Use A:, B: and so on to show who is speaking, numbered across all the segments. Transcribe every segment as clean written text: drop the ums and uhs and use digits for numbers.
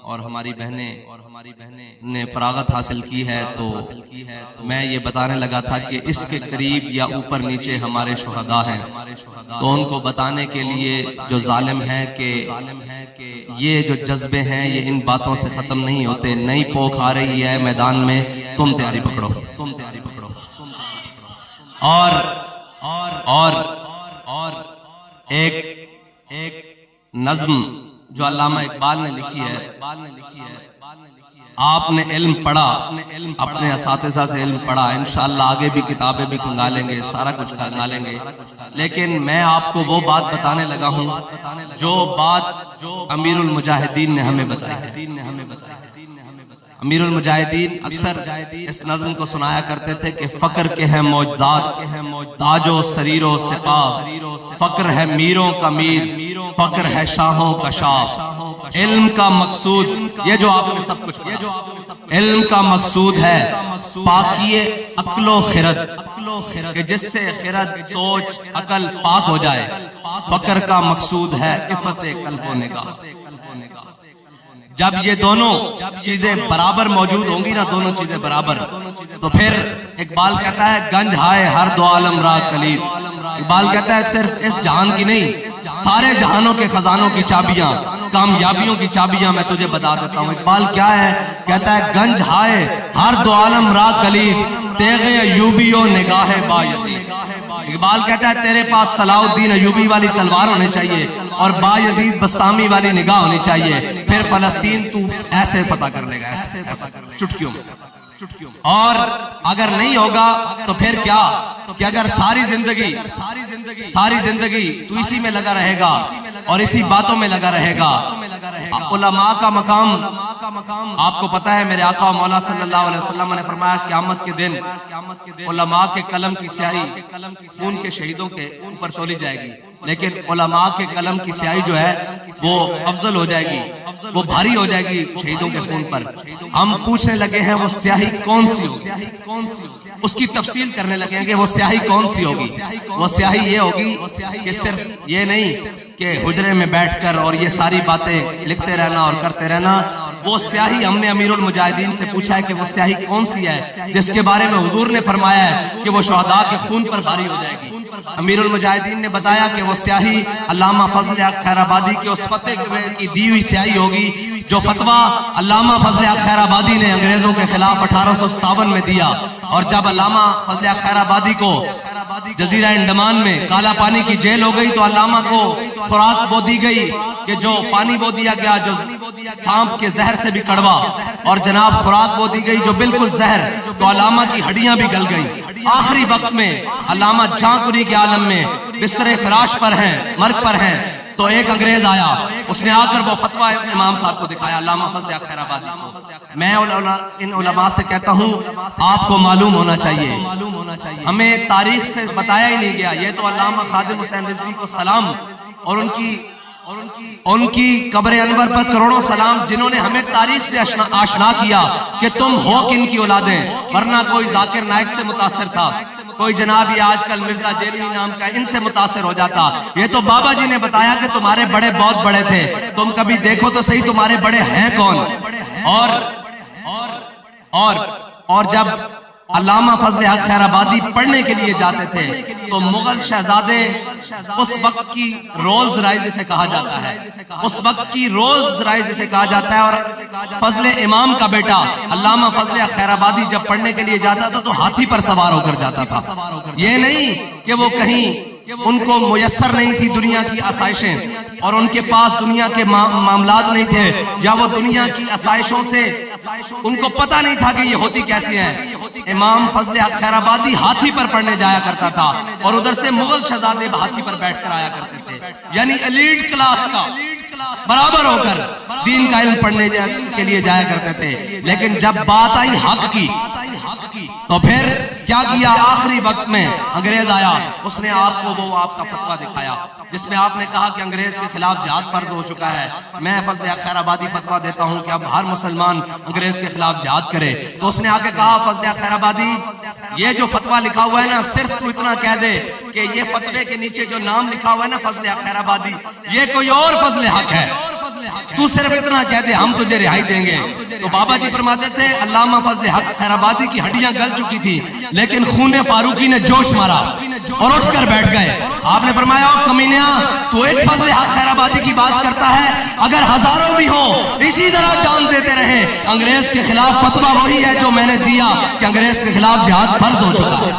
A: اور ہماری بہنیں نے فراغت حاصل کی ہے، تو میں یہ بتانے لگا تھا کہ اس کے قریب یا اوپر نیچے ہمارے شہداء ہیں، تو ان کو بتانے کے لیے جو ظالم ہے کہ یہ جو جذبے ہیں یہ ان باتوں سے ختم نہیں ہوتے، نئی پوکھ آ رہی ہے میدان میں، تم تیاری پکڑو، اور ایک نظم جو علامہ اقبال نے لکھی ہے، آپ نے علم پڑھا، اپنے اساتذہ سے علم پڑھا، انشاءاللہ آگے بھی کتابیں بھی کھنگالیں گے، سارا کچھ کھنگالیں گے، لیکن میں آپ کو وہ بات بتانے لگا ہوں جو بات امیر المجاہدین نے ہمیں بتائی۔ امیر المجاہدین اکثر اس نظم کو سنایا کرتے تھے کہ فقر کے ہیں معجزات تاج و سریر و سقاف، فقر ہے میروں کا میر، فقر ہے شاہوں کا شاہ، علم کا مقصود، یہ جو آپ نے سب کچھ پڑھا، علم کا مقصود ہے پاکی عقل و خرد، کہ جس سے خرد سوچ عقل پاک ہو جائے، فقر کا مقصود ہے عفت قلب و نگاہ۔ جب یہ دونوں چیزیں برابر موجود ہوں گی نا، دونوں چیزیں برابر، تو پھر اقبال کہتا ہے گنج ہائے ہر دو عالم را کلید، اقبال کہتا ہے صرف اس جہان کی نہیں، سارے جہانوں کے خزانوں کی چابیاں، کامیابیوں کی چابیاں میں تجھے بتا دیتا ہوں۔ اقبال کیا ہے؟ کہتا ہے گنج ہائے ہر دو عالم را کلید، تیغ ایوبی و نگاہ بایزید۔ اقبال کہتا ہے تیرے پاس صلاح الدین ایوبی والی تلوار ہونی چاہیے اور بایزید بسطامی والی نگاہ ہونی چاہیے، پھر فلسطین تو ایسے فتح کر لے گا، ایسے چٹکیوں میں۔ اور اگر نہیں ہوگا تو پھر کیا کہ اگر ساری زندگی تو اسی میں لگا رہے گا اور اسی باتوں میں لگا رہے گا، علماء کا مقام آپ کو پتہ ہے، میرے آقا مولا صلی اللہ علیہ وسلم نے فرمایا قیامت کے دن علماء کے قلم کی سیاہی خون کے شہیدوں کے اوپر تولی جائے گی، لیکن علماء کے قلم کی سیاہی جو ہے وہ افضل ہو جائے گی، وہ بھاری ہو جائے گی شہیدوں کے خون پر۔ ہم پوچھنے لگے ہیں وہ سیاہی کون سی ہوگی، اس کی تفصیل کرنے لگے ہیں کہ وہ سیاہی کون سی ہوگی۔ وہ سیاہی یہ ہوگی کہ صرف یہ نہیں کہ حجرے میں بیٹھ کر اور یہ ساری باتیں لکھتے رہنا اور کرتے رہنا، وہ سیاہی ہم نے امیر المجاہدین سے پوچھا ہے کہ وہ سیاہی کون سی ہے جس کے بارے میں حضور نے فرمایا ہے کہ وہ شہداء کے خون پر بھاری ہو جائے گی۔ امیر المجاہدین نے بتایا کہ وہ سیاہی علامہ فضل حق خیر آبادی کی اس فتح کی دی ہوئی سیاہی ہوگی جو فتویٰ علامہ فضل حق خیر آبادی نے انگریزوں کے خلاف 1857 میں دیا، اور جب علامہ فضل حق خیر آبادی کو جزیرہ انڈمان میں کالا پانی کی جیل ہو گئی تو علامہ کو خوراک وہ دی گئی کہ جو پانی وہ دیا گیا جو سانپ کے زہر سے بھی کڑوا، اور جناب خوراک وہ دی گئی جو بالکل زہر، تو علامہ کی ہڈیاں بھی گل گئی۔ آخری وقت میں علامہ جاں کنی کے عالم میں بستر فراش پر ہیں، مرگ پر ہیں، تو ایک انگریز آیا، اس نے آ کر وہ فتویٰ امام صاحب کو دکھایا، علامہ فضل حق خیر آبادی کو۔ میں ان علماء سے کہتا ہوں آپ کو معلوم ہونا چاہیے، ہمیں تاریخ سے بتایا ہی نہیں گیا۔ یہ تو علامہ خادم حسین رضوی کو سلام، اور ان کی قبر انور پر کروڑوں سلام، جنہوں نے ہمیں تاریخ سے آشنا کیا کہ تم ہو کن کی اولادیں، ورنہ کوئی ذاکر نائک سے متاثر تھا، کوئی جناب یہ آج کل مرزا جیلوی نام کا ان سے متاثر ہو جاتا۔ یہ تو بابا جی نے بتایا کہ تمہارے بڑے بہت بڑے تھے، تم کبھی دیکھو تو صحیح تمہارے بڑے ہیں کون۔ اور جب علامہ فضل حق خیر آبادی پڑھنے کے لیے جاتے تھے تو مغل شہزادے، اس وقت کی رولز رائز اسے کہا جاتا ہے، اس وقت کی رولز رائز اسے کہا جاتا ہے، اور فضل امام کا بیٹا علامہ فضل حق خیر آبادی جب پڑھنے کے لیے جاتا تھا تو ہاتھی پر سوار ہو کر جاتا تھا۔ یہ نہیں کہ وہ کہیں ان کو میسر نہیں تھی دنیا کی آسائشیں، اور ان کے پاس دنیا کے معاملات نہیں تھے، یا وہ دنیا کی آسائشوں سے ان کو پتہ نہیں تھا کہ یہ ہوتی کیسی ہیں۔ امام فضل حق خیر آبادی ہاتھی پر پڑھنے جایا کرتا تھا، اور ادھر سے مغل شہزادے ہاتھی پر بیٹھ کر آیا کرتے تھے، یعنی ایلیٹ کلاس کا برابر ہو کر دین کا علم پڑھنے کے لیے جایا کرتے تھے۔ لیکن جب بات آئی حق کی تو پھر کیا کیا؟ آخری وقت میں انگریز آیا، اس نے آپ کو وہ آپ کا فتویٰ دکھایا جس میں آپ نے کہا کہ انگریز کے خلاف جہاد فرض ہو چکا ہے۔ میں فضل حق خیر آبادی فتویٰ دیتا ہوں کہ اب ہر مسلمان انگریز کے خلاف جہاد کرے۔ تو اس نے آ کے کہا فضل حق خیر آبادی یہ جو فتویٰ لکھا ہوا ہے نا، صرف تو اتنا کہہ دے کہ یہ فتوے کے نیچے جو نام لکھا ہوا ہے نا فضل حق خیر آبادی، یہ کوئی اور فضل حق ہے، تو صرف اتنا کہہ دے ہم تجھے رہائی دیں گے۔ تو بابا جی فرماتے تھے علامہ فضل حق خیر آبادی کی ہڈیاں گل چکی تھی لیکن خون فاروقی نے جوش مارا اور اٹھ کر بیٹھ گئے۔ آپ نے فرمایا او کمینیا، تو ایک فضل حق خیر آبادی کی بات کرتا ہے، اگر ہزاروں بھی ہوں اسی طرح جان دیتے رہے۔ انگریز کے خلاف فتویٰ وہی ہے جو میں نے دیا کہ انگریز کے خلاف جہاد فرض ہو چکا ہے۔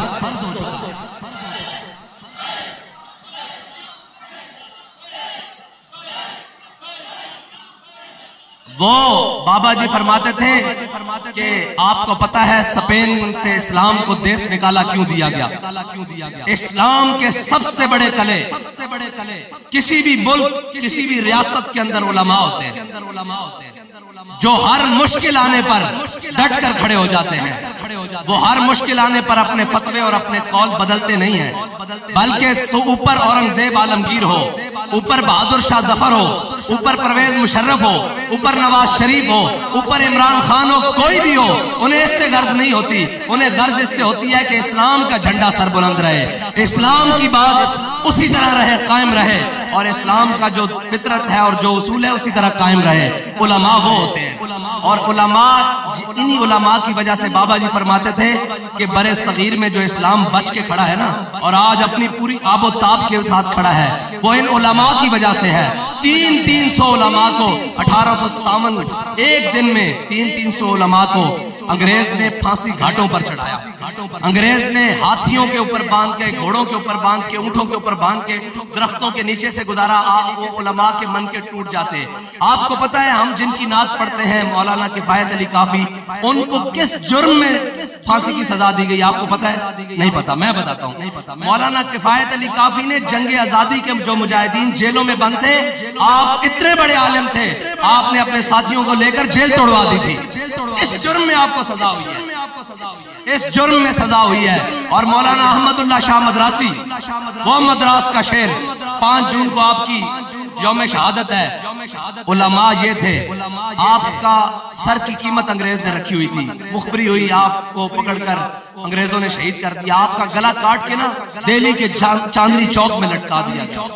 A: وہ بابا جی فرماتے تھے کہ آپ کو پتا ہے اسپین سے اسلام کو دیس نکالا کیوں دیا گیا؟ اسلام کے سب سے بڑے قلعے کسی بھی ملک کسی بھی ریاست کے اندر علماء ہوتے ہیں جو ہر مشکل آنے پر ڈٹ کر کھڑے ہو جاتے ہیں۔ وہ ہر مشکل آنے پر اپنے فتوے اور اپنے قول بدلتے نہیں ہیں، بلکہ اوپر اورنگزیب عالمگیر ہو، اوپر بہادر شاہ ظفر ہو، اوپر پرویز مشرف ہو، اوپر نواز شریف ہو، اوپر عمران خان ہو، کوئی بھی ہو، انہیں اس سے غرض نہیں ہوتی۔ انہیں غرض اس سے ہوتی ہے کہ اسلام کا جھنڈا سر بلند رہے، اسلام کی بات اسی طرح رہے، قائم رہے، اور اسلام کا جو فطرت ہے اور جو اصول ہے اسی طرح قائم رہے۔ علماء وہ ہوتے ہیں، اور علماء انہی علماء کی وجہ سے بابا جی فرماتے تھے کہ برے صغیر میں جو اسلام بچ کے کھڑا ہے نا اور آج اپنی پوری آب و تاب کے ساتھ کھڑا ہے، وہ ان علماء کی وجہ سے ہے۔ 300 علماء کو 1857 ایک دن میں 300 علماء کو انگریز نے پھانسی گھاٹوں پر چڑھایا۔ انگریز نے ہاتھیوں کے اوپر باندھ کے، گھوڑوں کے اوپر باندھ کے، اونٹوں کے اوپر باندھ کے، درختوں کے نیچے سے گزارا۔ وہ علماء کے من کے ٹوٹ جاتے۔ آپ کو پتا ہے ہم جن کی نعت پڑھتے ہیں مولانا کفایت علی کافی، ان کو کس جرم میں پھانسی کی سزا دی گئی آپ کو پتا ہے؟ نہیں پتا، میں بتاتا ہوں۔ مولانا کفایت علی کافی نے جنگ آزادی کے جو مجاہدین جیلوں میں بند تھے، آپ اتنے بڑے عالم تھے، آپ نے اپنے ساتھیوں کو لے کر جیل توڑوا دی تھی۔ اس جرم میں آپ کو سزا ہوئی ہے، اس جرم میں سزا ہوئی ہے۔ اور مولانا احمد اللہ شاہ مدراسی، وہ مدراس کا شیر، 5 جون کو آپ کی یوم شہادت ہے۔ علماء یہ تھے، آپ کا سر کی قیمت انگریز نے رکھی ہوئی تھی، مخبری ہوئی، آپ کو پکڑ کر انگریزوں نے شہید کر دیا، آپ کا گلا کاٹ کے نا دہلی کے چاندنی چوک میں لٹکا دیا گیا۔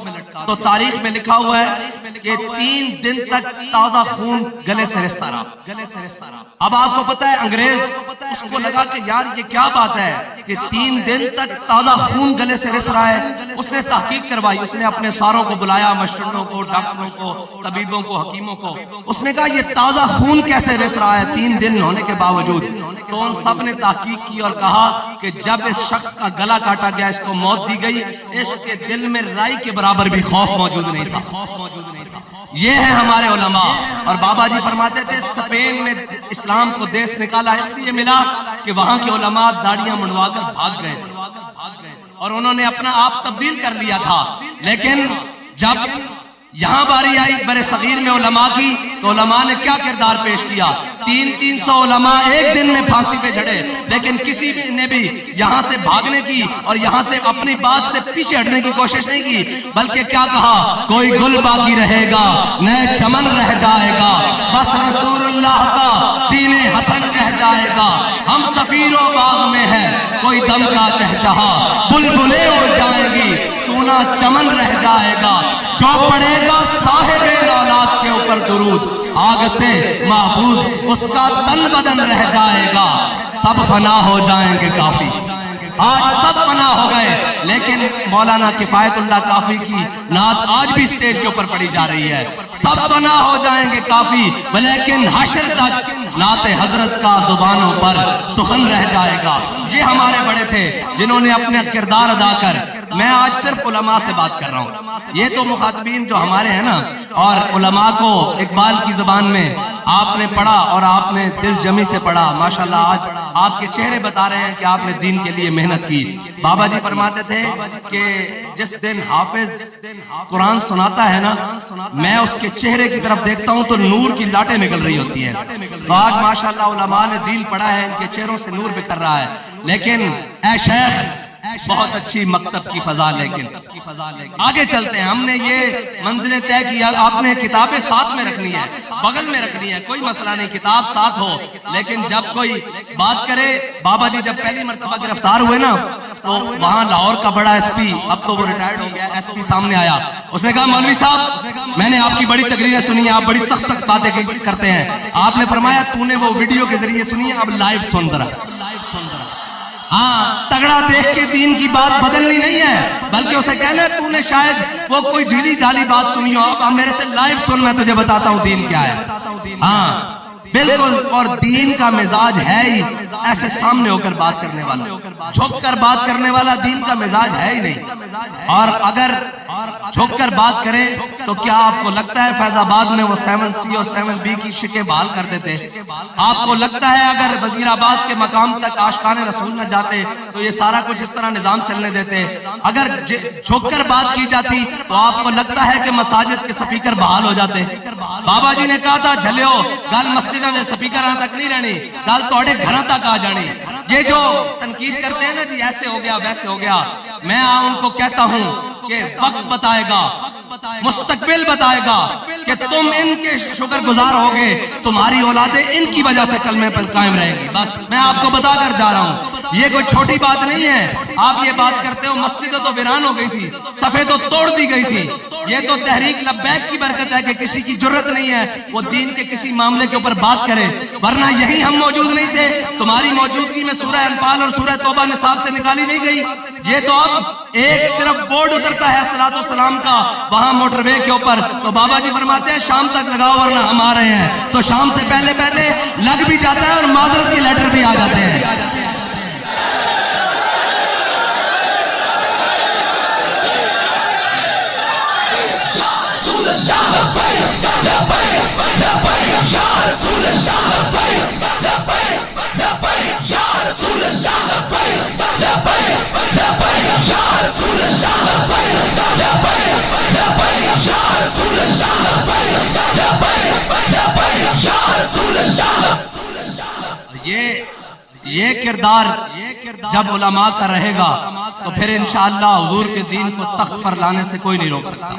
A: تو تاریخ میں لکھا ہوا ہے کہ 3 دن تک تازہ خون گلے سے رستا رہا۔ اب آپ کو پتا ہے انگریز اس کو لگا کہ یار یہ کیا بات ہے کہ 3 دن تک تازہ خون گلے سے رس رہا ہے۔ اس نے تحقیق کروائی، اس نے اپنے ساروں کو بلایا، مشروں کو، ڈاکٹروں کو، طبیبوں کو، حکیموں کو۔ اس نے کہا یہ تازہ خون کیسے رس رہا ہے 3 دن ہونے کے باوجود؟ تو ان سب نے تحقیق کی اور کہا کہ جب اس شخص کا گلا کاٹا گیا، اس کو موت دی گئی، اس کے دل میں رائی کے برابر بھی خوف موجود نہیں تھا۔ یہ ہے ہمارے علماء۔ اور بابا جی فرماتے تھے اسپین میں اسلام کو دیس نکالا اس لیے ملا کہ وہاں کے علماء داڑیاں منڈوا کر بھاگ گئے اور انہوں نے اپنا آپ تبدیل کر لیا تھا۔ لیکن جب یہاں باری آئی برے صغیر میں علماء کی، تو علماء نے کیا کردار پیش کیا؟ 300 علماء ایک دن میں پھانسی پہ چڑھے، لیکن کسی نے بھی یہاں سے بھاگنے کی اور یہاں سے اپنی بات سے پیچھے ہٹنے کی کوشش نہیں کی، بلکہ کیا کہا؟ کوئی گل باقی رہے گا، نئے چمن رہ جائے گا، بس رسول اللہ کا دین حسن رہ جائے گا۔ ہم سفیر و باغ میں ہیں، کوئی دم کا چہچہا، بلبلیں اڑ جائیں گی، سونا چمن رہ جائے گا۔ جو پڑے گا صاحب اولاد کے اوپر درود، آگ سے محفوظ اس کا تن بدن رہ جائے گا۔ سب فنا ہو جائیں گے کافی، آج سب فنا ہو گئے، لیکن مولانا کفایت اللہ کافی کی نعت آج بھی سٹیج کے اوپر پڑھی جا رہی ہے۔ سب فنا ہو جائیں گے کافی، لیکن حشر تک نعت حضرت کا زبانوں پر سخن رہ جائے گا۔ یہ ہمارے بڑے تھے جنہوں نے اپنا کردار ادا کر۔ میں آج صرف علماء سے بات کر رہا ہوں، یہ تو مخاطبین جو ہمارے ہیں نا، اور علماء کو اقبال کی زبان میں آپ نے پڑھا اور آپ نے دل جمی سے پڑھا۔ ماشاءاللہ آج آپ کے چہرے بتا رہے ہیں کہ آپ نے دین کے لیے محنت کی۔ بابا جی فرماتے تھے کہ جس دن حافظ قرآن سناتا ہے نا، میں اس کے چہرے کی طرف دیکھتا ہوں تو نور کی لاٹیں نکل رہی ہوتی ہیں۔ تو آج ماشاءاللہ علماء نے دین پڑھا ہے، ان کے چہروں سے نور بکھر رہا ہے۔ لیکن اے شیخ بہت اچھی مکتب کی فضا، لیکن آگے چلتے ہیں۔ ہم نے یہ منزلیں طے کی، آپ نے کتابیں ساتھ میں رکھنی ہے، بغل میں رکھنی ہے، کوئی مسئلہ نہیں، کتاب ساتھ ہو۔ لیکن جب کوئی بات کرے، بابا جی جب پہلی مرتبہ گرفتار ہوئے نا، تو وہاں لاہور کا بڑا ایس پی، اب تو وہ ریٹائرڈ ہو گیا، ایس پی سامنے آیا اس نے کہا مولوی صاحب میں نے آپ کی بڑی تقریریں سنی ہیں، آپ بڑی سخت سخت باتیں کرتے ہیں، آپ نے فرمایا تو نے وہ ویڈیو کے ذریعے سنی ہے، اب لائیو سن ذرا۔ ہاں تگڑا دیکھ کے دین کی بات بدلنی نہیں ہے، بلکہ اسے کہنا ہے تو نے شاید وہ کوئی ڈھیلی ڈھالی بات سنی ہو، اب میرے سے لائیو سن، میں تجھے بتاتا ہوں دین کیا ہے۔ ہاں بالکل، اور دین کا مزاج ہے ہی ایسے سامنے ہو کر بات کرنے والا، جھک کر بات کرنے والا دین کا مزاج ہے ہی نہیں۔ اور اگر جھک کر بات کرے تو کیا آپ کو لگتا ہے فیض آباد میں وہ 7C اور 7B کی شکیں بحال کر دیتے؟ آپ کو لگتا ہے اگر وزیر آباد کے مقام تک عاشقان رسول نہ جاتے تو یہ سارا کچھ اس طرح نظام چلنے دیتے؟ اگر جھک کر بات کی جاتی تو آپ کو لگتا ہے کہ مساجد کے سپیکر بحال ہو جاتے؟ بابا جی نے کہا تھا جھلیو گل مسجد میں سپیکراں تک نہیں رہنی، گل تھوڑے گھراں تک آ جانی۔ یہ جو تنقید کرتے ہیں نا جی ایسے ہو گیا ویسے ہو گیا، میں ان کو کہتا ہوں کہ وقت بتائے گا، مستقبل بتائے گا کہ تم ان کے شکر گزار ہوگے، تمہاری اولادیں ان کی وجہ سے کلمے پر قائم رہیں گی۔ بس میں آپ کو بتا کر جا رہا ہوں، یہ کوئی چھوٹی بات نہیں ہے۔ آپ یہ بات کرتے ہو مسجدیں تو ویران ہو گئی تھی، صفیں تو توڑ دی گئی تھی، یہ تو تحریک لبیک کی برکت ہے کہ کسی کی جرت نہیں ہے وہ دین کے کسی معاملے کے اوپر بات کرے، ورنہ یہی ہم موجود نہیں تھے۔ تمہاری موجودگی میں سورہ انفال اور سورہ توبہ نصاب سے نکالی نہیں گئی۔ یہ تو اب ایک صرف بورڈ اترتا ہے صلاۃ والسلام کا وہاں موٹر وے کے اوپر، تو بابا جی فرماتے ہیں شام تک لگاؤ ورنہ ہم آ رہے ہیں، تو شام سے پہلے پہلے لگ بھی جاتا ہے اور معذرت کے لیٹر بھی آ جاتے ہیں۔ یہ کردار جب علماء کا رہے گا تو پھر انشاءاللہ حضور کے دین کو تخت پر لانے سے کوئی نہیں روک سکتا۔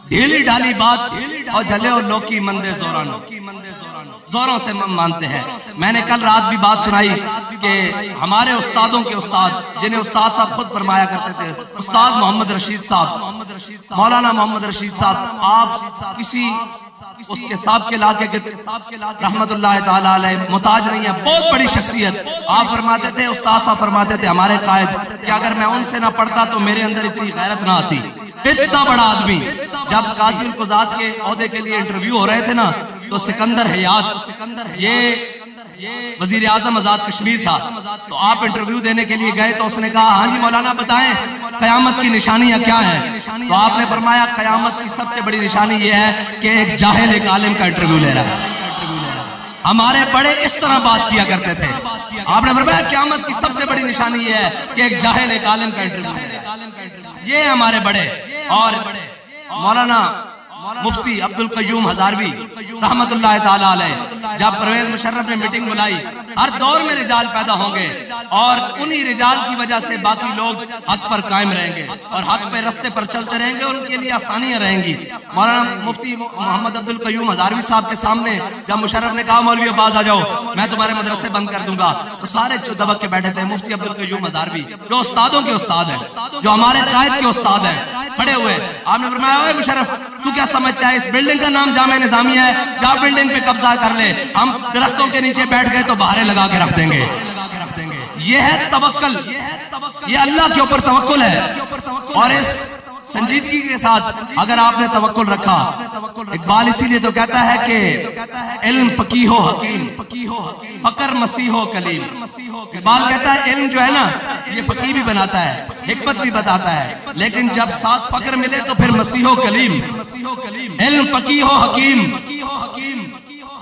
A: ڈھیلی ڈالی بات اور جلے اور لوکی مندے زوروں سے مانتے ہیں۔ میں نے کل رات بھی بات سنائی کہ ہمارے استادوں کے استاد جنہیں استاد صاحب خود فرمایا کرتے تھے، استاد محمد رشید صاحب، مولانا محمد رشید صاحب، آپ کسی اس کے صاحب کے علاقے کے رحمت اللہ تعالیٰ علیہ محتاج نہیں ہے، بہت بڑی شخصیت۔ آپ فرماتے تھے، استاد صاحب فرماتے تھے ہمارے قائد کہ اگر میں ان سے نہ پڑھتا تو میرے اندر اتنی غیرت نہ آتی۔ اتنا بڑا آدمی جب قاضی القضات کے عہدے کے لیے انٹرویو ہو رہے تھے نا تو سکندر حیات، یہ وزیر اعظم آزاد کشمیر تھا، تو آپ انٹرویو دینے کے لیے گئے تو اس نے کہا ہاں جی مولانا بتائیں قیامت کی نشانیاں کیا ہیں؟ تو آپ نے فرمایا قیامت کی سب سے بڑی نشانی یہ ہے کہ ایک جاہل ایک عالم کا انٹرویو لے رہا ہے۔ ہمارے بڑے اس طرح بات کیا کرتے تھے۔ آپ نے فرمایا قیامت کی سب سے بڑی نشانی یہ ہے کہ ایک جاہل ایک عالم کا انٹرویو لے رہا ہے۔ یہ ہمارے بڑے، اور مولانا مفتی عبد القیوم ہزاروی رحمت اللہ تعالیٰ علیہ جب پرویز مشرف نے میٹنگ بلائی، ہر دور میں رجال پیدا ہوں گے اور انہی رجال کی وجہ سے باقی لوگ حق پر قائم رہیں گے اور حق پہ رستے پر چلتے رہیں گے، ان کے لیے آسانیاں رہیں گی۔ مولانا مفتی محمد عبد القیوم ہزاروی صاحب کے سامنے جب مشرف نے کہا مولوی عباس آ جاؤ میں تمہارے مدرسے بند کر دوں گا، تو سارے جو دبک کے بیٹھے تھے مفتی عبد القیوم ہزاروی جو استادوں کے استاد ہیں، جو ہمارے قائد کے استاد ہیں، کھڑے ہوئے۔ آپ نے فرمایا اوے مشرف تو کیا سمجھتا ہے اس بلڈنگ کا نام جامعہ نظامیہ ہے، جا بلڈنگ پہ قبضہ کر لے، ہم درختوں کے نیچے بیٹھ گئے تو بہارے لگا کے رکھ دیں گے۔ یہ ہے توکل، یہ اللہ کے اوپر توکل ہے، اور اس سنجیدگی کے ساتھ اگر آپ نے توکل رکھا، اقبال اسی لیے تو کہتا ہے کہ علم فقیہ و حکیم، فقر مسیح و کلیم۔ اقبال کہتا ہے علم جو ہے نا یہ فقیہ بھی بناتا ہے، حکمت بھی بتاتا ہے، لیکن جب ساتھ فقر ملے تو پھر مسیح و کلیم۔ علم فقیہ و حکیم،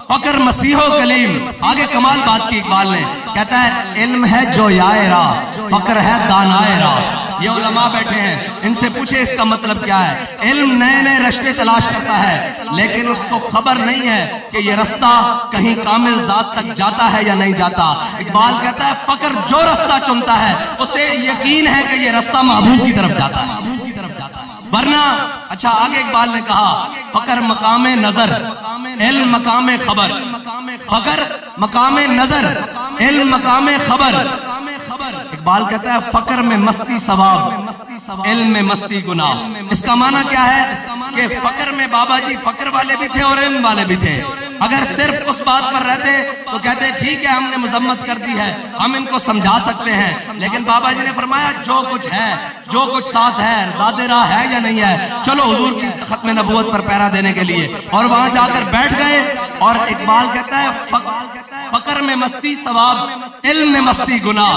A: فقر مسیح و کلیم۔ آگے کمال بات کی اقبال نے، کہتا ہے علم ہے جو یائے راہ، فقر ہے دانائے راہ۔ یہ علماء بیٹھے ہیں، ان سے پوچھے اس کا مطلب کیا ہے۔ علم نئے نئے رشتے تلاش کرتا ہے لیکن اس کو خبر نہیں ہے کہ یہ رستہ کہیں کامل ذات تک جاتا ہے یا نہیں جاتا۔ اقبال کہتا ہے فقر جو رستہ چنتا ہے اسے یقین ہے کہ یہ رستہ محبوب کی طرف جاتا ہے، ورنہ اچھا آگے اقبال نے کہا فقر مقام نظر، علم مقام خبر، فقر مقام نظر، علم مقام خبر۔ اقبال کہتا ہے فقر میں مستی ثواب، علم میں مستی گناہ۔ اس کا معنی کیا ہے کہ فقر میں بابا جی فقر والے بھی تھے اور علم والے بھی تھے۔ اگر صرف اس بات پر رہتے تو کہتے ٹھیک ہے ہم نے مذمت کر دی ہے، ہم ان کو سمجھا سکتے ہیں، لیکن بابا جی نے فرمایا جو کچھ ہے، جو کچھ ساتھ ہے، زیادہ راہ ہے یا نہیں ہے، چلو حضور کی ختم نبوت پر پہرا دینے کے لیے۔ اور وہاں جا کر بیٹھ گئے، اور اقبال کہتا ہے فقر میں مستی ثواب، علم میں مستی گناہ۔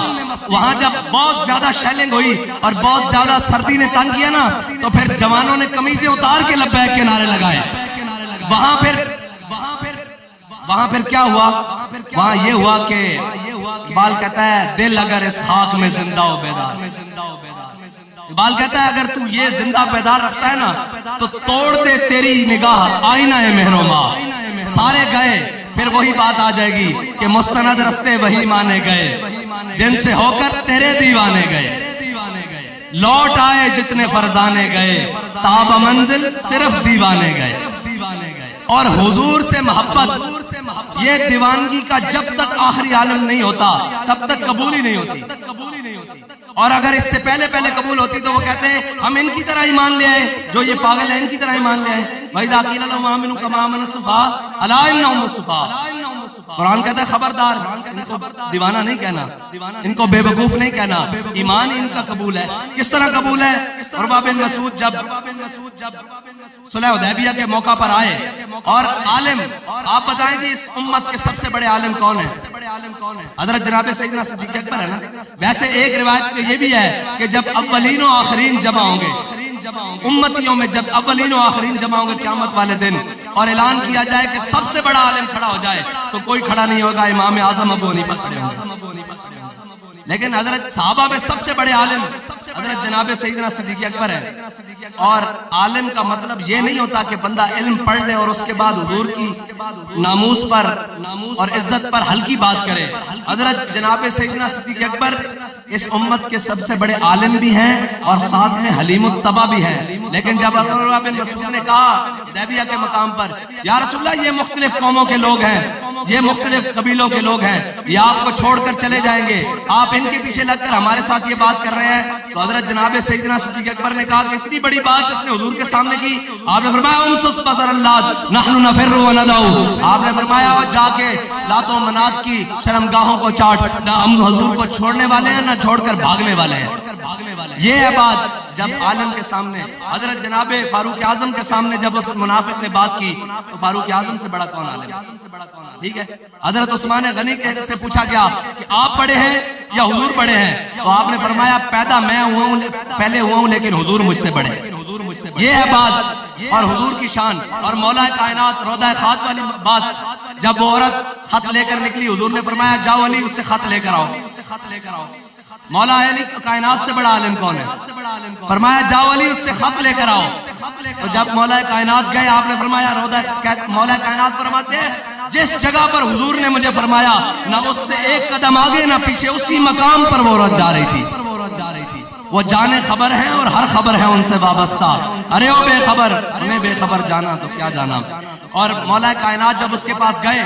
A: وہاں جب بہت زیادہ شیلنگ ہوئی اور بہت زیادہ سردی نے تنگ کیا نا، تو پھر جوانوں نے قمیضیں اتار کے لبیک کے نعرے لگائے۔ وہاں پھر کیا ہوا؟ وہاں یہ ہوا کہ اقبال کہتا ہے دل اگر اس خاک میں زندہ و بیدار، اقبال کہتا ہے اگر تو یہ زندہ بیدار رکھتا ہے نا تو توڑ دے تیری نگاہ آئینہ مہر و ماہ۔ سارے گئے، پھر وہی بات آ جائے گی کہ مستند رستے وہی مانے گئے جن سے ہو کر تیرے دیوانے گئے، لوٹ آئے جتنے فرزانے گئے، تاب منزل صرف دیوانے گئے۔ اور حضور سے محبت، یہ دیوانگی کا جب تک آخری عالم نہیں ہوتا تب تک قبول ہی نہیں ہوتی۔ اور اگر اس سے پہلے قبول ہوتی تو وہ کہتے ہیں ہم ان کی طرح ایمان لے آئے، جو یہ پاگل ہیں ان کی طرح ایمان لے آئے۔ وَإِذَا قِيلَ لَهُمْ آمِنُوا كَمَا آمَنَ السُّفَهَاءُ أَلَا إِنَّهُمْ السُّفَهَاءُ۔ قرآن کہتا ہے خبردار، ان کو دیوانہ نہیں کہنا، ان کو بے وقوف نہیں کہنا، ایمان ان کا قبول ہے۔ کس طرح قبول ہے؟ عروہ بن مسعود جب صلح حدیبیہ کے موقع پر آئے اور عالم، آپ بتائیں جی اس امت کے سب سے بڑے عالم کون ہیں؟ حضرت جناب سیدنا صدیق اکبر ہے نا۔ ویسے ایک روایت یہ بھی ہے کہ جب اولین و آخرین جمع ہوں گے امتیوں میں، جب اولین و آخرین جمع ہوں گے قیامت والے دن اور اعلان کیا جائے کہ سب سے بڑا عالم کھڑا ہو جائے، تو کوئی کھڑا نہیں ہوگا، امام اعظم ابو حنیفہ کھڑے ہوں گے۔ لیکن حضرت صحابہ میں سب سے بڑے عالم حضرت جناب سیدنا صدیق اکبر ہے۔ اور عالم کا مطلب یہ نہیں ہوتا کہ بندہ علم پڑھ لے اور اس کے بعد حضور کی ناموس پر اور عزت پر ہلکی بات کرے۔ حضرت جناب سیدنا صدیق اکبر اس امت کے سب سے بڑے عالم بھی ہیں اور ساتھ میں حلیم الطبع بھی ہیں۔ لیکن جب عروہ بن مسعود نے کہا حدیبیہ کے مقام پر یا رسول اللہ یہ مختلف قوموں کے لوگ ہیں، یہ مختلف قبیلوں کے لوگ ہیں، یہ آپ کو چھوڑ کر چلے جائیں گے، آپ ان کے پیچھے لگ کر ہمارے ساتھ یہ بات کر رہے ہیں، تو حضرت جناب سیدنا صدیق اکبر نے کہا کہ اتنی بڑی بات اس نے حضور کے سامنے کی۔ آپ نے فرمایا امسس بصر اللہ نحن نفر وندعو، آپ نے فرمایا وہ جا کے لات و منات کی شرمگاہوں کو چاٹ، نہ ہم حضور کو چھوڑنے والے ہیں نہ چھوڑ کر بھاگنے والے ہیں۔ یہ ہے بات جب عالم کے سامنے، حضرت جناب فاروق اعظم کے سامنے جب اس منافق نے بات کی تو فاروق اعظم سے بڑا کون عالم ہے؟ ٹھیک ہے، حضرت عثمان غنی سے پوچھا گیا کہ آپ بڑے ہیں یا حضور بڑے ہیں؟ تو آپ نے فرمایا پیدا میں ہوا ہوں، پہلے ہوا ہوں، لیکن حضور مجھ سے بڑے۔ یہ ہے بات اور حضور کی شان۔ اور مولا کائنات روضہ خات والی بات، جب وہ عورت خط لے کر نکلی حضور نے فرمایا جاؤ علی اس سے خط لے کر آؤ۔ مولا علی کائنات سے بڑا عالم کون ہے؟ فرمایا جاؤ علی اس سے خط لے کر آؤ۔ تو جب مولا کائنات گئے آپ نے فرمایا مولا کائنات فرماتے ہیں جس جگہ پر حضور نے مجھے فرمایا نہ اس سے ایک قدم آگے نہ پیچھے، اسی مقام پر وہ عورت جا رہی تھی۔ وہ جانے خبر ہیں اور ہر خبر ہے ان سے وابستہ، ارے او بے خبر انہیں بے خبر جانا تو کیا جانا۔ اور مولا کائنات جب اس کے پاس گئے،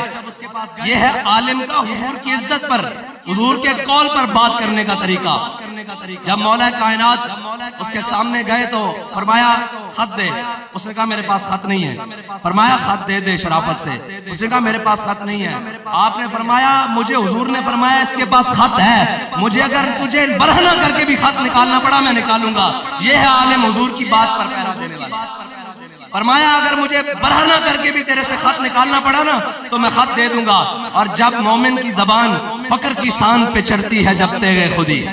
A: یہ ہے عالم کا حضور کی عزت پر، حضور کے قول پر بات کرنے کا طریقہ۔ جب مولا کائنات اس کے سامنے گئے تو فرمایا خط دے، اس نے کہا میرے پاس خط نہیں ہے۔ فرمایا خط دے دے شرافت سے، اس نے کہا میرے پاس خط نہیں ہے۔ آپ نے فرمایا مجھے حضور نے فرمایا اس کے پاس خط ہے، مجھے اگر تجھے برہنہ کر کے بھی خط نکالنا پڑا میں نکالوں گا۔ یہ ہے عالم حضور کی بات پر پہرا دینے والا۔ فرمایا اگر مجھے برہنہ کر کے بھی تیرے سے خط نکالنا پڑا نا تو میں خط دے دوں گا۔ اور جب مومن کی زبان فقر کی سان پہ چڑھتی ہے جب تیغ خودی،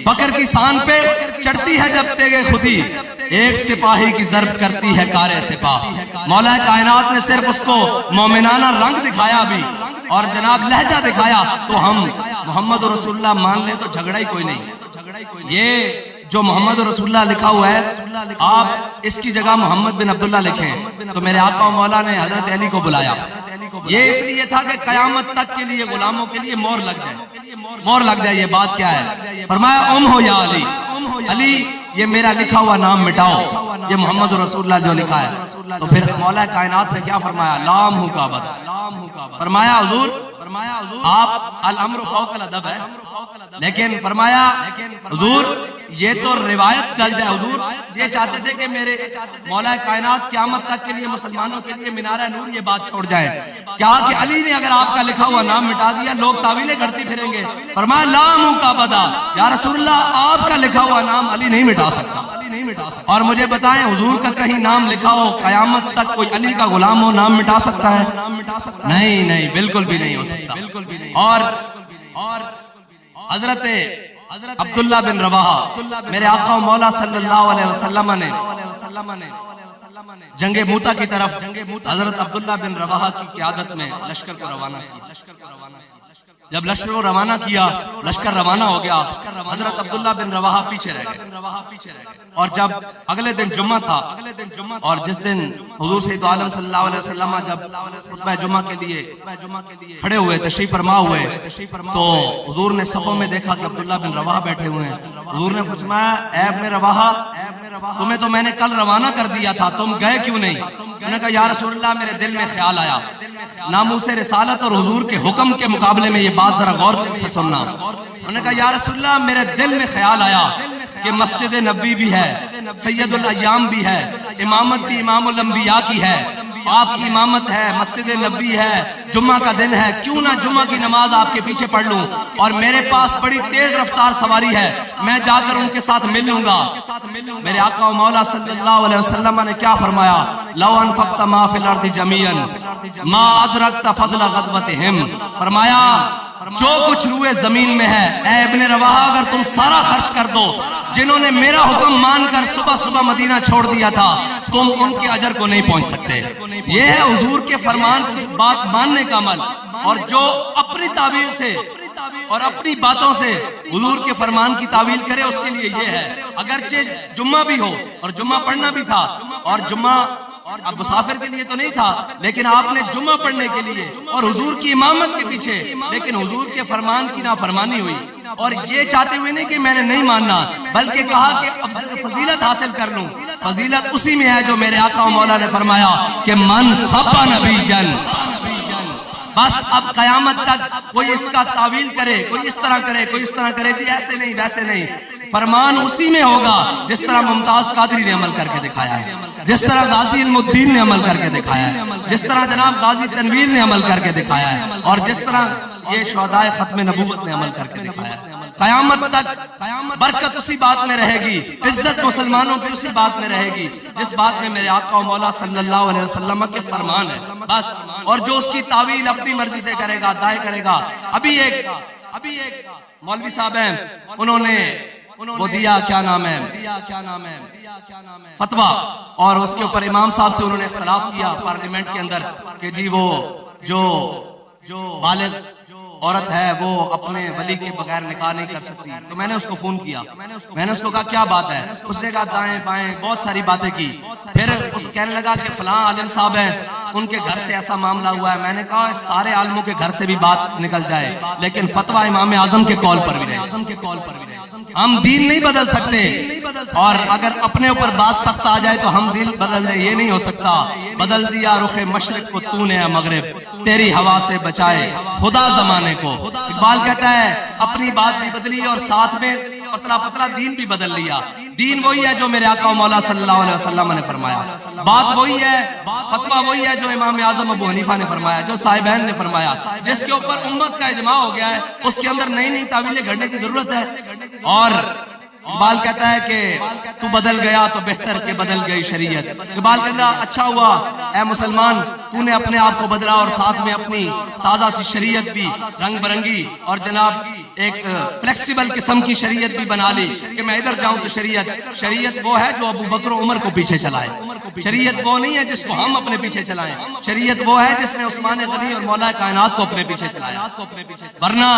A: فقر کی سان پہ چڑھتی ہے جب تیغ خودی، ایک سپاہی کی ضرب کرتی ہے کار سپاہ۔ مولا کائنات نے صرف اس کو مومنانہ رنگ دکھایا بھی اور جناب لہجہ دکھایا تو ہم محمد رسول اللہ مان لیں تو جھگڑا ہی کوئی نہیں۔ یہ جو محمد رسول اللہ لکھا ہوا ہے آپ اس کی جگہ محمد بن عبداللہ لکھیں تو میرے آقا و مولا نے حضرت علی کو بلایا۔ یہ اس لیے تھا کہ قیامت تک کے لیے غلاموں کے لیے مور لگ جائے، مور لگ جائے۔ یہ بات کیا ہے؟ فرمایا ام ہو یا علی، علی یہ میرا لکھا ہوا نام مٹاؤ، یہ محمد رسول اللہ جو لکھا ہے۔ تو پھر مولا کائنات نے کیا فرمایا؟ لام ہو کا بد، فرمایا حضور آپ الامر فوق الادب ہے، لیکن فرمایا حضور یہ تو روایت چل جائے، حضور یہ چاہتے تھے کہ میرے مولا کائنات قیامت تک کے لیے مسلمانوں کے لیے مینار نور یہ بات چھوڑ جائے، کیا کہ علی نے اگر آپ کا لکھا ہوا نام مٹا دیا لوگ تعویلیں کرتی پھریں گے۔ فرمایا لا مکابدہ، یا رسول اللہ آپ کا لکھا ہوا نام علی نہیں مٹا سکتا۔ اور مجھے بتائیں حضور کا کہیں نام لکھا ہو قیامت تک کوئی علی کا غلام ہو نام مٹا سکتا ہے؟ نہیں نہیں، بالکل بھی نہیں ہو سکتا۔ اور حضرت عبداللہ بن رواحہ میرے آقا و مولا صلی اللہ علیہ وسلم نے جنگ موتا کی طرف حضرت عبداللہ بن رواحہ کی قیادت میں لشکر کو روانہ کیا۔ جب لشکر کو روانہ کیا، لشکر روانہ ہو گیا، حضرت عبداللہ بن رواحہ پیچھے رہ گئے۔ اور جب اگلے دن جمعہ تھا اور جس دن حضور سید عالم صلی اللہ علیہ وسلم جب خطبہ جمعہ کے لیے کھڑے ہوئے، تشریف فرما ہوئے، تو حضور نے صفوں میں دیکھا کہ عبداللہ بن رواحہ بیٹھے ہوئے ہیں۔ حضور نے فرمایا اے ابن رواحہ، تمہیں تو میں نے کل روانہ کر دیا تھا، تم گئے کیوں نہیں؟ انہوں نے کہا یا رسول اللہ میرے دل میں خیال آیا، ناموس رسالت اور حضور کے حکم کے مقابلے میں یہ بات ذرا غور سے سننا۔ انہوں نے کہا یا رسول اللہ میرے دل میں خیال آیا کہ مسجد نبوی بھی ہے، سید الایام بھی ہے، امامت بھی امام الانبیاء کی ہے، آپ کی امامت ہے، مسجد نبوی ہے، جمعہ کا دن ہے، کیوں نہ جمعہ کی نماز آپ کے پیچھے پڑھ لوں، اور میرے پاس بڑی تیز رفتار سواری ہے، میں جا کر ان کے ساتھ مل لوں گا۔ میرے آقا و مولا صلی اللہ علیہ وسلم نے کیا فرمایا؟ لو انفقت ما فی الارض جمیعا ما ادرکت فضل غزوتہم، فرمایا جو کچھ روئے زمین میں ہے اے ابن رواحہ اگر تم سارا خرچ کر دو، جنہوں نے میرا حکم مان کر صبح صبح مدینہ چھوڑ دیا تھا، تم ان کے اجر کو نہیں پہنچ سکتے۔ یہ ہے حضور کے فرمان کی بات ماننے کا عمل، اور جو اپنی تعویل سے اور اپنی باتوں سے حضور کے فرمان کی تعویل کرے اس کے لیے یہ ہے، اگرچہ جمعہ بھی ہو اور جمعہ پڑھنا بھی تھا، اور جمعہ اب مسافر کے لیے تو نہیں تھا، لیکن آپ نے جمعہ پڑھنے کے لیے اور حضور کی امامت کے پیچھے، لیکن حضور کے فرمان کی نافرمانی ہوئی، اور یہ چاہتے ہوئے نہیں کہ میں نے نہیں ماننا، بلکہ کہا کہ اب فضیلت حاصل کر لوں۔ فضیلت اسی میں ہے جو میرے آقا و مولا نے فرمایا کہ من سب نبی جن، بس اب قیامت تک کوئی اس کا تعویل کرے، کوئی اس طرح کرے، کوئی اس طرح کرے، جی ایسے نہیں ویسے نہیں، فرمان اسی میں ہوگا جس طرح ممتاز قادری نے عمل کر کے دکھایا ہے، جس طرح غازی علم الدین نے عمل کر کے دکھایا ہے، جس طرح جناب غازی تنویر نے عمل کر کے دکھایا ہے، اور جس طرح یہ شہدائے ختم نبوت نے عمل کر کے دکھایا ہے۔ قیامت تک برکت اسی بات میں رہے گی، عزت مسلمانوں کی اسی بات میں رہے گی جس بات میں میرے آقا و مولا صلی اللہ علیہ وسلم کے فرمان ہے، بس۔ اور جو اس کی تعویل اپنی مرضی سے کرے گا، دائیں کرے گا۔ ابھی ایک مولوی صاحب ہیں، انہوں نے وہ دیا کیا نام ہے فتویٰ، اور اس کے اوپر امام صاحب سے انہوں نے اختلاف کیا پارلیمنٹ کے اندر کہ جی وہ جو بالغ عورت ہے وہ اپنے ولی کے بغیر نکاح نہیں کر سکتی۔ تو میں نے اس کو فون کیا، میں نے اس کو کہا کیا بات ہے؟ اس نے کہا دائیں بائیں بہت ساری باتیں کی، پھر اس کہنے لگا کہ فلاں عالم صاحب ہیں ان کے گھر سے ایسا معاملہ ہوا ہے۔ میں نے کہا سارے عالموں کے گھر سے بھی بات نکل جائے، لیکن فتویٰ امام اعظم کے قول پر بھی رہے۔ ہم دین نہیں بدل سکتے، اور اگر اپنے اوپر بات سخت آ جائے تو ہم دین بدل دیں، یہ نہیں ہو سکتا۔ بدل دیا رخ مشرق کو تو نے مغرب، تیری ہوا سے بچائے خدا زمانے کو۔ اقبال کہتا ہے اپنی بات بھی بدلی اور ساتھ میں پتلا پتلا دین بھی بدل لیا۔ دین وہی ہے جو میرے آقا و مولا صلی اللہ علیہ وسلم نے فرمایا، بات وہی ہے، فتویٰ وہی ہے جو امام اعظم ابو حنیفہ نے فرمایا، جو صاحبین نے فرمایا، جس کے اوپر امت کا اجماع ہو گیا ہے، اس کے اندر نئی نئی تعویلیں گھڑنے کی ضرورت ہے۔ اور اقبال کہتا ہے کہ تو بدل گیا تو بہتر کہ بدل گئی شریعت۔ اقبال کہتا ہے اچھا ہوا اے مسلمان تو نے اپنے آپ کو بدلا، اور ساتھ میں اپنی تازہ سی شریعت بھی رنگ برنگی اور جناب ایک فلیکسیبل قسم کی شریعت بھی بنا لی کہ میں ادھر جاؤں تو شریعت وہ ہے جو ابو بکر و عمر کو پیچھے چلائے، شریعت وہ نہیں ہے جس کو ہم اپنے پیچھے چلائیں، شریعت وہ ہے جس نے عثمان غنی اور مولا کائنات کو اپنے پیچھے چلایا۔ ورنہ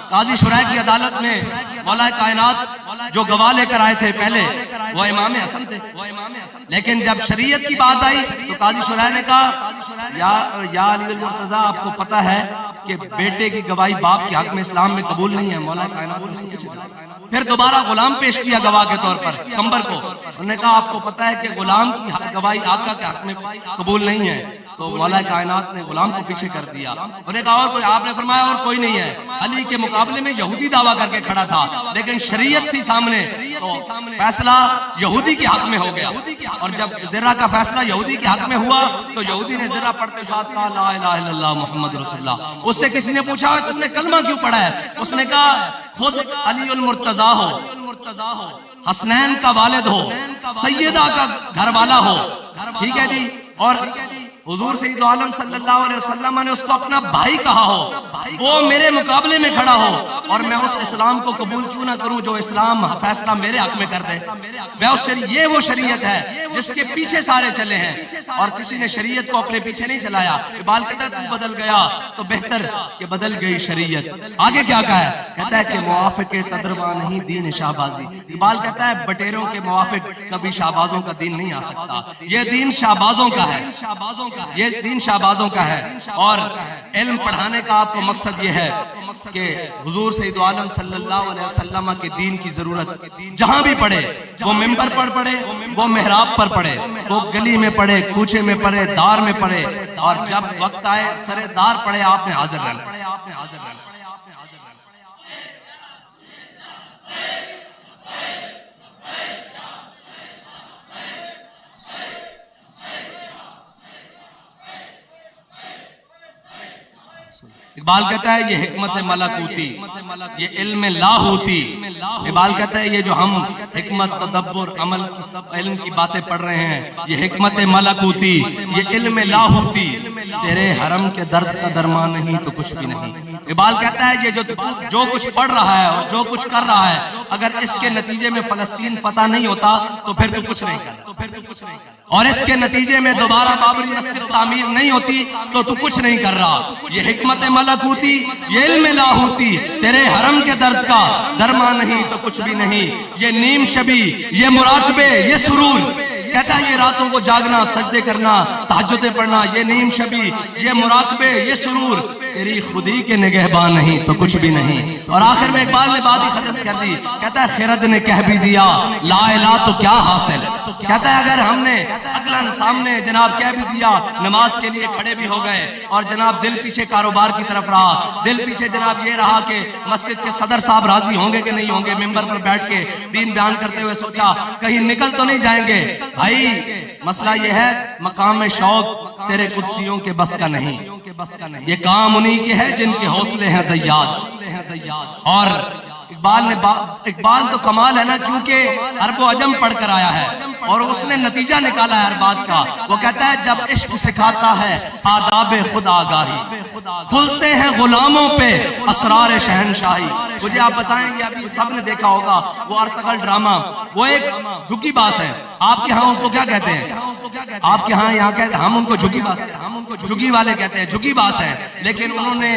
A: قاضی شرح کی عدالت میں مولا کائنات جو گواہ لے کر آئے تھے پہلے وہ امام حسن تھے، لیکن جب شریعت کی بات آئی تو قاضی شرح نے کہا یا علی المرتضیٰ آپ کو پتہ ہے کہ بیٹے کی گواہی باپ کے حق میں اسلام میں قبول نہیں ہے، مولا کائنات نے پھر دوبارہ غلام پیش کیا گواہ کے طور پر کمبر کو، انہوں نے کہا آپ کو پتہ ہے کہ غلام کی گواہی آقا کے حق میں قبول نہیں ہے، تو مولا کائنات نے غلام کو پیچھے کر دیا اور نے کہا اور کوئی؟ آپ نے فرمایا اور کوئی نہیں ہے۔ علی کے مقابلے میں یہودی دعویٰ کر کے کھڑا تھا لیکن شریعت تھی سامنے، تو فیصلہ یہودی کے حق میں ہو گیا، اور جب زرہ کا فیصلہ یہودی کے حق میں ہوا تو یہودی نے زرہ پڑھتے ساتھ کہا لا الہ الا اللہ محمد رسول اللہ۔ اس سے کسی نے پوچھا تم نے کلمہ کیوں پڑھا ہے؟ اس نے کہا خود علی المرتضیٰ ہو، حسنین کا والد ہو، سیدہ کا گھر والا ہو، ٹھیک ہے جی، اور حضور سید عالم صلی اللہ علیہ وسلم نے اس کو اپنا بھائی کہا ہو، وہ میرے مقابلے میں کھڑا ہو اور میں اس اسلام کو قبول کیوں نہ کروں جو اسلام فیصلہ میرے حق میں کر دے؟ یہ وہ شریعت ہے جس کے پیچھے سارے چلے ہیں، اور کسی نے شریعت کو اپنے پیچھے نہیں چلایا۔ اقبال کہتا ہے تو بدل گیا تو بہتر کہ بدل گئی شریعت۔ آگے کیا کہا ہے؟ کہتا ہے کہ موافق تدروا نہیں دین شہبازی۔ اقبال کہتا ہے بٹیروں کے موافق کبھی شہبازوں کا دین نہیں آ سکتا، یہ دین شہبازوں کا ہے، یہ دین شہبازوں کا ہے۔ اور علم پڑھانے کا آپ کو مقصد یہ ہے کہ حضور سید عالم صلی اللہ علیہ وسلم کے دین کی ضرورت جہاں بھی پڑھے، وہ ممبر پر پڑھے، وہ محراب پر پڑھے، وہ گلی میں پڑھے، کوچے میں پڑھے، دار میں پڑھے، اور جب وقت آئے سرے دار پڑھے آپ نے حاضر رہنا۔ اقبال کہتا ہے یہ حکمت ملکوتی، یہ علم لاہوتی۔ اقبال کہتا ہے یہ جو ہم حکمت، تدبر، عمل، علم کی باتیں پڑھ رہے ہیں یہ حکمت ملکوتی، یہ علم لاہوتی، تیرے حرم کے درد کا درمان نہیں تو کچھ بھی نہیں۔ اقبال کہتا ہے یہ جو کچھ پڑھ رہا ہے اور جو کچھ کر رہا ہے اگر اس کے نتیجے میں فلسطین فتح نہیں ہوتا تو پھر تو کچھ نہیں کر، اور اس کے نتیجے میں دوبارہ بابری مسجد تعمیر نہیں ہوتی تو تو کچھ نہیں کر رہا۔ یہ حکمت ملکوتی، یہ علم لاہوتی، تیرے حرم کے درد کا درما نہیں تو کچھ بھی نہیں۔ یہ نیم شبی، یہ مراقبے، یہ سرور، کہتا ہے یہ راتوں کو جاگنا، سجدے کرنا، تہجدیں پڑھنا، یہ نیم شبی، یہ مراقبے، یہ سرور، تیری خودی کے نگہبان نہیں تو کچھ بھی نہیں۔ اور آخر میں اقبال نے بات ہی ختم کر دی، کہتا ہے خرد نے کہہ بھی دیا لا الہ تو کیا حاصل۔ کہتا ہے اگر ہم نے عقلاً سامنے جناب کہہ بھی دیا، نماز کے لیے کھڑے بھی ہو گئے، اور جناب دل پیچھے کاروبار کی طرف رہا، دل پیچھے جناب یہ رہا کہ مسجد کے صدر صاحب راضی ہوں گے کہ نہیں ہوں گے، ممبر پر بیٹھ کے دین بیان کرتے ہوئے سوچا کہیں نکل تو نہیں جائیں گے۔ بھائی مسئلہ یہ ہے مقام شوق تیرے قدسیوں کے بس کا نہیں، یہ کام انہی کے ہے جن کے حوصلے ہیں زیاد۔ اور اقبال تو کمال ہے نا، کیونکہ عرب و عجم پڑھ کر آیا ہے اور اس نے نتیجہ نکالا ہے ہر بات کا۔ وہ کہتا ہے جب عشق سکھاتا ہے آداب خود آگاہی، کھلتے ہیں غلاموں پہ اسرار شہنشاہی۔ مجھے آپ بتائیں یہ ابھی سب نے دیکھا ہوگا وہ ارطغرل ڈرامہ، وہ ایک جھکی باز ہے، آپ کے ہاں اس کو کیا کہتے ہیں؟ آپ کے ہاں یہاں کہتے ہیں ہم ان کو جھکی باز، ہم ان کو جھکی والے کہتے ہیں، جھکی باز ہے، لیکن انہوں نے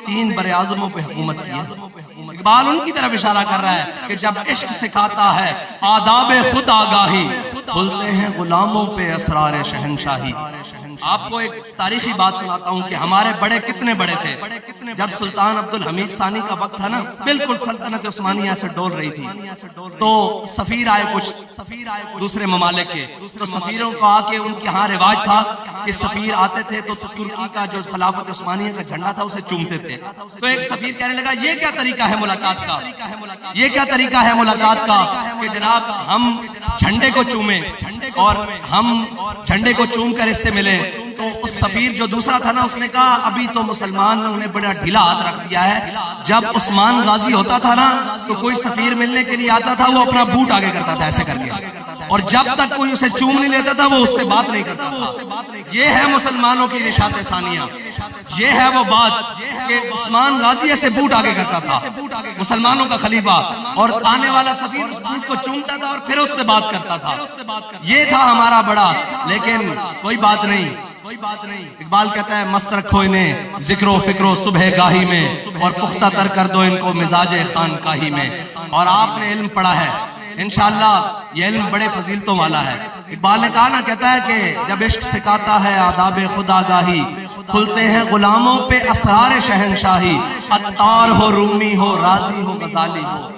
A: 3 براعظموں پہ حکومت کی ہے۔ اقبال ان کی طرف اشارہ کر رہا ہے کہ جب عشق سکھاتا ہے آداب خود آگاہی، کھلتے ہیں غلاموں پہ اسرار شہنشاہی۔ آپ کو ایک تاریخی بات سناتا ہوں کہ ہمارے بڑے کتنے بڑے تھے۔ جب سلطان عبدالحمید ثانی کا وقت تھا نا، بالکل سلطنت عثمانیہ سے ڈول رہی تھی، تو سفیر آئے کچھ دوسرے ممالک کے، تو سفیروں کو آ کے ان کے ہاں رواج تھا کہ سفیر آتے تھے تو ترکی کا جو خلافت عثمانیہ کا جھنڈا تھا اسے چومتے تھے۔ تو ایک سفیر کہنے لگا یہ کیا طریقہ ہے ملاقات کا، یہ کیا طریقہ ہے ملاقات کا کہ جناب ہم جھنڈے کو چومیں اور ہم جھنڈے کو چوم کر اس سے ملیں۔ تو اس سفیر جو دوسرا تھا نا اس نے کہا ابھی تو مسلمان نے بڑا ڈھیلا ہاتھ رکھ دیا ہے، جب عثمان غازی ہوتا تھا نا تو کوئی سفیر ملنے کے لیے آتا تھا وہ اپنا بوٹ آگے کرتا تھا ایسے کر کے، اور جب تک کوئی اسے چوم نہیں لیتا تھا وہ اس سے بات نہیں کرتا تھا۔ یہ ہے مسلمانوں کی نشاط ثانیہ، یہ ہے وہ بات کہ عثمان غازی ایسے بوٹ آگے کرتا تھا، مسلمانوں کا خلیفہ، اور آنے والا سفیر اس بوٹ کو چومتا تھا اور پھر اس سے بات کرتا تھا۔ یہ تھا ہمارا بڑا، لیکن کوئی بات نہیں۔ اقبال کہتا ہے مست رکھو انہیں ذکر و فکر و صبح گاہی میں، اور پختہ تر کر دو ان کو مزاج خانقاہی میں۔ اور آپ نے علم پڑھا ہے، انشاءاللہ یہ علم بڑے فضیلتوں والا ہے۔ اقبال نے کہا نا، کہتا ہے کہ جب عشق سکھاتا ہے آداب خدا گاہی، کھلتے ہیں غلاموں پہ اسرار شہنشاہی، عطار ہو رومی ہو رازی ہو غزالی ہو،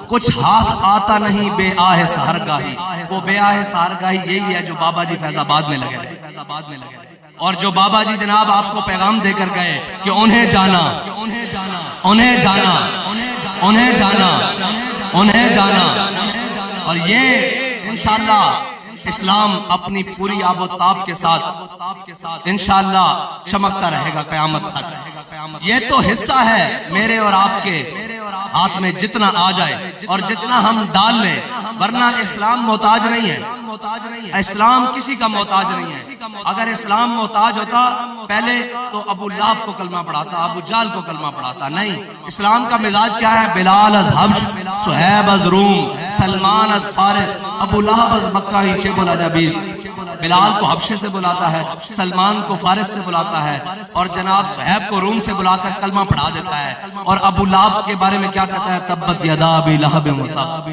A: کچھ ہاتھ آتا نہیں بے آہ سحرگاہی۔ وہ بے آہ سحرگاہی یہی ہے جو بابا جی فیض آباد میں لگے رہے۔ اور جو بابا جی جناب آپ کو پیغام دے کر گئے کہ انہیں جانا، انہیں جانا، انہیں جانا، انہیں جانا، اور یہ انشاءاللہ اسلام اپنی پوری آب و تاب کے ساتھ انشاءاللہ چمکتا رہے گا قیامت تک۔ یہ تو حصہ ہے میرے اور آپ کے ہاتھ میں، جتنا آ جائے اور جتنا ہم ڈال لیں، ورنہ اسلام محتاج نہیں ہے، اسلام کسی کا محتاج نہیں ہے۔ اگر اسلام محتاج ہوتا پہلے تو ابو لہب کو کلمہ پڑھاتا، ابو جہل کو کلمہ پڑھاتا، نہیں۔ اسلام کا مزاج کیا ہے؟ بلال از حبش، صہیب از روم، سلمان از فارس، ابو لہب از مکہ ہی چے بولا جابیز۔ بلال کو حبشے سے بلاتا ہے، سلمان کو فارس سے بلاتا ہے، اور جناب صہیب کو روم سے بلا کر کلمہ پڑھا دیتا ہے۔ اور ابو لہب کے بارے میں کیا کہتا ہے؟ تبت یدا ابی لہب وتب۔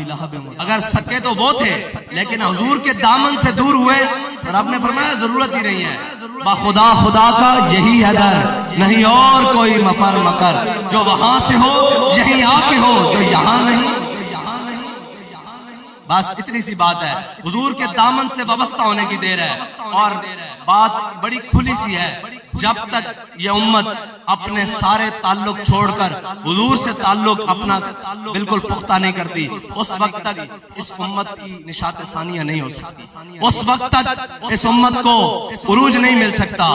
A: اگر سکے تو وہ تھے، لیکن حضور کے دامن سے دور ہوئے، اور آپ نے فرمایا ضرورت ہی نہیں ہے، بخدا خدا کا یہی ہے در، نہیں اور کوئی مفر مکر، جو وہاں سے ہو یہیں آ کے ہو، جو یہاں نہیں۔ بس اتنی سی بات ہے، حضور کے دامن سے وابستہ ہونے کی دیر ہے۔ اور بات بڑی کھلی سی ہے، جب تک یہ امت اپنے سارے تعلق چھوڑ کر حضور سے تعلق اپنا بالکل پختہ نہیں کرتی، اس وقت تک اس امت کی نشاط ثانیہ نہیں ہو سکتی، اس وقت تک اس امت کو عروج نہیں مل سکتا۔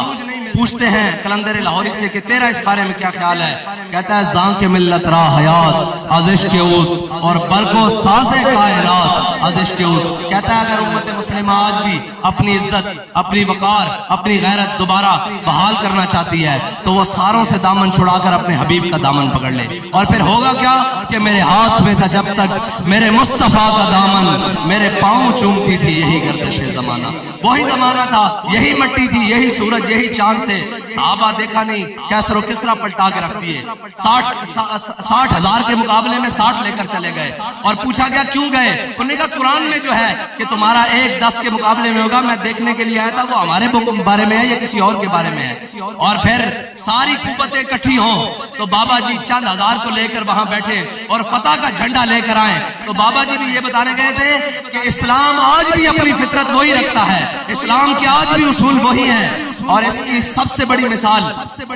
A: پوچھتے ہیں کلندر لاہوری سے کہ تیرا اس بارے میں کیا خیال ہے؟ کہتا ہے زان کے ملت را حیات ازش کے اوست، اور برکو ساز کائنات ازش کے اوست۔ کہتا ہے اگر امت مسلمہ آج بھی اپنی عزت، اپنی وقار، اپنی غیرت دوبارہ بحال کرنا چاہتی ہے تو وہ ساروں سے دامن چھڑا کر اپنے حبیب کا دامن پکڑ لے۔ اور پھر ہوگا کیا کہ میرے ہاتھ میں تھا جب تک میرے مصطفیٰ کا دامن، میرے پاؤں چومتی تھی یہی گردش زمانہ۔ وہی زمانہ تھا، یہی مٹی تھی، یہی سورج، یہی چاند تھے۔ صحابہ دیکھا نہیں کیسر و کسرا پلٹا کے رکھ دیے، 60,000 کے مقابلے میں 60 لے کر چلے گئے، اور پوچھا گیا کیوں گئے؟ انہوں نے کہا قرآن میں جو ہے کہ تمہارا 1 10 کے مقابلے میں ہوگا، میں دیکھنے کے لیے آیا تھا وہ ہمارے بارے میں ہے یا کسی اور کے بارے میں ہے۔ اور پھر ساری قوتیں اکٹھی ہوں تو بابا جی چند ہزار کو لے کر وہاں بیٹھے اور فتح کا جھنڈا لے کر آئے، تو بابا جی بھی یہ بتانے گئے تھے کہ اسلام آج بھی اپنی فطرت وہی رکھتا ہے، اسلام کے آج بھی اصول وہی ہیں۔ اور اس کی سب سے بڑی مثال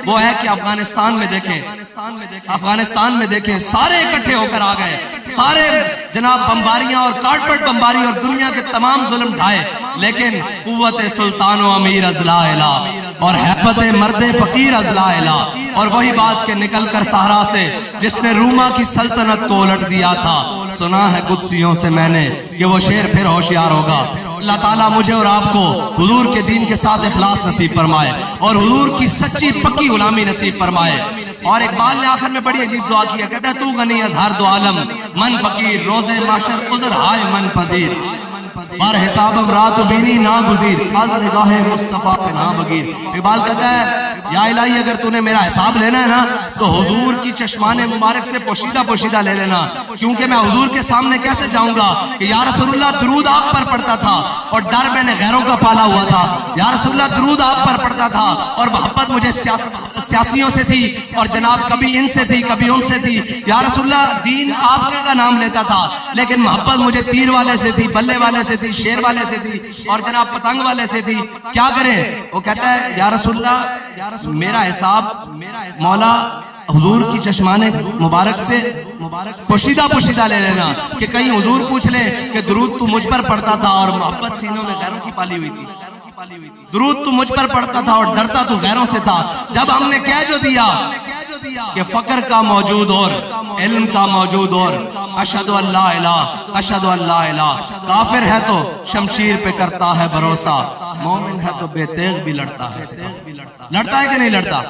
A: وہ ہے کہ افغانستان میں دیکھیں، افغانستان میں دیکھیں سارے اکٹھے ہو کر آ گئے، سارے جناب بمباریاں اور کارپیٹ بمباری اور دنیا کے تمام ظلم ڈھائے، لیکن قوت سلطان و امیر از لا الہ اور حیبت مرد فقیر از لا الہ۔ اور وہی بات کہ نکل کر صحرا سے جس نے روما کی سلطنت کو الٹ دیا تھا، سنا ہے قدسیوں سے میں نے کہ وہ شیر پھر ہوشیار ہوگا۔ اللہ تعالیٰ مجھے اور آپ کو حضور کے دین کے ساتھ اخلاص نصیب فرمائے اور حضور کی سچی پکی غلامی نصیب فرمائے۔ اور اقبال نے آخر میں بڑی عجیب دعا کیا، کہتا ہے تو غنی از ہر دو عالم من فقیر، روز محشر عذر ہائے من پذیر، بار حساب امرات و بینی نا گزیر، از نگاہ مصطفیٰ پہ نا بگیر۔ اقبال کہتا ہے یا الہی اگر تو نے میرا حساب لینا ہے نا تو حضور کی چشمان مبارک سے پوشیدہ پوشیدہ لے لینا، کیونکہ میں حضور کے سامنے کیسے جاؤں گا کہ یا رسول اللہ درود آپ پر پڑھتا تھا اور ڈر میں نے غیروں کا پالا ہوا تھا، یا رسول اللہ درود آپ پر پڑھتا تھا اور محبت مجھے سیاسیوں سے تھی اور جناب کبھی ان سے تھی کبھی ان سے تھی، یا رسول اللہ دین آپ کا نام لیتا تھا لیکن محبت مجھے تیر والے سے تھی، بلے والے سے تھی، شیر والے سے تھی اور جناب پتنگ والے سے تھی، کیا کرے؟ وہ کہتا ہے یا رسول اللہ میرا حساب مولا حضور کی چشمان مبارک سے پوشیدہ پوشیدہ لے لینا، کہ کہیں حضور پوچھ لے کہ درود تو مجھ پر پڑھتا تھا اور محبت سینوں میں غیروں کی پالی ہوئی تھی، درود تو مجھ پر پڑھتا تھا اور ڈرتا تو غیروں سے تھا۔ جب ہم نے کہہ جو دیا کہ فقر کا موجود اور علم کا موجود اور اشہد ان لا الہ اشہد ان لا الہ، کافر ہے تو شمشیر پہ کرتا ہے بھروسہ، مومن ہے تو بے تیغ بھی لڑتا ہے۔ لڑتا ہے کہ نہیں لڑتا؟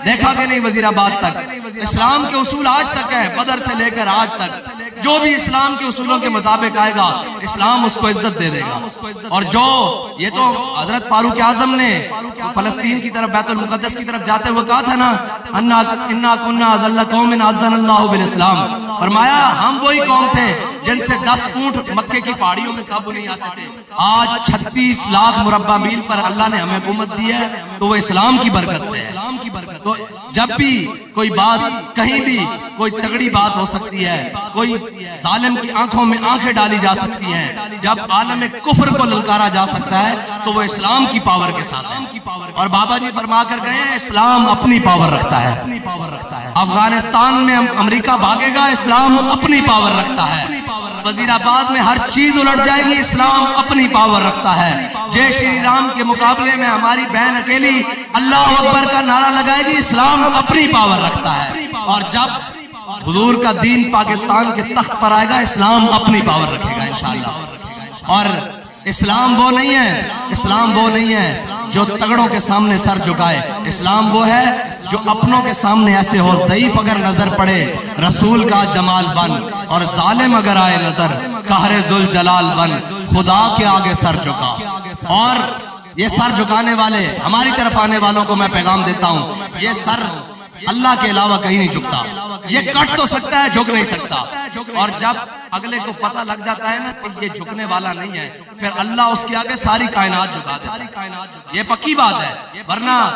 A: دیکھا کہ نہیں وزیر آباد تک اسلام کے اصول آج تک ہے، بدر سے لے کر آج تک جو بھی اسلام کے اصولوں کے مطابق آئے گا اسلام اس کو عزت دے دے گا۔ اور جو یہ تو حضرت فاروق اعظم نے فلسطین کی طرف بیت المقدس کی طرف جاتے ہوئے کہا تھا نا انا کنا اذل قوم اعزنا اللہ بالاسلام، فرمایا ہم وہی قوم تھے جن سے 10 اونٹ مکے کی پہاڑیوں میں قابو نہیں آ سکتے، آج 36 لاکھ مربع میل پر اللہ نے ہمیں حکومت دی ہے تو وہ اسلام کی برکت سے ہے۔ تو جب بھی کوئی بات کہیں بھی کوئی تگڑی بات ہو سکتی ہے، کوئی ظالم کی آنکھوں میں آنکھیں ڈالی جا سکتی ہیں، جب عالم کفر کو للکارا جا سکتا ہے تو وہ اسلام کی پاور کے ساتھ ہے۔ اور بابا جی فرما کر گئے ہیں اسلام اپنی پاور رکھتا ہے۔ افغانستان میں امریکہ بھاگے گا، اسلام اپنی پاور رکھتا ہے۔ وزیر آباد میں ہر چیز الٹ جائے گی، اسلام اپنی پاور رکھتا ہے۔ جے شری رام کے مقابلے میں ہماری بہن اکیلی اللہ اکبر کا نعرہ لگائے گی، اسلام اپنی پاور رکھتا ہے۔ اور جب حضور کا دین پاکستان کے تخت پر آئے گا، اسلام اپنی پاور رکھے گا انشاءاللہ۔ اور اسلام وہ نہیں ہے، اسلام وہ نہیں ہے جو تگڑوں کے سامنے سر جھکائے، اسلام وہ ہے جو اپنوں کے سامنے ایسے ہو، ضعیف اگر نظر پڑے رسول کا جمال بن، اور ظالم اگر آئے نظر قہر ذوالجلال بن، خدا کے آگے سر جھکا۔ اور یہ سر جھکانے والے، ہماری طرف آنے والوں کو میں پیغام دیتا ہوں، یہ سر اللہ کے علاوہ کہیں نہیں جھکتا۔ یہ کٹ تو سکتا ہے، جھک نہیں سکتا۔ اور جب اگلے کو پتہ لگ جاتا ہے نا کہ یہ جھکنے والا نہیں ہے، پھر اللہ اس کے آگے ساری کائنات جھکا دیتا ہے۔ یہ پکی بات ہے۔ ورنہ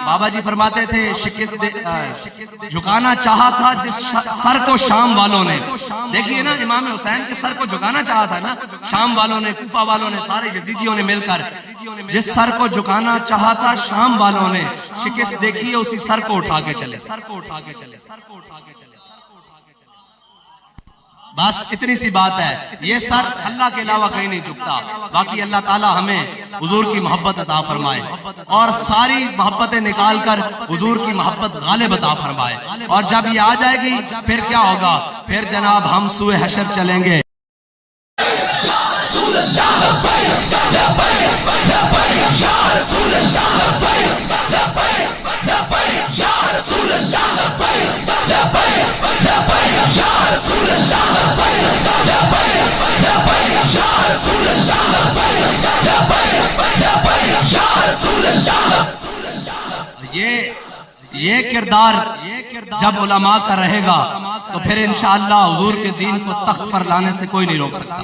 A: بابا جی فرماتے تھے جھکانا چاہا تھا جس سر کو شام والوں نے، دیکھیے نا امام حسین کے سر کو جھکانا چاہا تھا نا شام والوں نے، کوفہ والوں نے، سارے یزیدیوں نے مل کر جس سر کو جھکانا چاہا تھا شام والوں نے، شکست دیکھیے اسی سر کو اٹھا کے چلے۔ بس اتنی سی بات ہے، یہ سر اللہ کے علاوہ کہیں نہیں جھکتا۔ باقی اللہ تعالی ہمیں حضور کی محبت عطا فرمائے اور ساری محبتیں نکال کر حضور کی محبت غالب عطا فرمائے۔ اور جب یہ آ جائے گی پھر کیا ہوگا؟ پھر جناب ہم سوئے حشر چلیں گے۔ یہ کردار جب علماء کا رہے گا تو پھر انشاءاللہ حضور کے دین کو تخت پر لانے سے کوئی نہیں روک سکتا۔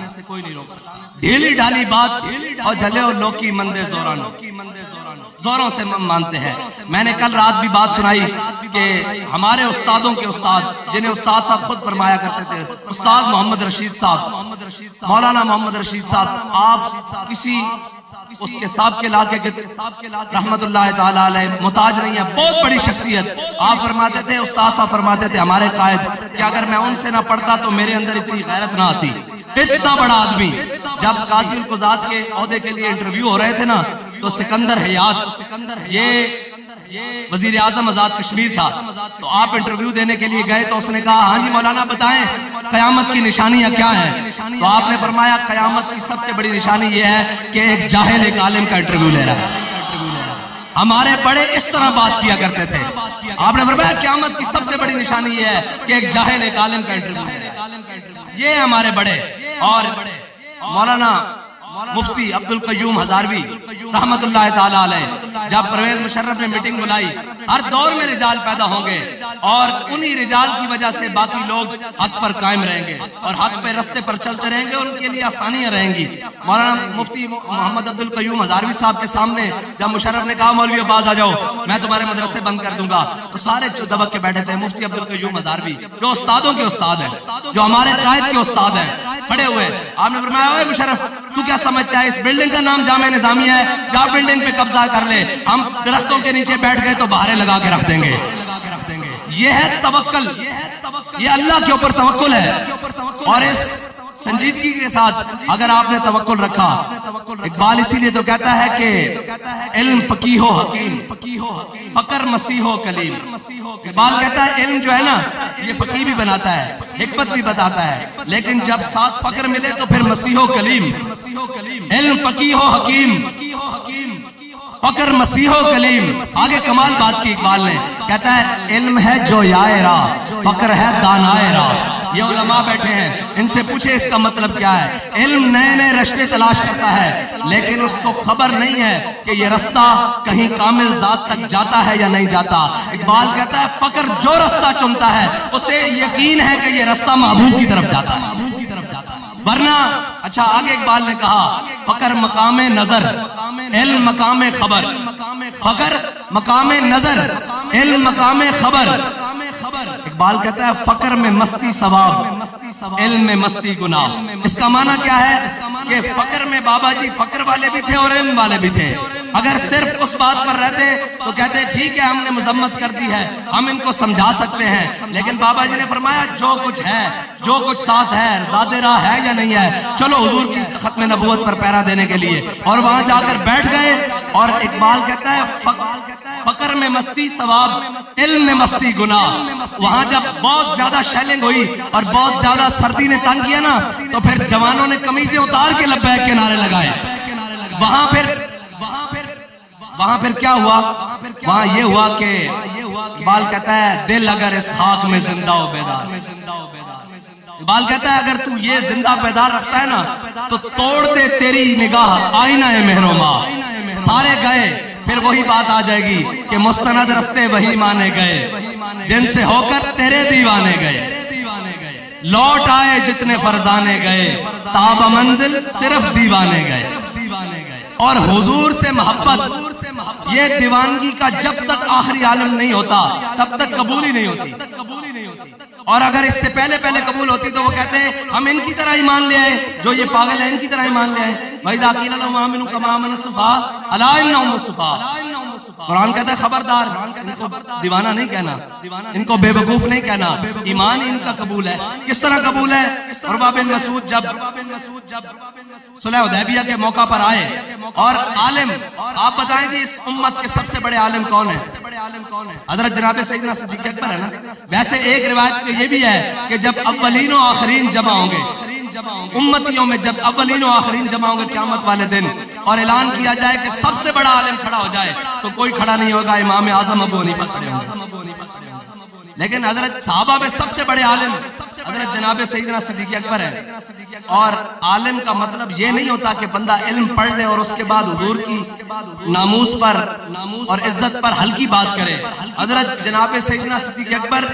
A: ڈھیلی ڈالی بات اور جلے اور لوکی مندے زورانو، زوروں سے مانتے ہیں۔ میں نے کل رات بھی بات سنائی کہ ہمارے استادوں کے استاد، جنہیں استاد صاحب خود فرمایا کرتے تھے، استاد محمد رشید صاحب، مولانا محمد رشید صاحب، آپ کسی اس کے صاحب کے علاقے کے رحمت اللہ تعالیٰ علیہ محتاج نہیں ہے، بہت بڑی شخصیت۔ آپ فرماتے تھے، استاد صاحب فرماتے تھے ہمارے قائد کہ اگر میں ان سے نہ پڑھتا تو میرے اندر اتنی غیرت نہ آتی۔ اتنا بڑا آدمی جب قاضی القضات کے عہدے کے لیے انٹرویو ہو رہے تھے نا تو سکندر حیات، یہ وزیر اعظم آزاد کشمیر تھا، تو آپ انٹرویو دینے کے لیے گئے تو اس نے کہا ہاں جی مولانا بتائیں قیامت کی نشانیاں کیا ہیں؟ تو آپ نے فرمایا قیامت کی سب سے بڑی نشانی یہ ہے کہ ایک جاہل ایک عالم کا انٹرویو لے رہا ہے۔ ہمارے بڑے اس طرح بات کیا کرتے تھے۔ آپ نے فرمایا قیامت کی سب سے بڑی نشانی یہ ہے کہ ایک جاہل ایک عالم کا انٹرویو لے رہا ہے۔ یہ ہمارے بڑے۔ اور مولانا مفتی عبدالقیوم ہزاروی رحمت اللہ تعالیٰ علیہ، جب پرویز مشرف نے میٹنگ بلائی، ہر دور میں رجال پیدا ہوں گے اور انہی رجال کی وجہ سے باقی لوگ حق پر قائم رہیں گے اور حق پہ رستے پر چلتے رہیں گے، ان کے لیے آسانیاں رہیں گی۔ مولانا مفتی محمد عبدالقیوم ہزاروی صاحب کے سامنے جب مشرف نے کہا مولوی عباس آ جاؤ میں تمہارے مدرسے بند کر دوں گا، تو سارے جو دبک کے بیٹھے تھے مفتی عبدالقیوم ہزاروی جو استادوں کے استاد ہیں، جو ہمارے قائد کے استاد ہیں، کھڑے ہوئے۔ آپ نے فرمایا اوے مشرف تو کیا سمجھتا ہے اس بلڈنگ کا نام جامعہ نظامیہ ہے؟ جا بلڈنگ پہ قبضہ کر لے، ہم درختوں کے نیچے بیٹھ گئے تو بہاریں لگا کے رکھ دیں گے۔ یہ ہے توکل، یہ اللہ کے اوپر توکل ہے۔ اور اس سنجیدگی کے ساتھ اگر آپ نے توکل رکھا، اقبال اسی لیے تو کہتا ہے کہ علم فقیہ و حکیم، فقر مسیح و کلیم۔ اقبال کہتا ہے علم جو ہے نا یہ فقیہ بھی بناتا ہے، حکمت بھی بتاتا ہے، لیکن جب ساتھ فقر ملے تو پھر مسیح و کلیم۔ علم فقیہ و حکیم، فقر مسیح و کلیم۔ آگے کمال بات کی اقبال نے، کہتا ہے علم ہے جو یائے راہ، فقر ہے دانائے راہ۔ یہ علماء بیٹھے ہیں، ان سے پوچھے اس کا مطلب کیا ہے؟ علم نئے نئے رشتے تلاش کرتا ہے لیکن اس کو خبر نہیں ہے کہ یہ رستہ کہیں کامل ذات تک جاتا ہے یا نہیں جاتا۔ اقبال کہتا ہے فقر جو رستہ چنتا ہے اسے یقین ہے کہ یہ رستہ محبوب کی طرف جاتا ہے، ورنہ اچھا آگے اقبال نے کہا فقر مقام نظر علم مقام خبر، فقر مقام نظر علم مقام خبر۔ اقبال کہتا ہے فقر میں مستی ثواب، علم میں مستی گناہ۔ اس کا معنی کیا ہے کہ فقر میں بابا جی فقر والے بھی تھے اور علم والے بھی تھے۔ اگر صرف اس بات پر رہتے تو کہتے ٹھیک ہے ہم نے مذمت کر دی ہے، ہم ان کو سمجھا سکتے ہیں، لیکن بابا جی نے فرمایا جو کچھ ہے، جو کچھ ساتھ ہے، زیادہ راہ ہے یا نہیں ہے، چلو حضور کی ختم نبوت پر پہرا دینے کے لیے۔ اور وہاں جا کر بیٹھ گئے، اور اقبال کہتا ہے فقر میں مستی ثواب، علم میں مستی گناہ۔ وہاں جب بہت زیادہ شیلنگ ہوئی اور بہت زیادہ سردی نے تنگ کیا نا، تو پھر جوانوں نے قمیضیں اتار کے لبیک کے نعرے لگائے۔ وہاں پھر کیا ہوا؟ وہاں یہ ہوا کہ اقبال کہتا ہے دل اگر اس خاک میں زندہ و بیدار، اقبال کہتا ہے اگر تو یہ زندہ بیدار رکھتا ہے نا تو توڑ دے تیری نگاہ آئینہ مہر و ماہ۔ سارے گئے، پھر وہی بات آ جائے گی کہ مستند رستے وہی مانے گئے جن سے ہو کر تیرے دیوانے گئے، لوٹ آئے جتنے فرزانے گئے، تاب منزل صرف دیوانے گئے۔ اور حضور سے محبت، یہ دیوانگی کا جب تک آخری عالم نہیں ہوتا تب تک قبول ہی نہیں ہوتی۔ اور اگر اس سے پہلے قبول ہوتی تو وہ کہتے ہیں ہم ان کی طرح ایمان لے آئے، جو یہ پاگل ہیں ان کی طرح ایمان لے آئے۔ وَإِذَا قِيلَ لَهُمْ آمِنُوا كَمَا آمَنَ السُّفَهَاءُ أَلَا إِنَّهُمُ السُّفَهَاءُ۔ قرآن کہتا ہے خبردار، ان کو دیوانہ نہیں کہنا، ان کو بے وقوف نہیں کہنا، ایمان ان کا قبول ہے۔ کس طرح قبول ہے؟ عروہ بن مسعود جب صلح حدیبیہ کے موقع پر آئے اور عالم، آپ بتائیں جی اس امت کے سب سے بڑے عالم کون ہیں؟ حضرت جناب سیدنا صدیق اکبر ہے نا۔ ویسے ایک روایت یہ بھی ہے کہ جب اولین و آخرین جمع ہوں گے امتیوں میں، جب اولین و آخرین جمع ہوں گے قیامت والے دن اور اعلان کیا جائے کہ سب سے بڑا عالم کھڑا ہو جائے، تو کوئی کھڑا نہیں ہوگا، امام اعظم ابو حنیفہ کھڑے ہوں گے۔ لیکن حضرت صحابہ میں سب سے بڑے عالم حضرت جناب سیدنا صدیق اکبر ہے۔ اور عالم کا مطلب یہ نہیں ہوتا کہ بندہ علم پڑھ لے اور اس کے بعد حضور کی ناموس پر اور عزت پر ہلکی بات کرے۔ حضرت جناب سیدنا صدیق اکبر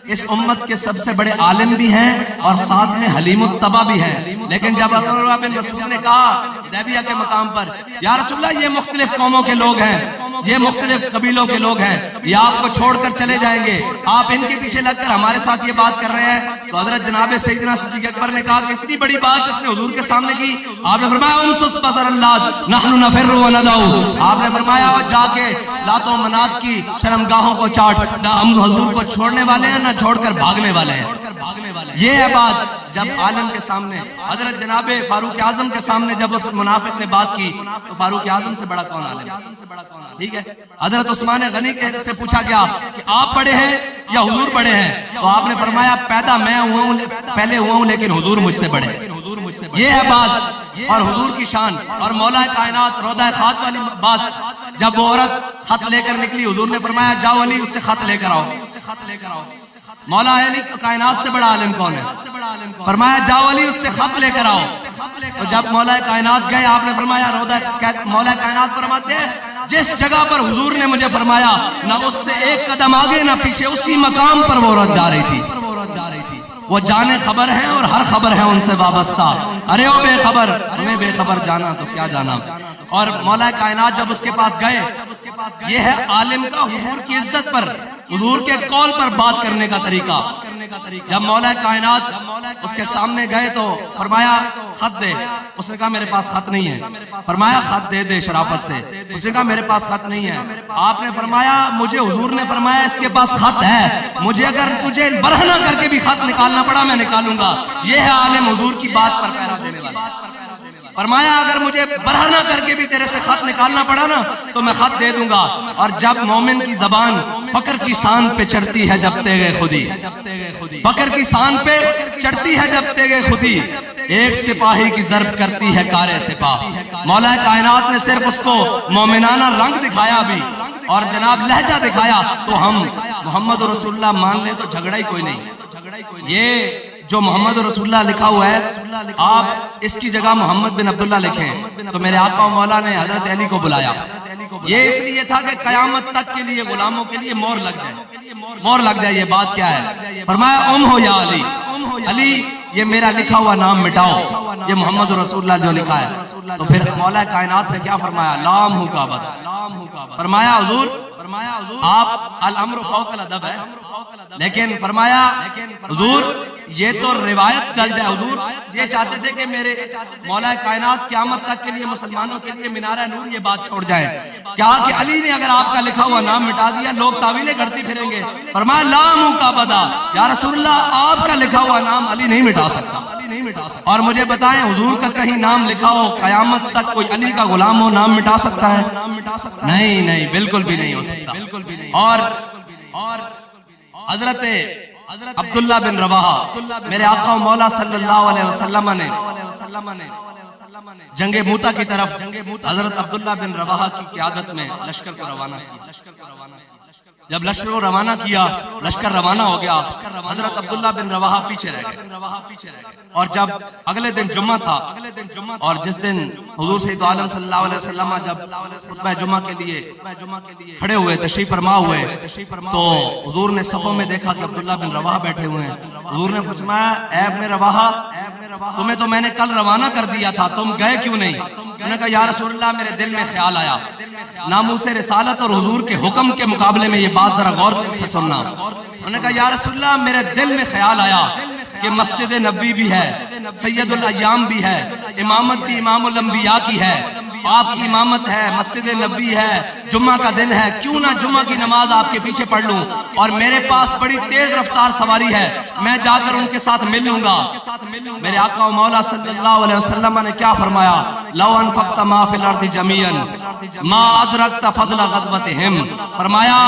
A: اس امت کے سب سے بڑے عالم بھی ہیں اور ساتھ میں حلیم الطبع بھی ہیں۔ لیکن جب عروہ بن مسعود نے کہا حدیبیہ کے مقام پر یا رسول اللہ یہ مختلف قوموں کے لوگ ہیں، یہ مختلف قبیلوں کے لوگ ہیں، یہ آپ کو چھوڑ کر چلے جائیں گے، آپ ان کے پیچھے لگ کر ہمارے ساتھ یہ بات کر رہے ہیں، تو حضرت جناب سیدنا صدیق اکبر نے کہا کہ اتنی بڑی بات اس نے حضور کے سامنے کی۔ آپ نے فرمایا امسس بصر اللات نحن نفر وندعو، آپ نے فرمایا وہ جا کے لات و منات کی شرمگاہوں کو چاٹ، نہ ہم حضور کو چھوڑنے والے ہیں نہ چھوڑ کر بھاگنے والے ہیں۔ یہ ہے بات جب عالم کے سامنے، حضرت جناب فاروق اعظم کے سامنے جب اس منافق نے بات کی تو فاروق اعظم سے بڑا کون عالم؟ ٹھیک ہے، حضرت عثمان غنی سے پوچھا گیا کہ آپ بڑے ہیں یا حضور بڑے ہیں؟ تو آپ نے فرمایا پیدا میں پہلے ہوا ہوں لیکن حضور مجھ سے بڑے۔ یہ ہے بات اور حضور کی شان اور مولا کائنات روضہ خات والی بات۔ جب وہ عورت خط لے کر نکلی حضور نے فرمایا جاؤ علی اس سے خط لے کر آؤ۔ مولا علی کائنات سے بڑا عالم کون ہے؟ فرمایا جاؤ علی اس سے خط لے کر آؤ۔ تو جب مولا کائنات گئے آپ نے فرمایا مولا کائنات فرماتے ہیں جس جگہ پر حضور نے مجھے فرمایا نہ اس سے ایک قدم آگے نہ پیچھے، اسی مقام پر وہ عورت جا رہی تھی۔ وہ جانے خبر ہیں اور ہر خبر ہے ان سے وابستہ۔ ارے او بے خبر، ہمیں بے خبر جانا تو کیا جانا۔ اور مولا کائنات جب اس کے پاس گئے، یہ ہے عالم کا حضور کی عزت پر، حضور کے قول پر بات کرنے کا طریقہ۔ جب مولا کائنات اس کے سامنے گئے تو فرمایا خط دے، اس نے کہا میرے پاس خط نہیں ہے۔ فرمایا خط دے دے شرافت سے، اس نے کہا میرے پاس خط نہیں ہے۔ آپ نے فرمایا مجھے حضور نے فرمایا اس کے پاس خط ہے، مجھے اگر تجھے برہنہ کر کے بھی خط نکالنا پڑا میں نکالوں گا۔ یہ ہے عالم حضور کی بات پر پہرا دینے والا۔ فرمایا اگر مجھے برہنہ کر کے بھی تیرے سے خط نکالنا پڑا نا تو میں خط دے دوں گا۔ اور جب مومن کی زبان فقر کی سان پہ چڑھتی ہے جب تیغ خودی، فقر کی سان پہ چڑھتی ہے جب تیغ خودی، ایک سپاہی کی ضرب کرتی ہے کار سپاہ۔ مولا کائنات نے صرف اس کو مومنانہ رنگ دکھایا بھی اور جناب لہجہ دکھایا تو ہم محمد رسول اللہ مان لیں تو جھگڑا ہی کوئی نہیں۔ یہ جو محمد رسول اللہ لکھا ہوا ہے آپ اس کی جگہ محمد بن عبداللہ لکھیں تو میرے آقا و مولا نے حضرت علی کو بلایا۔ یہ اس لیے تھا کہ قیامت تک کے لیے غلاموں کے لیے مور لگ جائے، مور لگ جائے۔ یہ بات کیا ہے؟ فرمایا ام ہو یا علی، علی یہ میرا لکھا ہوا نام مٹاؤ، یہ محمد رسول اللہ جو لکھا ہے۔ تو پھر مولا کائنات نے کیا فرمایا؟ لام ہو کا بد، فرمایا حضور آپ الامر فوق الادب ہے، لیکن فرمایا حضور یہ تو روایت چل جائے، حضور یہ چاہتے تھے کہ میرے مولا کائنات قیامت تک کے لیے مسلمانوں کے لیے مینار نور یہ بات چھوڑ جائے کیا کہ علی نے اگر آپ کا لکھا ہوا نام مٹا دیا لوگ تعویلیں کرتی پھریں گے۔ فرمایا لام کا بدا، یا رسول اللہ آپ کا لکھا ہوا نام علی نہیں مٹا سکتا۔ اور مجھے بتائیں حضور کا کہیں نام لکھا ہو قیامت تک کوئی علی کا غلام ہو نام مٹا سکتا ہے؟ نہیں نہیں، بالکل بھی نہیں ہو سکتا۔ اور حضرت عبداللہ بن رواحہ میرے آقا و مولا صلی اللہ علیہ وسلم نے جنگ موتا کی طرف حضرت عبداللہ بن رواحہ کی قیادت میں لشکر کو روانہ کیا۔ جب لشکر کو روانہ کیا، لشکر روانہ ہو گیا، حضرت عبداللہ بن رواحہ پیچھے رہ گئے۔ اور جب اگلے دن جمعہ تھا اور جس دن حضور سید عالم صلی اللہ علیہ وسلم جب خطبہ جمعہ کے لیے کھڑے ہوئے، تشریف فرما ہوئے، تو حضور نے صفوں میں دیکھا کہ عبداللہ بن رواحہ بیٹھے ہوئے ہیں۔ حضور نے فرمایا اے ابن رواحہ تمہیں تو میں نے کل روانہ کر دیا تھا، تم گئے کیوں نہیں؟ انہوں نے کہا یا رسول اللہ میرے دل میں خیال آیا، ناموس رسالت اور حضور کے حکم کے مقابلے میں یہ بات ذرا غور سے سننا۔ انہوں نے کہا یا رسول اللہ میرے دل میں خیال آیا کہ مسجد نبوی بھی ہے، سید الایام بھی ہے، امامت بھی امام الانبیاء کی ہے، آپ کی امامت ہے، مسجد نبوی ہے، جمعہ کا دن ہے، کیوں نہ جمعہ کی نماز آپ کے پیچھے پڑھ لوں؟ اور میرے پاس بڑی تیز رفتار سواری ہے، میں جا کر ان کے ساتھ مل لوں گا۔ میرے آقا و مولا صلی اللہ علیہ وسلم نے کیا فرمایا؟ لو انفقت ما فی الارض جمیعا ما ادرکت فضل غزوتہم، فرمایا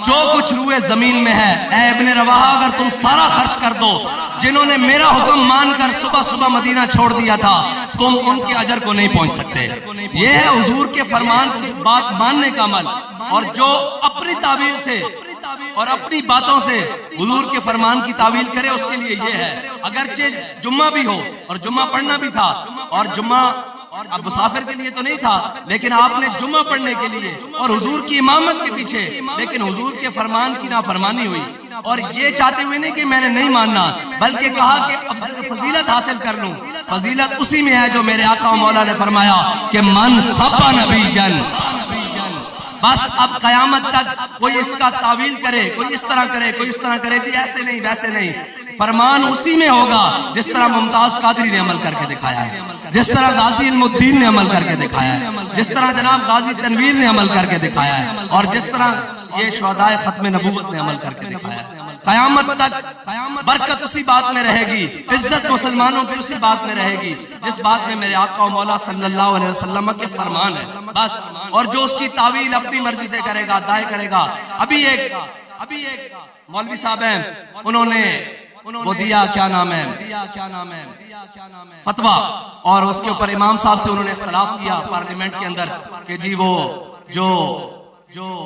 A: جو کچھ روئے زمین میں ہے اے ابن رواحہ اگر تم سارا خرچ کر دو جنہوں نے میرا حکم مان کر صبح صبح مدینہ چھوڑ دیا تھا، تم ان کے اجر کو نہیں پہنچ سکتے۔ یہ ہے حضور کے فرمان کی بات ماننے کا عمل، اور جو اپنی تعویل سے اور اپنی باتوں سے حضور کے فرمان کی تعویل کرے اس کے لیے یہ ہے، اگرچہ جمعہ بھی ہو اور جمعہ پڑھنا بھی تھا، اور جمعہ اب مسافر کے لیے تو نہیں تھا، لیکن آپ نے جمعہ پڑھنے کے لیے اور حضور کی امامت کے پیچھے، لیکن حضور کے فرمان کی نافرمانی ہوئی، اور یہ چاہتے ہوئے نہیں کہ میں نے نہیں ماننا، بلکہ کہا کہ اب فضیلت حاصل کر لوں۔ فضیلت اسی میں ہے جو میرے آقا و مولا نے فرمایا کہ من سبا نبی جن، بس اب قیامت تک کوئی اس کا تعویل کرے، کوئی اس طرح کرے، کوئی اس طرح کرے، جی ایسے نہیں ویسے نہیں، فرمان اسی میں ہوگا جس طرح ممتاز قادری نے عمل کر کے دکھایا ہے، جس طرح غازی علم الدین نے عمل کر کے دکھایا ہے، جس طرح جناب غازی تنویر نے عمل کر کے دکھایا ہے، اور جس طرح یہ شہدائے ختم نبوت نے عمل کر کے دکھایا ہے۔ قیامت تک برکت اسی بات میں رہے گی، عزت مسلمانوں کی اسی بات میں رہے گی جس بات میں میرے آقا و مولا صلی اللہ علیہ وسلم کے فرمان ہے بس۔ اور جو اس کی تعویل اپنی مرضی سے کرے گا، دائیں کرے گا۔ ابھی ایک مولوی صاحب ہیں، انہوں نے وہ دیا کیا نام ہے فتویٰ، اور اس کے اوپر امام صاحب سے انہوں نے اختلاف کیا پارلیمنٹ کے اندر کہ جی وہ جو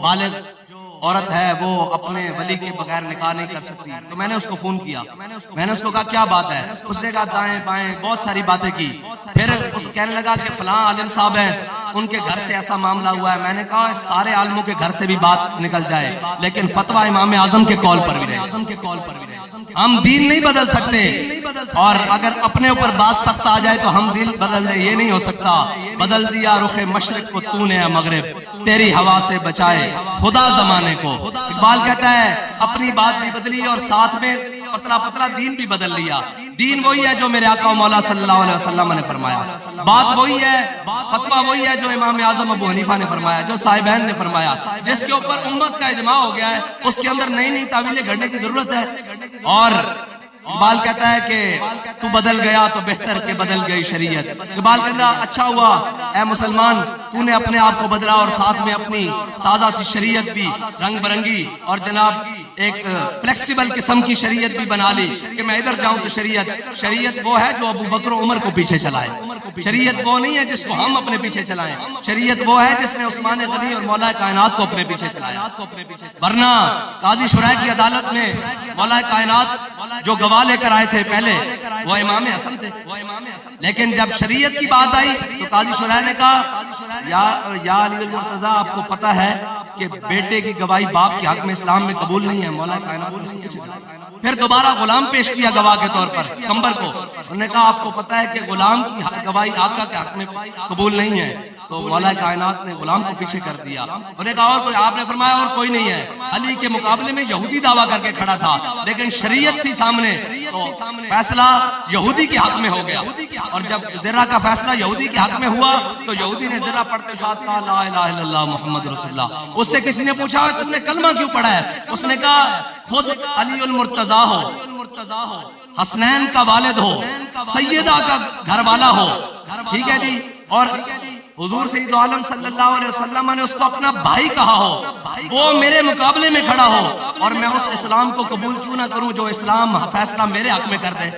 A: بالغ عورت ہے وہ اپنے ولی کے بغیر نکاح نہیں کر سکتی۔ تو میں نے اس کو فون کیا، میں نے اس کو کہا کیا بات ہے؟ اس نے کہا دائیں بائیں بہت ساری باتیں کی، پھر اس کہنے لگا کہ فلاں عالم صاحب ہیں ان کے گھر سے ایسا معاملہ ہوا ہے۔ میں نے کہا سارے عالموں کے گھر سے بھی بات نکل جائے لیکن فتویٰ امام اعظم کے قول پر بھی رہے۔ ہم دین نہیں بدل سکتے، اور اگر اپنے اوپر بات سخت آ جائے تو ہم دین بدل دیں، یہ نہیں ہو سکتا۔ بدل دیا رخ مشرق کو تو نے مغرب، تیری ہوا سے بچائے خدا زمانے کو۔ اقبال کہتا ہے اپنی بات بھی بدلی اور ساتھ میں پتلا پتلا دین بھی بدل لیا۔ دین وہی ہے جو میرے آقا و مولا صلی اللہ علیہ وسلم نے فرمایا، بات وہی ہے، فتویٰ وہی ہے جو امام اعظم ابو حنیفہ نے فرمایا، جو صاحبین نے فرمایا، جس کے اوپر امت کا اجماع ہو گیا ہے، اس کے اندر نئی نئی تعویلیں گھڑنے کی ضرورت ہے۔ اور اقبال کہتا ہے کہ تو بدل گیا تو بہتر کہ بدل گئی شریعت۔ اقبال کہتا ہے اچھا ہوا اے مسلمان تو نے اپنے آپ کو بدلا اور ساتھ میں اپنی تازہ سی شریعت بھی رنگ برنگی اور جناب ایک فلیکسیبل قسم کی شریعت بھی بنا لی کہ میں ادھر جاؤں تو شریعت وہ ہے جو ابو بکر و عمر کو پیچھے چلائے، شریعت وہ نہیں ہے جس کو ہم اپنے پیچھے چلائیں، شریعت وہ ہے جس نے عثمان غنی اور مولا کائنات کو اپنے پیچھے چلایا۔ ورنہ قاضی شرائع کی عدالت میں مولا کائنات جو گواہ لے کر آئے تھے پہلے وہ امام حسن تھے، لیکن جب شریعت کی بات آئی تو قاضی شرائع نے کہا یا علی المرتضیٰ آپ کو پتہ ہے کہ بیٹے کی گواہی باپ کے حق میں اسلام میں قبول نہیں ہے. مولا کائنات پھر دوبارہ غلام پیش کیا گواہ کے طور پر کمبر کو. انہوں نے کہا آپ کو پتہ ہے کہ غلام کی گواہی آقا کے حق میں قبول نہیں ہے. تو مولا کائنات نے غلام کو پیچھے کر دیا. انہوں نے کہا اور کوئی؟ آپ نے فرمایا اور کوئی نہیں ہے. علی کے مقابلے میں یہودی دعویٰ کر کے کھڑا تھا لیکن شریعت تھی سامنے تو فیصلہ یہودی کے حق میں ہو گیا. اور جب زرہ کا فیصلہ یہودی کے حق میں ہوا تو یہودی نے زرہ پڑھتے ساتھ کہا لا الہ الا اللہ محمد رسول اللہ. اس سے کسی نے پوچھا تم نے کلمہ کیوں پڑھا ہے؟ اس نے کہا خود علی المرتضیٰ ہو، حسنین کا والد ہو، سیدہ کا گھر والا ہو، ٹھیک ہے جی، اور حضور سید عالم صلی اللہ علیہ وسلم نے اس کو اپنا بھائی کہا ہو، وہ میرے مقابلے میں کھڑا ہو اور میں اس اسلام کو قبول کیوں نہ کروں جو اسلام فیصلہ میرے حق میں کر دے.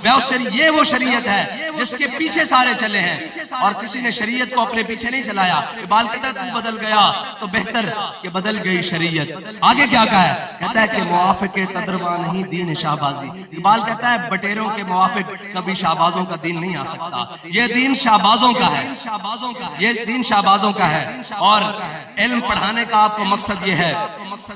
A: میں اس یہ وہ شریعت ہے جس کے پیچھے سارے چلے ہیں اور کسی نے شریعت کو اپنے پیچھے نہیں چلایا. اقبال کہتا ہے تو بدل گیا تو بہتر کہ بدل گئی شریعت. آگے کیا کہا ہے؟ کہتا ہے کہ موافق تدروا نہیں دین شہبازی. اقبال کہتا ہے بٹیروں کے موافق کبھی شہبازوں کا دین نہیں آ سکتا. یہ دین شہبازوں کا ہے، یہ دین شہبازوں کا ہے. اور علم پڑھانے کا آپ کو مقصد یہ ہے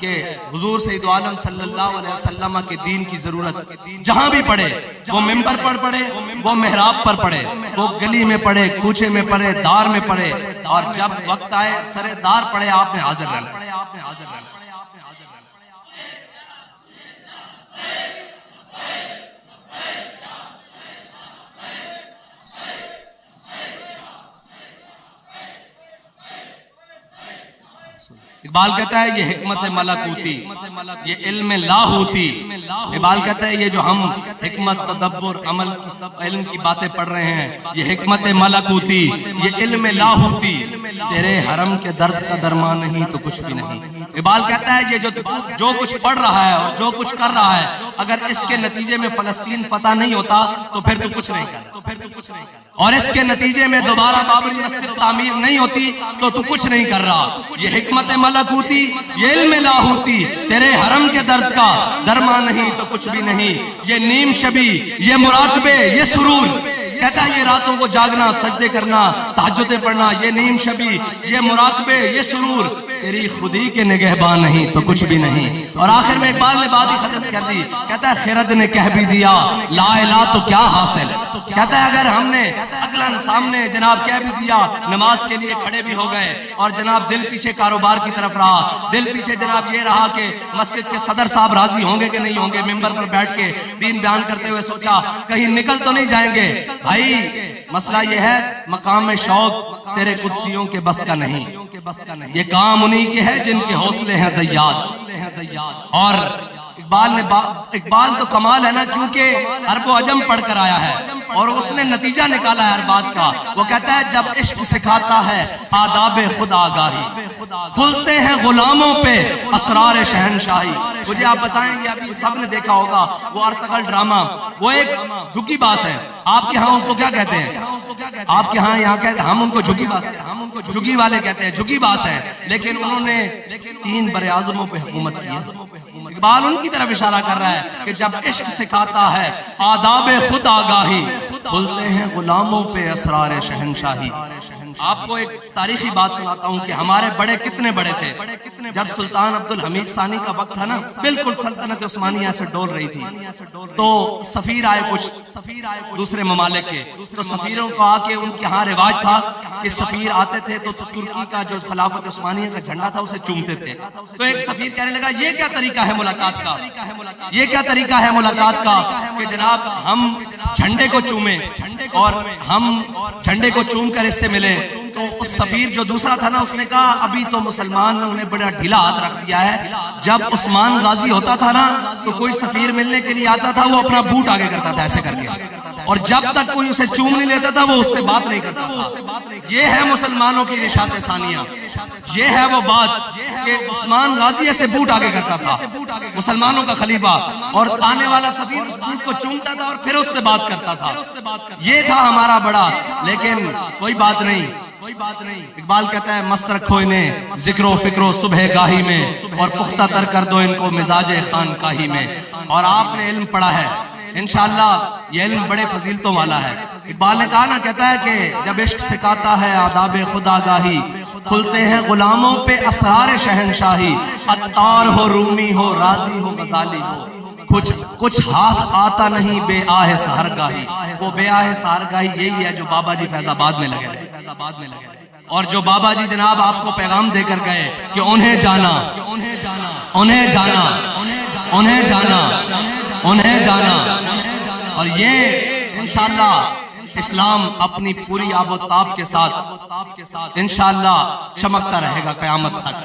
A: کہ حضور سید عالم صلی اللہ علیہ وسلم کے دین کی ضرورت جہاں بھی پڑھے، وہ ممبر پر پڑھے، وہ محراب پر پڑھے، وہ گلی میں پڑھے، کوچے میں پڑھے، دار میں پڑھے، اور جب وقت آئے سرے دار پڑھے آپ نے حاضر رہنا. اقبال کہتا ہے یہ حکمت ملکوتی، یہ علم لاہوتی. اقبال کہتا ہے یہ جو ہم حکمت تدبر عمل علم کی باتیں پڑھ رہے ہیں یہ حکمت ملکوتی، یہ علم لاہوتی. تیرے حرم کے درد کا درمان نہیں تو کچھ بھی نہیں. اقبال کہتا ہے یہ جو کچھ پڑھ رہا ہے اور جو کچھ کر رہا ہے اگر اس کے نتیجے میں فلسطین فتح نہیں ہوتا تو پھر تو کچھ نہیں کر، اور اس کے نتیجے میں دوبارہ بابری مسجد تعمیر نہیں ہوتی تو تو کچھ نہیں کر رہا. یہ حکمت ملکوتی، یہ علم لاہوتی، تیرے حرم کے درد کا درما نہیں تو کچھ بھی نہیں. یہ نیم شبی، یہ مراقبے، یہ سرور. کہتا ہے یہ راتوں کو جاگنا، سجدے کرنا، تہجدیں پڑھنا، یہ نیم شبی، یہ مراقبے، یہ سرور تیری خودی کے نگہبان نہیں تو کچھ بھی نہیں. اور آخر میں اقبال نے بات ہی ختم کر دی. کہتا ہے خرد نے کہہ بھی دیا لا الہ تو کیا حاصل. کہتا ہے اگر ہم نے عقلاً سامنے جناب کہہ بھی دیا، نماز کے لیے کھڑے بھی ہو گئے اور جناب دل پیچھے کاروبار کی طرف رہا، دل پیچھے جناب یہ رہا کہ مسجد کے صدر صاحب راضی ہوں گے کہ نہیں ہوں گے، ممبر پر بیٹھ کے دین بیان کرتے ہوئے سوچا کہیں نکل تو نہیں جائیں گے. بھائی مسئلہ یہ ہے مقام شوق تیرے قدسیوں کے بس کا نہیں، یہ کام انہی کے ہے جن کے حوصلے ہیں زیاد. اور اقبال تو کمال ہے نا، کیونکہ عرب و عجم پڑھ کر آیا ہے اور اس نے نتیجہ نکالا ہے ہر بات کا. وہ کہتا ہے جب عشق سکھاتا ہے آداب خود آگاہی، کھلتے ہیں غلاموں پہ اسرار شہنشاہی. مجھے آپ بتائیں یہ ابھی سب نے دیکھا ہوگا وہ ارطغرل ڈرامہ، وہ ایک جھکی باز ہے. آپ کے ہاں ان کو کیا کہتے ہیں؟ آپ کے ہاں یہاں کہتے ہیں ہم ان کو جھکی باز، ہم ان کو جھکی والے کہتے ہیں، جھکی باز ہے. لیکن انہوں نے 3 براعظموں پہ حکومت کی ہے. اقبال ان کی طرف اشارہ کر رہا ہے کہ جب عشق سکھاتا ہے آداب خود آگاہی، کھلتے ہیں غلاموں پہ اسرار شہنشاہی. آپ کو ایک تاریخی بات سناتا ہوں کہ ہمارے بڑے کتنے بڑے تھے. جب سلطان عبدالحمید ثانی کا وقت تھا نا، بالکل سلطنت عثمانیہ سے ڈول رہی تھی، تو سفیر آئے کچھ دوسرے ممالک کے. تو سفیروں کو آ کے ان کے ہاں رواج تھا کہ سفیر آتے تھے تو ترکی کا جو خلافت عثمانیہ کا جھنڈا تھا اسے چومتے تھے. تو ایک سفیر کہنے لگا یہ کیا طریقہ ہے ملاقات کا، یہ کیا طریقہ ہے ملاقات کا کہ جناب ہم جھنڈے کو چومیں اور ہم جھنڈے کو چوم کر اس سے ملیں. تو اس سفیر جو دوسرا تھا نا اس نے کہا ابھی تو مسلمان نے بڑا ڈھیلا ہاتھ رکھ دیا ہے. جب عثمان غازی ہوتا تھا نا تو کوئی سفیر ملنے کے لیے آتا تھا وہ اپنا بوٹ آگے کرتا تھا ایسے کر کے، اور جب تک کوئی اسے چوم نہیں لیتا تھا وہ اس سے بات نہیں کرتا تھا. یہ ہے مسلمانوں کی نشاط ثانیہ، یہ ہے وہ بات کہ عثمان غازی ایسے بوٹ آگے کرتا تھا مسلمانوں کا خلیفہ، اور آنے والا سفیر اس بوٹ کو چومتا تھا اور پھر اس سے بات کرتا تھا. یہ تھا ہمارا بڑا. لیکن کوئی بات نہیں. اقبال کہتا ہے مست رکھو انہیں ذکر و فکر و صبح گاہی میں، اور پختہ تر کر دو ان کو مزاج خانقاہی میں. اور آپ نے علم پڑھا ہے انشاءاللہ، یہ علم بڑے فضیلتوں والا ہے. اقبال نے کہا نا، کہتا ہے کہ جب عشق سکھاتا ہے آداب خدا گاہی، کھلتے ہیں غلاموں پہ اسرار شہنشاہی، عطار ہو رومی ہو رازی ہو غزالی ہو، کچھ ہاتھ آتا نہیں بے آہ سحرگاہی۔ وہ بے آہ سحرگاہی یہی ہے جو بابا جی فیض آباد میں لگے رہے، اور جو بابا جی جناب آپ کو پیغام دے کر گئے کہ انہیں جانا، انہیں جانا، انہیں جانا، انہیں جانا، اور یہ انشاءاللہ اسلام اپنی پوری آب و تاب کے ساتھ انشاءاللہ چمکتا رہے گا قیامت تک۔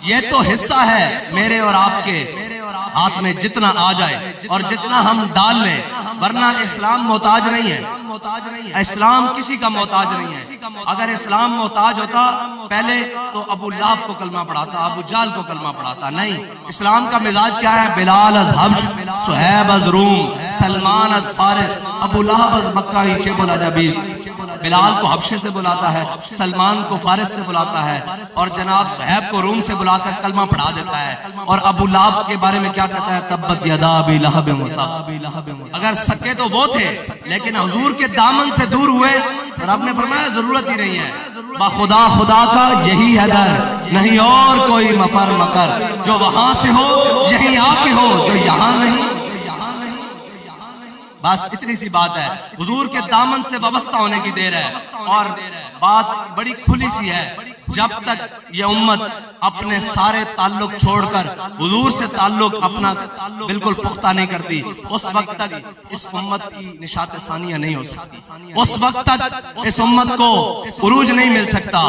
A: یہ تو حصہ ہے میرے اور آپ کے ہاتھ میں، جتنا آ جائے اور جتنا ہم ڈال لیں، ورنہ اسلام محتاج نہیں ہے، اسلام کسی کا محتاج نہیں ہے۔ اگر اسلام محتاج ہوتا پہلے تو ابو لہب کو کلمہ پڑھاتا، ابو جہل کو کلمہ پڑھاتا، نہیں۔ اسلام کا مزاج کیا ہے؟ بلال از حبش، صہیب از روم، سلمان از فارس، ابو لہب از مکہ ہی چے بولا جبیز۔ بلال کو حبشے سے بلاتا ہے، سلمان کو فارس سے بلاتا ہے، اور جناب صہیب کو روم سے بلا کر کلمہ پڑھا دیتا ہے۔ اور ابو لہب کے بارے میں کیا کہتا ہے؟ تبت یدا ابی لہب وتب۔ اگر سکے تو وہ تھے، لیکن حضور کے دامن سے دور ہوئے، اور آپ نے فرمایا ضرورت ہی نہیں ہے، بخدا خدا کا یہی ہے در، نہیں اور کوئی مفر مکر، جو وہاں سے ہو یہیں آ کے ہو، جو یہاں نہیں۔ بس اتنی سی بات ہے، حضور کے دامن سے وابستہ ہونے کی دیر ہے، اور بات بڑی کھلی سی ہے۔ جب تک یہ امت اپنے سارے تعلق چھوڑ کر حضور سے تعلق اپنا بالکل پختہ نہیں کرتی، اس وقت تک اس امت کی نشاط ثانیہ نہیں ہو سکتی، اس وقت تک اس امت کو عروج نہیں مل سکتا۔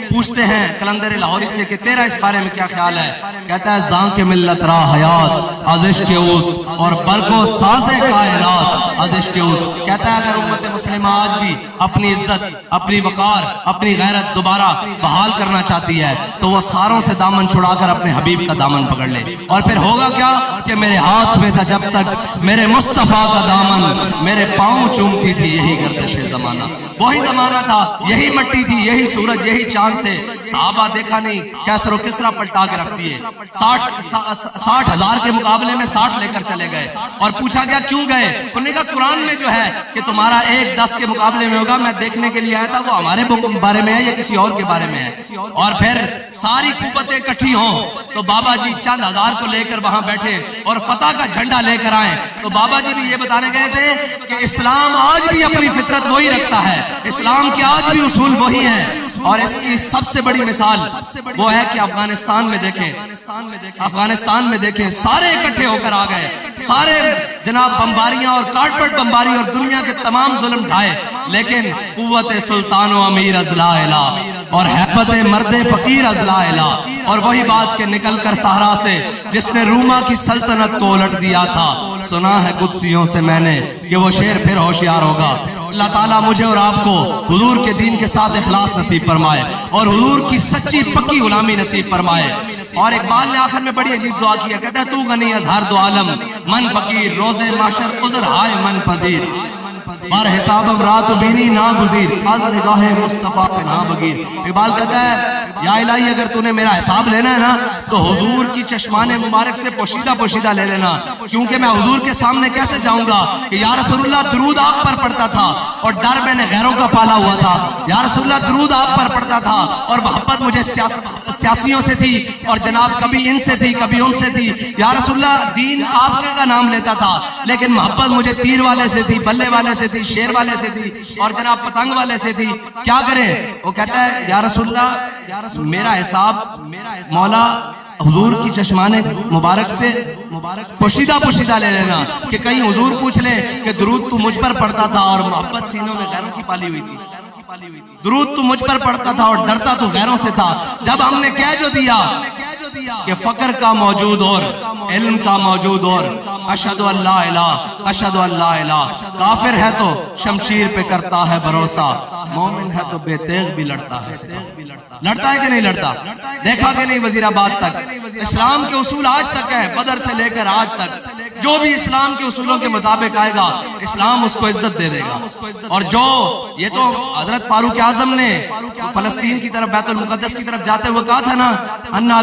A: پوچھتے ہیں کلندر لاہوری سے کہ تیرا اس بارے میں کیا خیال ہے؟ کہتا ہے زان کے ملت را حیات ازش کے اوست، اور برگو ساز کائنات ازش کے اوست۔ کہتا ہے اگر امت مسلمہ آج بھی اپنی عزت، اپنی وقار، اپنی غیرت دوبارہ بحال کرنا چاہتی ہے تو وہ ساروں سے دامن چھڑا کر اپنے حبیب کا دامن پکڑ لے، اور پھر ہوگا کیا کہ میرے ہاتھ میں تھا جب تک میرے مصطفیٰ کا دامن، میرے پاؤں چومتی تھی یہی گردش زمانہ۔ وہی زمانہ تھا، یہی مٹی تھی، یہی سورج، یہی چاند تھے۔ صحابہ دیکھا نہیں کیسر و کسرا پلٹا کے رکھ دیے، 60,000 کے مقابلے میں 60 لے کر چلے گئے، اور پوچھا گیا کیوں گئے؟ انہوں نے کہا قرآن میں جو ہے کہ تمہارا 1 10 کے مقابلے میں ہوگا، میں دیکھنے کے لیے آیا تھا وہ ہمارے بارے میں ہے یا کسی اور کے بارے میں ہے۔ اور پھر ساری قوتیں اکٹھی ہوں تو بابا جی چند ہزار کو لے کر وہاں بیٹھے اور فتح کا جھنڈا لے کر آئے، تو بابا جی بھی یہ بتانے گئے تھے کہ اسلام آج بھی اپنی فطرت وہی رکھتا ہے، اسلام کے آج بھی اصول وہی ہیں۔ اور اس کی سب سے بڑی مثال وہ ہے کہ افغانستان میں دیکھیں، افغانستان میں دیکھیں سارے اکٹھے ہو کر آ گئے، سارے جناب بمباریاں اور کارپیٹ بمباری اور دنیا کے تمام ظلم ڈھائے، لیکن قوت سلطان و امیر از لا الہ اور حیبت مرد فقیر از لا الہ، اور وہی بات کہ نکل کر صحرا سے جس نے روما کی سلطنت کو الٹ دیا تھا، سنا ہے قدسیوں سے میں نے کہ وہ شیر پھر ہوشیار ہوگا۔ اللہ تعالیٰ مجھے اور آپ کو حضور کے دین کے ساتھ اخلاص نصیب فرمائے اور حضور کی سچی پکی غلامی نصیب فرمائے۔ اور اقبال نے آخر میں بڑی عجیب دعا کیا، کہتا ہے تو غنی از ہر دو عالم من فقیر، روز محشر عذر ہائے من پذیر، بار حساب امرات بینی نا گزیر، از نگاہ مصطفیٰ پہ نا بگیر۔ اقبال کہتا ہے یا الہی اگر تو نے میرا حساب لینا ہے نا تو حضور کی چشمان مبارک سے پوشیدہ پوشیدہ لے لینا، کیونکہ میں حضور کے سامنے کیسے جاؤں گا کہ یا رسول اللہ درود آپ پر پڑھتا تھا اور ڈر میں نے غیروں کا پالا ہوا تھا، یا رسول اللہ درود آپ پر پڑھتا تھا اور محبت مجھے سیاسیوں سے تھی اور جناب کبھی ان سے تھی کبھی ان سے تھی، یا رسول اللہ دین آپ کا نام لیتا تھا لیکن محبت مجھے تیر والے سے تھی، بلے والے سے تھی، شیر والے سے تھی اور جناب پتنگ والے سے تھی، کیا کرے؟ وہ کہتا ہے یا رسول اللہ میرا حساب مولا حضور کی چشمان مبارک سے پوشیدہ پوشیدہ لے لینا، کہ کہیں حضور پوچھ لے کہ درود تو مجھ پر پڑھتا تھا اور محبت سینوں میں غیروں کی پالی ہوئی تھی، درود تو مجھ پر پڑھتا تھا اور ڈرتا تو غیروں سے تھا۔ جب ہم نے کہہ جو دیا کہ فقر کا موجود اور علم کا موجود اور اشہد ان لا الہ اشہد ان لا الہ، کافر ہے تو شمشیر پہ کرتا ہے بھروسہ، مومن ہے تو بے تیغ بھی لڑتا ہے، لڑتا ہے کہ نہیں لڑتا؟ دیکھا کہ نہیں وزیر آباد تک اسلام کے اصول آج تک ہے، بدر سے لے کر آج تک جو بھی اسلام کے اصولوں کے مطابق آئے گا اسلام اس کو عزت دے دے گا۔ اور جو یہ تو حضرت فاروق اعظم نے فلسطین کی طرف بیت المقدس کی طرف جاتے ہوئے کہا تھا نا انا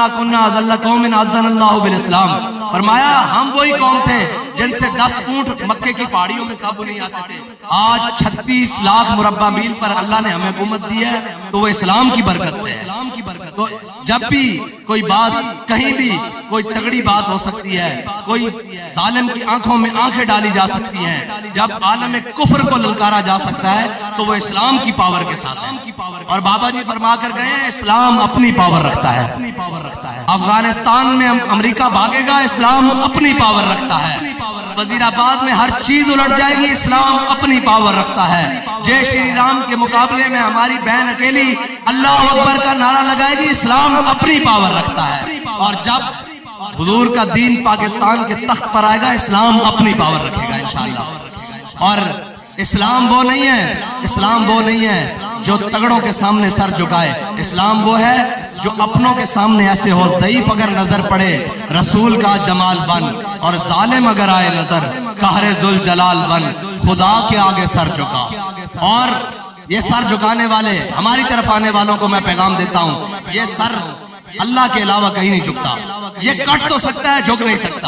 A: کنا اذل قوم اعزنا اللہ بالاسلام، فرمایا ہم وہی قوم تھے جن سے 10 اونٹ مکے کی پہاڑیوں میں قابو نہیں آ سکتے، آج 36 لاکھ مربع میل پر اللہ نے ہمیں حکومت دی ہے تو وہ اسلام کی برکت سے ہے۔ تو جب بھی کوئی بات کہیں بھی کوئی تگڑی بات ہو سکتی ہے، کوئی ظالم کی آنکھوں میں آنکھیں ڈالی جا سکتی ہیں، جب عالم کفر کو للکارا جا سکتا ہے تو وہ اسلام کی پاور کے ساتھ ہے۔ اور بابا جی فرما کر گئے ہیں اسلام اپنی پاور رکھتا ہے۔ افغانستان میں امریکہ بھاگے گا، اسلام اپنی پاور رکھتا ہے۔ وزیر آباد میں ہر چیز الٹ جائے گی، اسلام اپنی پاور رکھتا ہے۔ جے شری رام کے مقابلے میں ہماری بہن اکیلی اللہ اکبر کا نعرہ لگائے گی، اسلام اپنی پاور رکھتا ہے۔ اور جب حضور کا دین پاکستان کے تخت پر آئے گا، اسلام اپنی پاور رکھے گا انشاءاللہ۔ اور اسلام وہ نہیں ہے، اسلام وہ نہیں ہے جو تگڑوں کے سامنے سر جھکائے، اسلام وہ ہے جو اپنوں کے سامنے ایسے ہو، ضعیف اگر نظر پڑے رسول کا جمال بن، اور ظالم اگر آئے نظر قہر ذوالجلال بن، خدا کے آگے سر جھکا۔ اور یہ سر جھکانے والے ہماری طرف آنے والوں کو میں پیغام دیتا ہوں، یہ سر اللہ کے علاوہ کہیں نہیں جھکتا۔ یہ کٹ تو سکتا ہے، جھک نہیں سکتا۔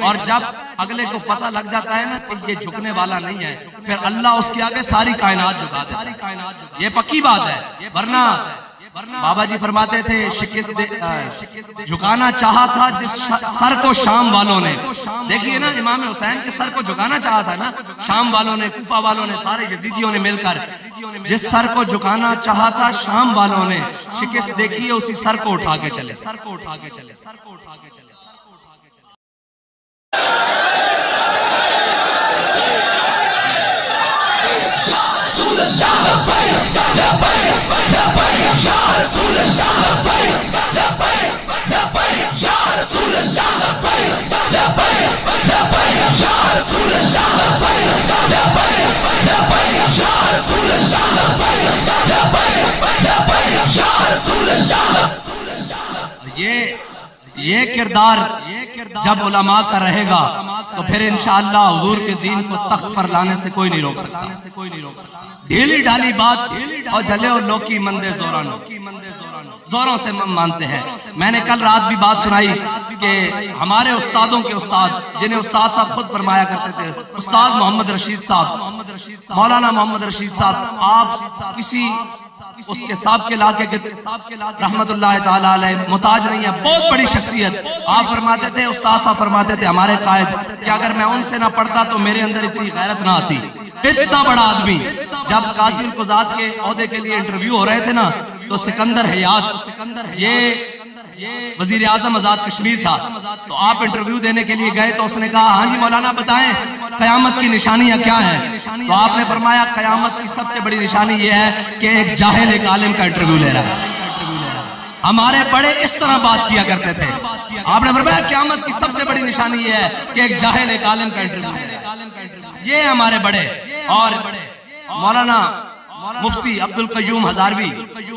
A: اور جب اگلے کو پتہ لگ جاتا ہے نا کہ یہ جھکنے والا نہیں ہے، پھر اللہ اس کے آگے ساری کائنات جھکا دیتا ہے۔ یہ پکی بات ہے۔ ورنہ بابا جی فرماتے تھے جھکانا چاہا تھا جس سر کو شام والوں نے، دیکھیے نا امام حسین کے سر کو جھکانا چاہا تھا نا شام والوں نے، کوفہ والوں نے، سارے یزیدیوں نے مل کر جس سر کو جھکانا چاہا تھا شام والوں نے، شکست دیکھیے اسی سر کو اٹھا کے چلے۔ یہ کردار جب علماء کا رہے گا تو پھر انشاءاللہ حضور کے دین کو تخت پر لانے سے کوئی نہیں روک سکتا۔ ڈھیلی ڈالی بات اور جلے اور لوکی مندے زوروں سے مانتے ہیں۔ میں نے کل رات بھی بات سنائی کہ ہمارے استادوں کے استاد، جنہیں استاد صاحب خود فرمایا کرتے تھے، استاد محمد رشید صاحب، مولانا محمد رشید صاحب، آپ کسی اس کے صاحب کے علاقے کے رحمت اللہ تعالیٰ علیہ محتاج نہیں ہے، بہت بڑی شخصیت۔ آپ فرماتے تھے، استاد صاحب فرماتے تھے ہمارے قائد کہ اگر میں ان سے نہ پڑھتا تو میرے اندر اتنی غیرت نہ آتی۔ اتنا بڑا آدمی جب قاضی القضات کے عہدے کے لیے انٹرویو ہو رہے تھے نا تو سکندر حیات، یہ وزیر اعظم آزاد کشمیر تھا، تو آپ انٹرویو دینے کے لیے گئے تو اس نے کہا ہاں جی مولانا بتائیں قیامت کی نشانیاں کیا ہیں؟ تو آپ نے فرمایا قیامت کی سب سے بڑی نشانی یہ ہے کہ ایک جاہل ایک عالم کا انٹرویو لے رہا ہے۔ ہمارے بڑے اس طرح بات کیا کرتے تھے۔ آپ نے فرمایا قیامت کی سب سے بڑی نشانی یہ ہے کہ ایک جاہل ایک عالم کا انٹرویو لے رہا ہے۔ یہ ہمارے بڑے۔ اور مولانا مفتی عبد القیوم ہزاروی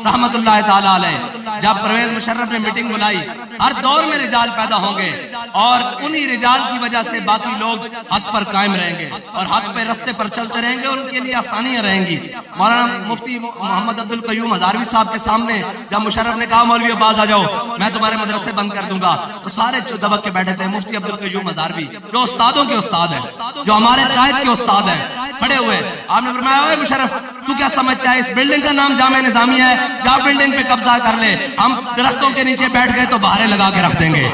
A: رحمت اللہ تعالیٰ علیہ، جب پرویز مشرف نے میٹنگ بلائی، ہر دور میں رجال پیدا ہوں گے اور انہی رجال کی وجہ سے باقی لوگ حق پر قائم رہیں گے اور حق پہ رستے پر چلتے رہیں گے، ان کے لیے آسانیاں رہیں گی۔ مولانا مفتی محمد عبد القیوم ہزاروی صاحب کے سامنے جب مشرف نے کہا مولوی عباس آ جاؤ میں تمہارے مدرسے بند کر دوں گا، تو سارے جو دبک کے بیٹھے تھے مفتی عبد القیوم ہزاروی جو استادوں کے استاد ہیں، جو ہمارے قائد کے استاد ہیں، کھڑے ہوئے۔ آپ نے فرمایا اے مشرف تو کیا سمجھتا ہے اس بلڈنگ کا نام جامعہ نظامیہ ہے، جا بلڈنگ پہ قبضہ کر لے، ہم درختوں کے نیچے بیٹھ گئے تو بہارے لگا کے رکھ دیں گے۔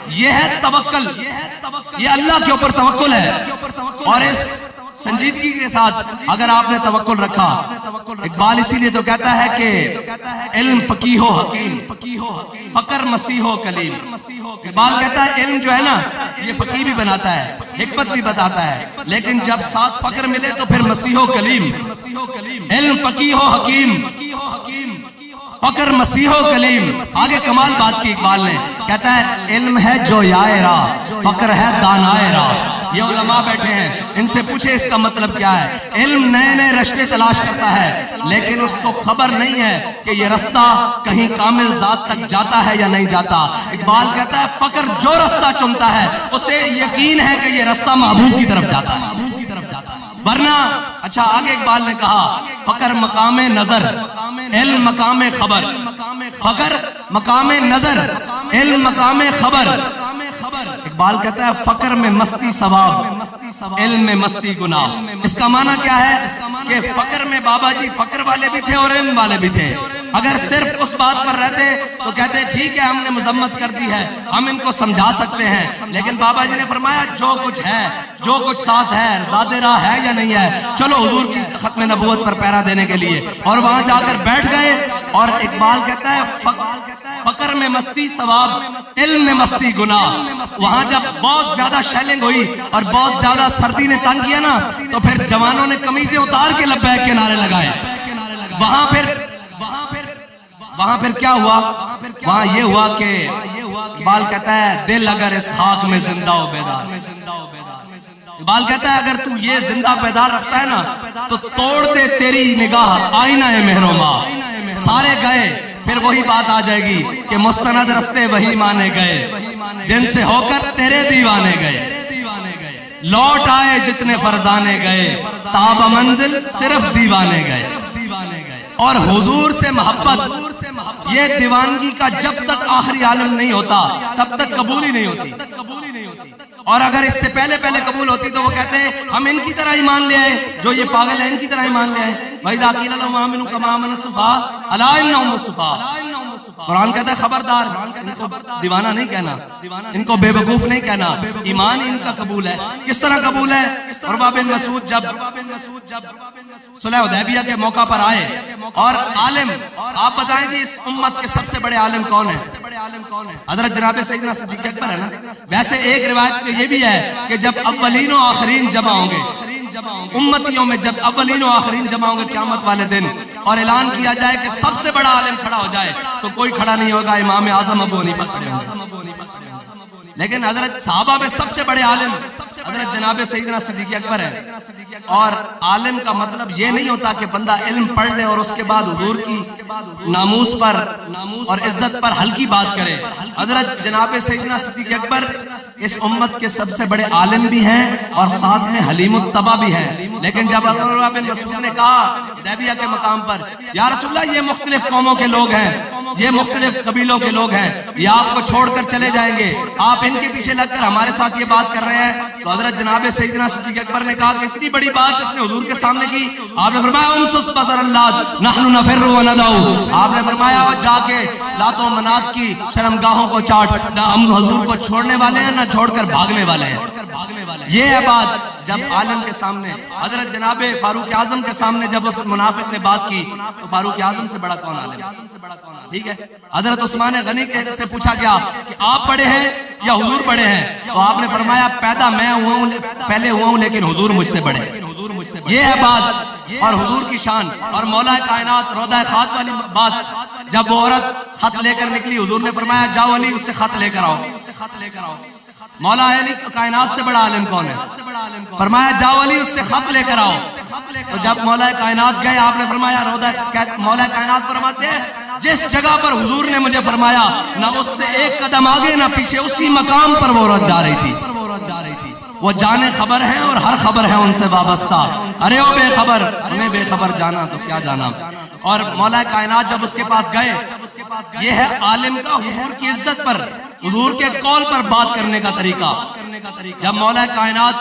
A: یہ ہے توکل، یہ اللہ کے اوپر توکل ہے۔ اور اس سنجیدگی کے ساتھ اگر آپ نے توکل رکھا، اقبال اسی لیے تو کہتا ہے کہ علم فقیہ و حکیم، فقر مسیح و کلیم۔ اقبال کہتا ہے علم جو ہے نا یہ فقیہ بھی بناتا ہے، حکمت بھی بتاتا ہے، لیکن جب ساتھ فقر ملے تو پھر مسیح و کلیم۔ علم فقیہ و حکیم، فقر مسیح و کلیم۔ آگے کمال بات کی اقبال نے، کہتا ہے علم ہے جو یائے راہ، فقر ہے دانائے راہ۔ یہ علماء بیٹھے ہیں، ان سے پوچھے اس کا مطلب کیا ہے۔ علم نئے نئے رشتے تلاش کرتا ہے لیکن اس کو خبر نہیں ہے کہ یہ رستہ کہیں کامل ذات تک جاتا ہے یا نہیں جاتا۔ اقبال کہتا ہے فقر جو رستہ چنتا ہے اسے یقین ہے کہ یہ رستہ محبوب کی طرف جاتا ہے، ورنہ اچھا آگے اقبال نے کہا فقر مقام نظر، علم مقام خبر، فقر مقام نظر، علم مقام خبر۔ اقبال کہتا ہے فقر میں مستی ثواب، علم میں مستی گناہ۔ اس کا معنی کیا ہے کہ فقر میں بابا جی فقر والے بھی تھے اور علم والے بھی تھے۔ اگر صرف اس بات پر رہتے تو کہتے ٹھیک ہے ہم نے مذمت کر دی ہے، ہم ان کو سمجھا سکتے ہیں، لیکن بابا جی نے فرمایا جو کچھ ہے، جو کچھ ساتھ ہے، زیادہ راہ ہے یا نہیں ہے، چلو حضور کی ختم نبوت پر پہرا دینے کے لیے۔ اور وہاں جا کر بیٹھ گئے، اور اقبال کہتا ہے فقر میں مستی ثواب، علم میں مستی گناہ۔ وہاں جب بہت زیادہ شیلنگ ہوئی اور بہت زیادہ سردی نے تنگ کیا نا، تو پھر جوانوں نے قمیضیں اتار کے لبیک کے نعرے لگائے۔ وہاں پھر کیا ہوا؟ وہاں یہ ہوا کہ اقبال کہتا ہے دل اگر اس خاک میں زندہ و بیدار، اقبال کہتا ہے اگر تو یہ زندہ بیدار رکھتا ہے نا تو توڑ دے تیری نگاہ آئینہ مہر و ماہ۔ سارے گئے، پھر وہی بات آ جائے گی کہ مستند رستے وہی مانے گئے جن سے ہو کر تیرے دیوانے گئے، لوٹ آئے جتنے فرزانے گئے، تاب منزل صرف دیوانے گئے۔ اور حضور سے محبت، یہ دیوانگی کا جب تک آخری عالم نہیں ہوتا تب تک قبول ہی نہیں ہوتی۔ اور اگر اس سے پہلے قبول ہوتی تو وہ کہتے ہیں ہم ان کی طرح ایمان لے آئے، جو یہ پاگل ہیں ان کی طرح ایمان لے آئے۔ وَإِذَا قِيلَ لَهُمْ آمِنُوا كَمَا آمَنَ السُّفَهَاءُ أَلَا إِنَّهُمْ السُّفَهَاءُ۔ قرآن کہتا ہے خبردار، ان کو دیوانہ نہیں کہنا، ان کو بے وقوف نہیں کہنا، ایمان ان کا قبول ہے۔ کس طرح قبول ہے؟ عروہ بن مسعود جب صلح حدیبیہ کے موقع پر آئے اور عالم، آپ بتائیں جی اس امت کے سب سے بڑے عالم کون ہیں؟ حضرت جناب سیدنا صدیق اکبر ہے نا۔ ویسے ایک روایت تو یہ بھی ہے کہ جب اولین و آخرین جمع ہوں گے امتیوں میں، جب اولین و آخرین جمع ہوں گے قیامت والے دن اور اعلان کیا جائے کہ سب سے بڑا عالم کھڑا ہو جائے تو کوئی کھڑا نہیں ہوگا، امام اعظم ابو حنیفہ کھڑے ہوں گے۔ لیکن حضرت صحابہ میں سب سے بڑے عالم حضرت جناب سیدنا صدیق اکبر ہے۔ اور عالم کا مطلب یہ نہیں ہوتا کہ بندہ علم پڑھ لے اور اس کے بعد حضور کی ناموس پر اور عزت پر ہلکی بات کرے۔ حضرت جناب سیدنا صدیق اکبر اس امت کے سب سے بڑے عالم بھی ہیں اور ساتھ میں حلیم الطبع بھی ہیں۔ لیکن جب عروہ بن مسعود نے کہا حدیبیہ کے مقام پر یا رسول اللہ یہ مختلف قوموں کے لوگ ہیں، یہ مختلف قبیلوں کے لوگ ہیں، یہ آپ کو چھوڑ کر چلے جائیں گے، آپ ان کے پیچھے لگ کر ہمارے ساتھ یہ بات کر رہے ہیں، تو حضرت جناب سیدنا صدیق اکبر نے کہا کہ اتنی بڑی بات اس نے حضور کے سامنے کی۔ آپ نے فرمایا امسس بصر اللہ نحن نفر وندعو، آپ نے فرمایا وہ جا کے لات و منات کی شرمگاہوں کو چاٹ، نہ ہم حضور کو چھوڑنے والے ہیں نہ چھوڑ کر بھاگنے والے ہیں۔ یہ ہے بات جب عالم کے سامنے، حضرت جناب فاروق اعظم کے سامنے جب اس منافق نے بات کی تو فاروق اعظم سے بڑا کون عالم؟ ٹھیک ہے، حضرت عثمان غنی سے پوچھا گیا کہ آپ بڑے ہیں یا حضور بڑے ہیں؟ تو آپ نے فرمایا پیدا میں ہوا ہوں، پہلے ہوا ہوں، لیکن حضور مجھ سے بڑے۔ یہ ہے بات اور حضور کی شان۔ اور مولا کائنات روضہ خات والی بات، جب وہ عورت خط لے کر نکلی حضور نے فرمایا جاؤ علی اس سے خط لے کر آؤ۔ مولا علی کائنات سے بڑا عالم کون ہے؟ فرمایا جاؤ علی اس سے خط لے کر آؤ۔ تو جب مولا کائنات گئے آپ نے فرمایا مولا کائنات فرماتے ہیں جس جگہ پر حضور نے مجھے فرمایا نہ اس سے ایک قدم آگے نہ پیچھے، اسی مقام پر وہ عورت جا رہی تھی۔ وہ جانے خبر ہیں اور ہر خبر ہے ان سے وابستہ، ارے او بے خبر انہیں بے خبر جانا تو کیا جانا۔ اور مولا کائنات جب اس کے پاس گئے، یہ ہے عالم کا حضور کی عزت پر، حضور کے قول پر بات کرنے کا طریقہ۔ جب مولا کائنات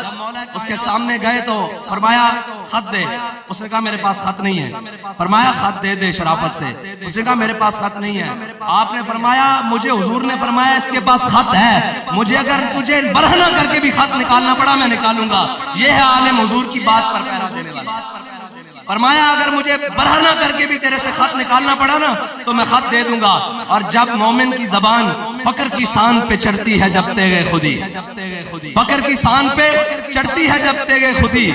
A: اس کے سامنے گئے تو فرمایا خط دے، اس نے کہا میرے پاس خط نہیں ہے۔ فرمایا خط دے دے شرافت سے، اس نے کہا میرے پاس خط نہیں ہے۔ آپ نے فرمایا مجھے حضور نے فرمایا اس کے پاس خط ہے، مجھے اگر تجھے برہنہ کر کے بھی خط نکالنا پڑا میں نکالوں گا۔ یہ ہے عالم حضور کی بات پر پہرا دینے والا۔ فرمایا اگر مجھے برہنہ کر کے بھی تیرے سے خط نکالنا پڑا نا تو میں خط دے دوں گا۔ اور جب مومن کی زبان فقر کی سان پہ چڑھتی ہے جب تیغ خودی، فقر کی سان پہ چڑھتی ہے جب تیغ خودی،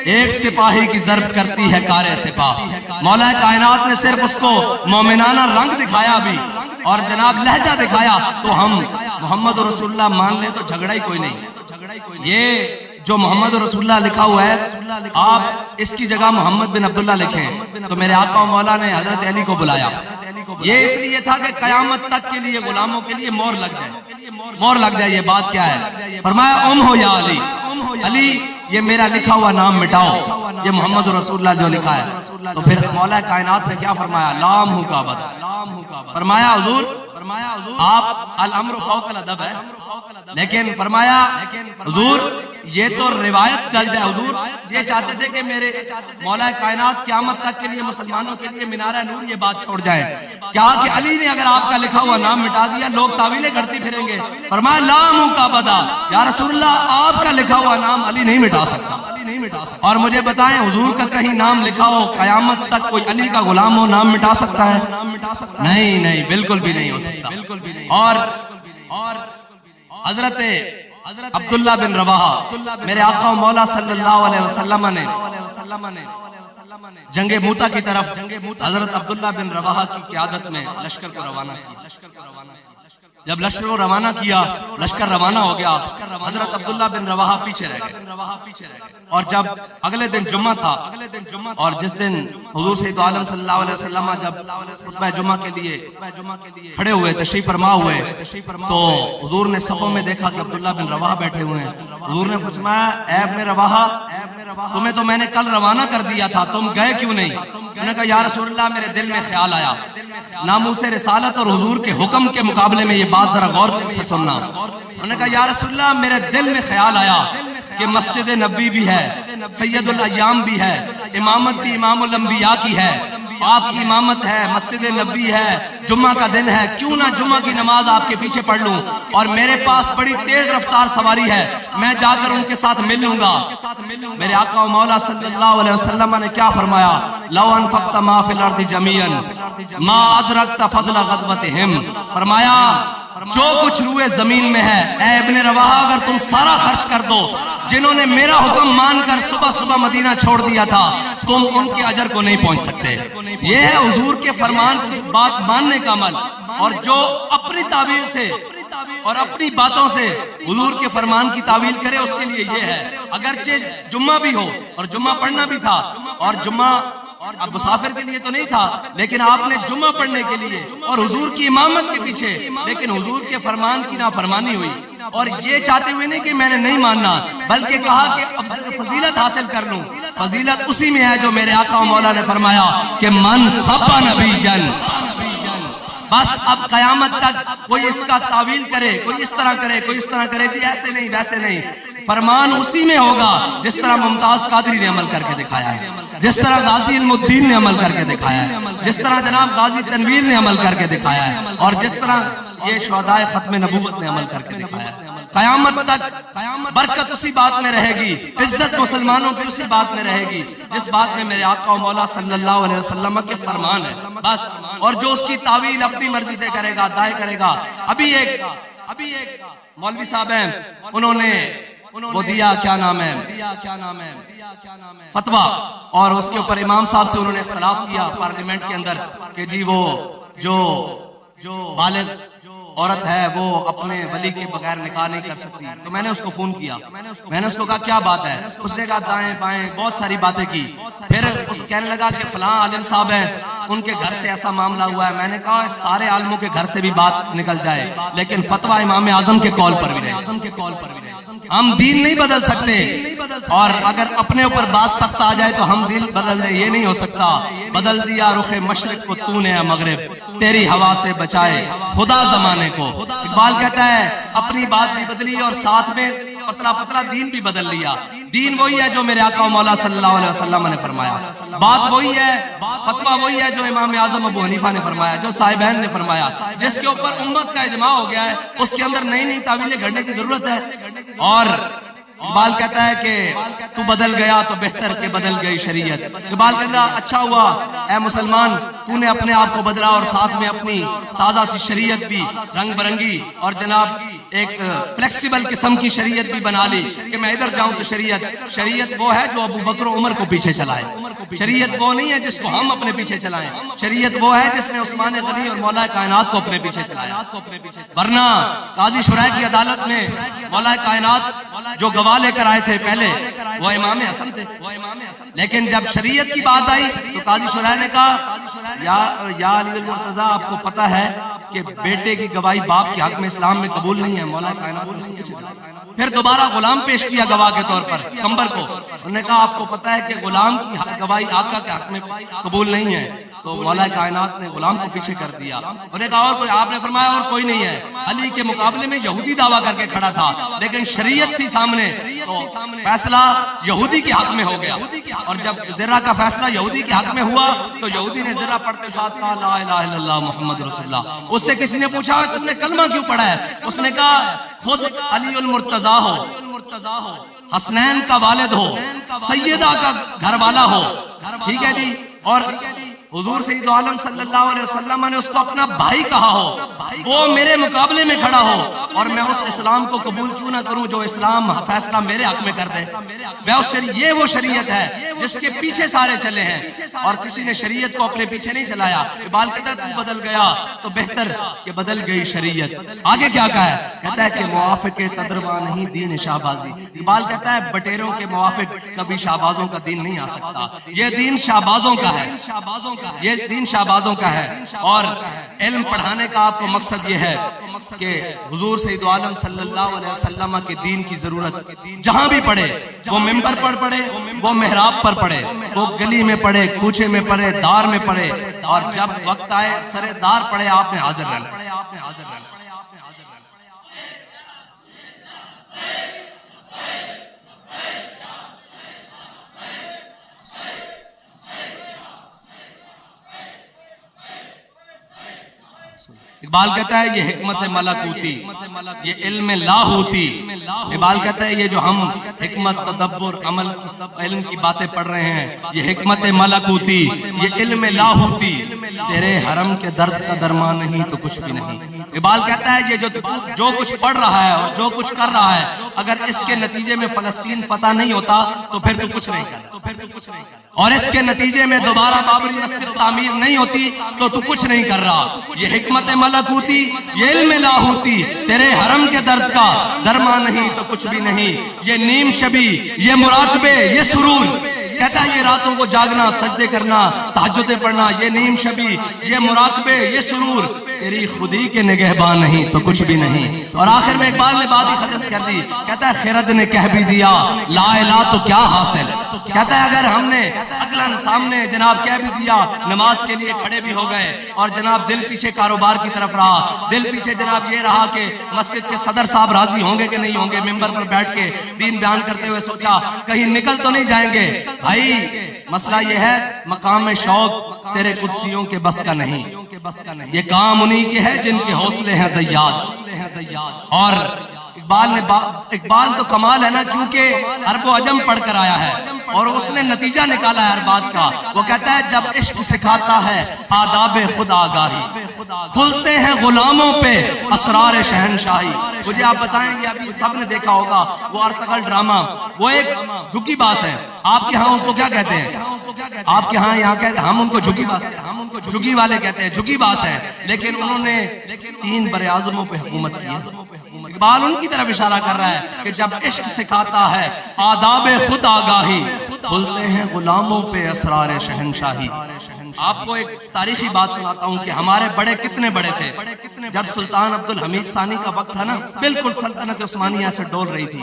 A: ایک سپاہی کی ضرب کرتی ہے کار سپاہ۔ مولا کائنات نے صرف اس کو مومنانہ رنگ دکھایا بھی اور جناب لہجہ دکھایا تو ہم محمد رسول اللہ مان لیں تو جھگڑا ہی کوئی نہیں۔ یہ جو محمد رسول اللہ لکھا ہوا ہے آپ اس کی جگہ محمد بن عبداللہ لکھیں تو میرے آقا و مولا نے حضرت علی کو بلایا۔ یہ اس لیے تھا کہ قیامت تک کے لیے غلاموں کے لیے مور لگ جائے، مور لگ جائے۔ یہ بات کیا ہے؟ فرمایا ام ہو یا علی، علی یہ میرا لکھا ہوا نام مٹاؤ، یہ محمد رسول اللہ جو لکھا ہے۔ تو پھر مولا کائنات نے کیا فرمایا؟ لام ہو کا بد، فرمایا حضور آپ الامر فوق الادب ہے، لیکن فرمایا حضور یہ تو روایت چل جائے، حضور یہ چاہتے تھے کہ میرے مولا کائنات قیامت تک کے لیے مسلمانوں کے لیے مینار نور یہ بات چھوڑ جائے، کیا کہ علی نے اگر آپ کا لکھا ہوا نام مٹا دیا لوگ تعویلیں کرتی پھریں گے. فرمایا لا مکابدہ، یا رسول اللہ آپ کا لکھا ہوا نام علی نہیں مٹا سکتا. اور مجھے بتائیں حضور کا کہیں نام لکھا ہو قیامت تک کوئی علی کا غلام ہو نام مٹا سکتا ہے؟ نہیں نہیں، بالکل بھی نہیں ہو سکتا. اور حضرت عبداللہ بن رواحہ میرے آقا و مولا صلی اللہ علیہ وسلم نے جنگ موتا کی طرف حضرت عبداللہ بن رواحہ کی قیادت میں لشکر کو روانہ کیا. جب لشکر کو روانہ کیا، لشکر روانہ ہو گیا، حضرت عبداللہ بن رواحہ پیچھے رہ گئے. اور جب اگلے دن جمعہ تھا، اور جس دن حضور سید عالم صلی اللہ علیہ وسلم جب خطبہ جمعہ کے لیے کھڑے ہوئے، تشریف فرما ہوئے، تو حضور نے صفوں میں دیکھا کہ عبداللہ بن رواحہ بیٹھے ہوئے ہیں. حضور نے فرمایا اے ابن رواحہ، تمہیں تو میں نے کل روانہ کر دیا تھا، تم گئے کیوں نہیں؟ انہوں نے کہا یا رسول اللہ میرے دل میں خیال آیا، ناموس رسالت اور حضور کے حکم کے مقابلے میں یہ بات ذرا غور سے سننا. انہوں نے کہا یا رسول اللہ میرے دل میں خیال آیا کہ مسجد نبوی بھی ہے، سید الایام بھی ہے، امامت بھی امام الانبیاء کی ہے، آپ کی امامت ہے، مسجد نبوی ہے، جمعہ کا دن ہے، کیوں نہ جمعہ کی نماز آپ کے پیچھے پڑھ لوں، اور میرے پاس بڑی تیز رفتار سواری ہے، میں جا کر ان کے ساتھ مل لوں گا. میرے آقا و مولا صلی اللہ علیہ وسلم نے کیا فرمایا؟ لو انفقت ما فی الارض جمیعا ما ادرکت فضل غزوتہم. فرمایا جو کچھ روئے زمین میں ہے اے ابن رواحہ اگر تم سارا خرچ کر دو، جنہوں نے میرا حکم مان کر صبح صبح مدینہ چھوڑ دیا تھا، تم ان کے اجر کو نہیں پہنچ سکتے. یہ ہے حضور کے فرمان کی بات ماننے کا عمل. اور جو اپنی تعویل سے اور اپنی باتوں سے حضور کے فرمان کی تعویل کرے اس کے لیے یہ ہے. اگرچہ جمعہ بھی ہو اور جمعہ پڑھنا بھی تھا، اور جمعہ اب مسافر کے لیے تو نہیں تھا، لیکن آپ نے جمعہ پڑھنے کے لیے اور حضور کی امامت کے پیچھے، لیکن حضور کے فرمان کی نافرمانی ہوئی. اور یہ چاہتے ہوئے نہیں کہ میں نے نہیں ماننا، بلکہ کہا کہ اب فضیلت حاصل کر لوں. فضیلت اسی میں ہے جو میرے آقا و مولا نے فرمایا کہ من سب نبی جن. بس اب قیامت تک کوئی اس کا تعویل کرے، کوئی اس طرح کرے، کوئی اس طرح کرے، جی ایسے نہیں ویسے نہیں، فرمان اسی میں ہوگا جس طرح ممتاز قادری نے عمل کر کے دکھایا ہے، جس طرح غازی علم الدین نے عمل کر کے دکھایا ہے، جس طرح جناب غازی تنویر نے عمل کر کے دکھایا ہے، اور جس طرح یہ شہدائے ختم نبوت نے عمل کر کے دکھایا ہے. قیامت تک برکت اسی بات میں رہے گی، عزت مسلمانوں کی اسی بات میں رہے گی جس بات میں میرے آقا و مولا صلی اللہ علیہ وسلم کے فرمان ہے بس. اور جو اس کی تعویل اپنی مرضی سے کرے گا، دائیں کرے گا. ابھی ایک مولوی صاحب ہیں، انہوں نے وہ دیا کیا نام ہے فتویٰ، اور اس کے اوپر امام صاحب سے انہوں نے اختلاف کیا پارلیمنٹ کے اندر کہ جی وہ جو بالغ عورت ہے وہ اپنے ولی کے بغیر نکاح نہیں کر سکتی. تو میں نے اس کو فون کیا، میں نے اس کو کہا کیا بات ہے؟ اس نے کہا دائیں بائیں بہت ساری باتیں کی. پھر اس کہنے لگا کہ فلاں عالم صاحب ہیں ان کے گھر سے ایسا معاملہ ہوا ہے. میں نے کہا سارے عالموں کے گھر سے بھی بات نکل جائے لیکن فتویٰ امام اعظم کے قول پر بھی رہے. ہم دین نہیں بدل سکتے، اور اگر اپنے اوپر بات سخت آ جائے تو ہم دین بدل دیں، یہ نہیں ہو سکتا. بدل دیا رخ مشرق کو تو نے مغرب، تیری ہوا سے بچائے خدا زمانے کو. اقبال کہتا ہے اپنی بات بھی بدلی اور ساتھ میں پتلا پتلا دین بھی بدل لیا. دین وہی ہے جو میرے آقا و مولا صلی اللہ علیہ وسلم نے فرمایا، بات وہی ہے، فتویٰ وہی ہے جو امام اعظم ابو حنیفہ نے فرمایا، جو صاحبین نے فرمایا، جس کے اوپر امت کا اجماع ہو گیا ہے. اس کے اندر نئی نئی تعویلیں گھڑنے کی ضرورت ہے. اور اقبال کہتا ہے کہ تو بدل گیا تو بہتر کہ بدل گئی شریعت. اقبال کہتا ہے اچھا ہوا اے مسلمان تو نے اپنے آپ کو بدلا اور ساتھ میں اپنی تازہ سی شریعت بھی رنگ برنگی اور جناب ایک فلیکسیبل قسم کی شریعت بھی بنا لی کہ میں ادھر جاؤں تو شریعت وہ ہے جو ابو بکر و عمر کو پیچھے چلائے. شریعت وہ نہیں ہے جس کو ہم اپنے پیچھے چلائیں. شریعت وہ ہے جس نے عثمان غنی اور مولا کائنات کو اپنے پیچھے چلایا. ورنہ قاضی شرح کی عدالت میں مولا کائنات جو گواہ لے کر آئے تھے پہلے وہ امام حسن تھے، لیکن جب شریعت کی بات آئی تو قاضی شرح نے کہا یا علی المرتضیٰ آپ کو پتہ ہے کہ بیٹے کی گواہی باپ کے حق میں اسلام میں قبول نہیں ہے. مولا کائنات نے پھر دوبارہ غلام پیش کیا گواہ کے طور پر کمبر کو. انہوں نے کہا آپ کو پتہ ہے کہ غلام کی گواہی آقا کے حق میں قبول نہیں ہے. تو مولا کائنات نے غلام کو پیچھے کر دیا اور نے کہا اور کوئی؟ آپ نے فرمایا اور کوئی نہیں ہے۔ علی کے مقابلے میں یہودی دعویٰ کر کے کھڑا تھا لیکن شریعت تھی سامنے، تو فیصلہ یہودی کے حق میں ہو گیا، اور جب زرہ کا فیصلہ یہودی کے حق میں ہوا تو یہودی نے زرہ پڑھتے ساتھ کہا لا الہ الا اللہ محمد رسول اللہ۔ اس سے کسی نے پوچھا تم نے کلمہ کیوں پڑھا ہے؟ اس نے کہا خود علی المرتضیٰ ہو، حسنین کا والد ہو، سیدہ کا گھر والا ہو، ٹھیک ہے جی، اور حضور سید عالم صلی اللہ علیہ وسلم نے اس کو اپنا بھائی کہا ہو، وہ میرے مقابلے میں کھڑا ہو اور میں اس اسلام کو قبول کیوں نہ کروں جو اسلام فیصلہ میرے حق میں کر دے؟ یہ وہ شریعت ہے جس کے پیچھے سارے چلے ہیں، اور کسی نے شریعت کو اپنے پیچھے نہیں چلایا۔ اقبال کہتا ہے تو بدل گیا تو بہتر کہ بدل گئی شریعت۔ آگے کیا کہا ہے؟ کہتا ہے کہ موافق تدروا نہیں دین شہبازی۔ اقبال کہتا ہے بٹیروں کے موافق کبھی شہبازوں کا دین نہیں آ سکتا، یہ دین شہبازوں کا ہے، یہ دین شہبازوں کا ہے۔ اور علم پڑھانے کا آپ کو مقصد یہ ہے کہ حضور سید عالم صلی اللہ علیہ وسلم کے دین کی ضرورت جہاں بھی پڑھے، وہ ممبر پر پڑھے، وہ محراب پر پڑھے، وہ گلی میں پڑھے، کوچے میں پڑھے، دار میں پڑھے، اور جب وقت آئے سرے دار پڑھے آپ نے حاضر رہنا۔ اقبال کہتا ہے یہ حکمت ملکوتی، یہ علم لاہوتی۔ اقبال کہتا ہے یہ جو ہم حکمت، تدبر، عمل، علم کی باتیں پڑھ رہے ہیں یہ حکمت ملکوتی، یہ علم لاہوتی، تیرے حرم کے درد کا درمان نہیں تو کچھ بھی نہیں۔ اقبال کہتا ہے یہ جو کچھ پڑھ رہا ہے اور جو کچھ کر رہا ہے اگر اس کے نتیجے میں فلسطین فتح نہیں ہوتا تو پھر تو کچھ نہیں کر، اور اس کے نتیجے میں دوبارہ بابری مسجد تعمیر نہیں ہوتی تو تو کچھ نہیں کر رہا۔ یہ حکمت ملکوتی، یہ علم لاہوتی، تیرے حرم کے درد کا درما نہیں تو کچھ بھی نہیں۔ یہ نیم شبی، یہ مراقبے، یہ سرور، کہتا ہے یہ راتوں کو جاگنا، سجدے کرنا، تہجدیں پڑھنا، یہ نیم شبی، یہ مراقبے، یہ سرور، تیری خودی کے نگہبان نہیں تو کچھ بھی نہیں۔ اور آخر میں اقبال نے بات ہی ختم کر دی، کہتا ہے خرد نے کہہ بھی دیا لا الہ تو کیا حاصل۔ کہتا ہے اگر ہم نے عقلاً سامنے جناب کہہ بھی دیا، نماز کے لیے کھڑے بھی ہو گئے، اور جناب دل پیچھے کاروبار کی طرف رہا، دل پیچھے جناب یہ رہا کہ مسجد کے صدر صاحب راضی ہوں گے کہ نہیں ہوں گے، ممبر پر بیٹھ کے دین بیان کرتے ہوئے سوچا کہیں نکل تو نہیں جائیں گے۔ بھائی مسئلہ یہ ہے مقام شوق تیرے قدسیوں کے بس کا نہیں، یہ کام انہی کے ہے جن کے حوصلے ہیں زیاد۔ اور اقبال تو کمال ہے نا، کیونکہ عرب و عجم پڑھ کر آیا ہے اور اس نے نتیجہ نکالا ہے ہر بات کا۔ وہ کہتا ہے جب عشق سکھاتا ہے آداب خود آگاہی، کھلتے ہیں غلاموں پہ اسرار شہنشاہی۔ مجھے آپ بتائیں گے ابھی سب نے دیکھا ہوگا وہ ارتغل ڈرامہ، وہ ایک جھکی باز ہے، آپ کے ہاں ان کو کیا کہتے ہیں؟ آپ کے ہاں یہاں کہتے ہیں ہم ان کو جھکی باز، ہم ان کو جھکی والے کہتے ہیں، جھکی باز ہے، لیکن انہوں نے 3 براعظموں پہ حکومت کی ہے۔ اقبال ان کی طرف اشارہ کر رہا ہے کہ جب عشق سکھاتا ہے آداب خود آگاہی، کھلتے ہیں غلاموں پہ اسرار شہنشاہی۔ آپ کو ایک تاریخی بات سناتا ہوں کہ ہمارے بڑے کتنے بڑے تھے جب سلطان عبدالحمید ثانی کا وقت تھا نا، بالکل سلطنت عثمانیہ سے ڈول رہی تھی،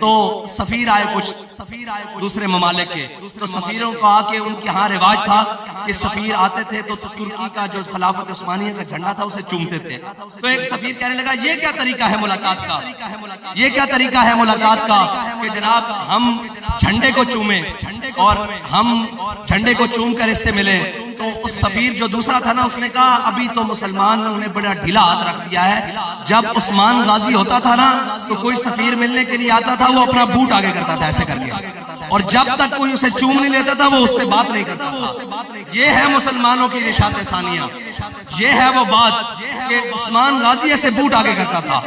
A: تو سفیر آئے کچھ دوسرے ممالک کے، تو سفیروں کو آ کے ان کے ہاں رواج تھا کہ سفیر آتے تھے تو ترکی کا جو خلافت عثمانیہ کا جھنڈا تھا اسے چومتے تھے۔ تو ایک سفیر کہنے لگا یہ کیا طریقہ ہے ملاقات کا، یہ کیا طریقہ ہے ملاقات کا کہ جناب ہم جھنڈے کو چومیں اور ہم جھنڈے کو چوم کر اس سے ملیں۔ تو اس سفیر جو دوسرا تھا نا اس نے کہا ابھی تو مسلمان نے بڑا ڈھیلا ہاتھ رکھ دیا ہے، جب عثمان غازی ہوتا تھا نا تو کوئی سفیر ملنے کے لیے آتا تھا وہ اپنا بوٹ آگے کرتا تھا ایسے کر کے، اور جب تک کوئی اسے چوم نہیں لیتا تھا وہ اس سے بات نہیں کرتا تھا۔ یہ ہے مسلمانوں کی نشاط ثانیہ، یہ ہے وہ بات کہ عثمان غازی ایسے بوٹ آگے کرتا تھا،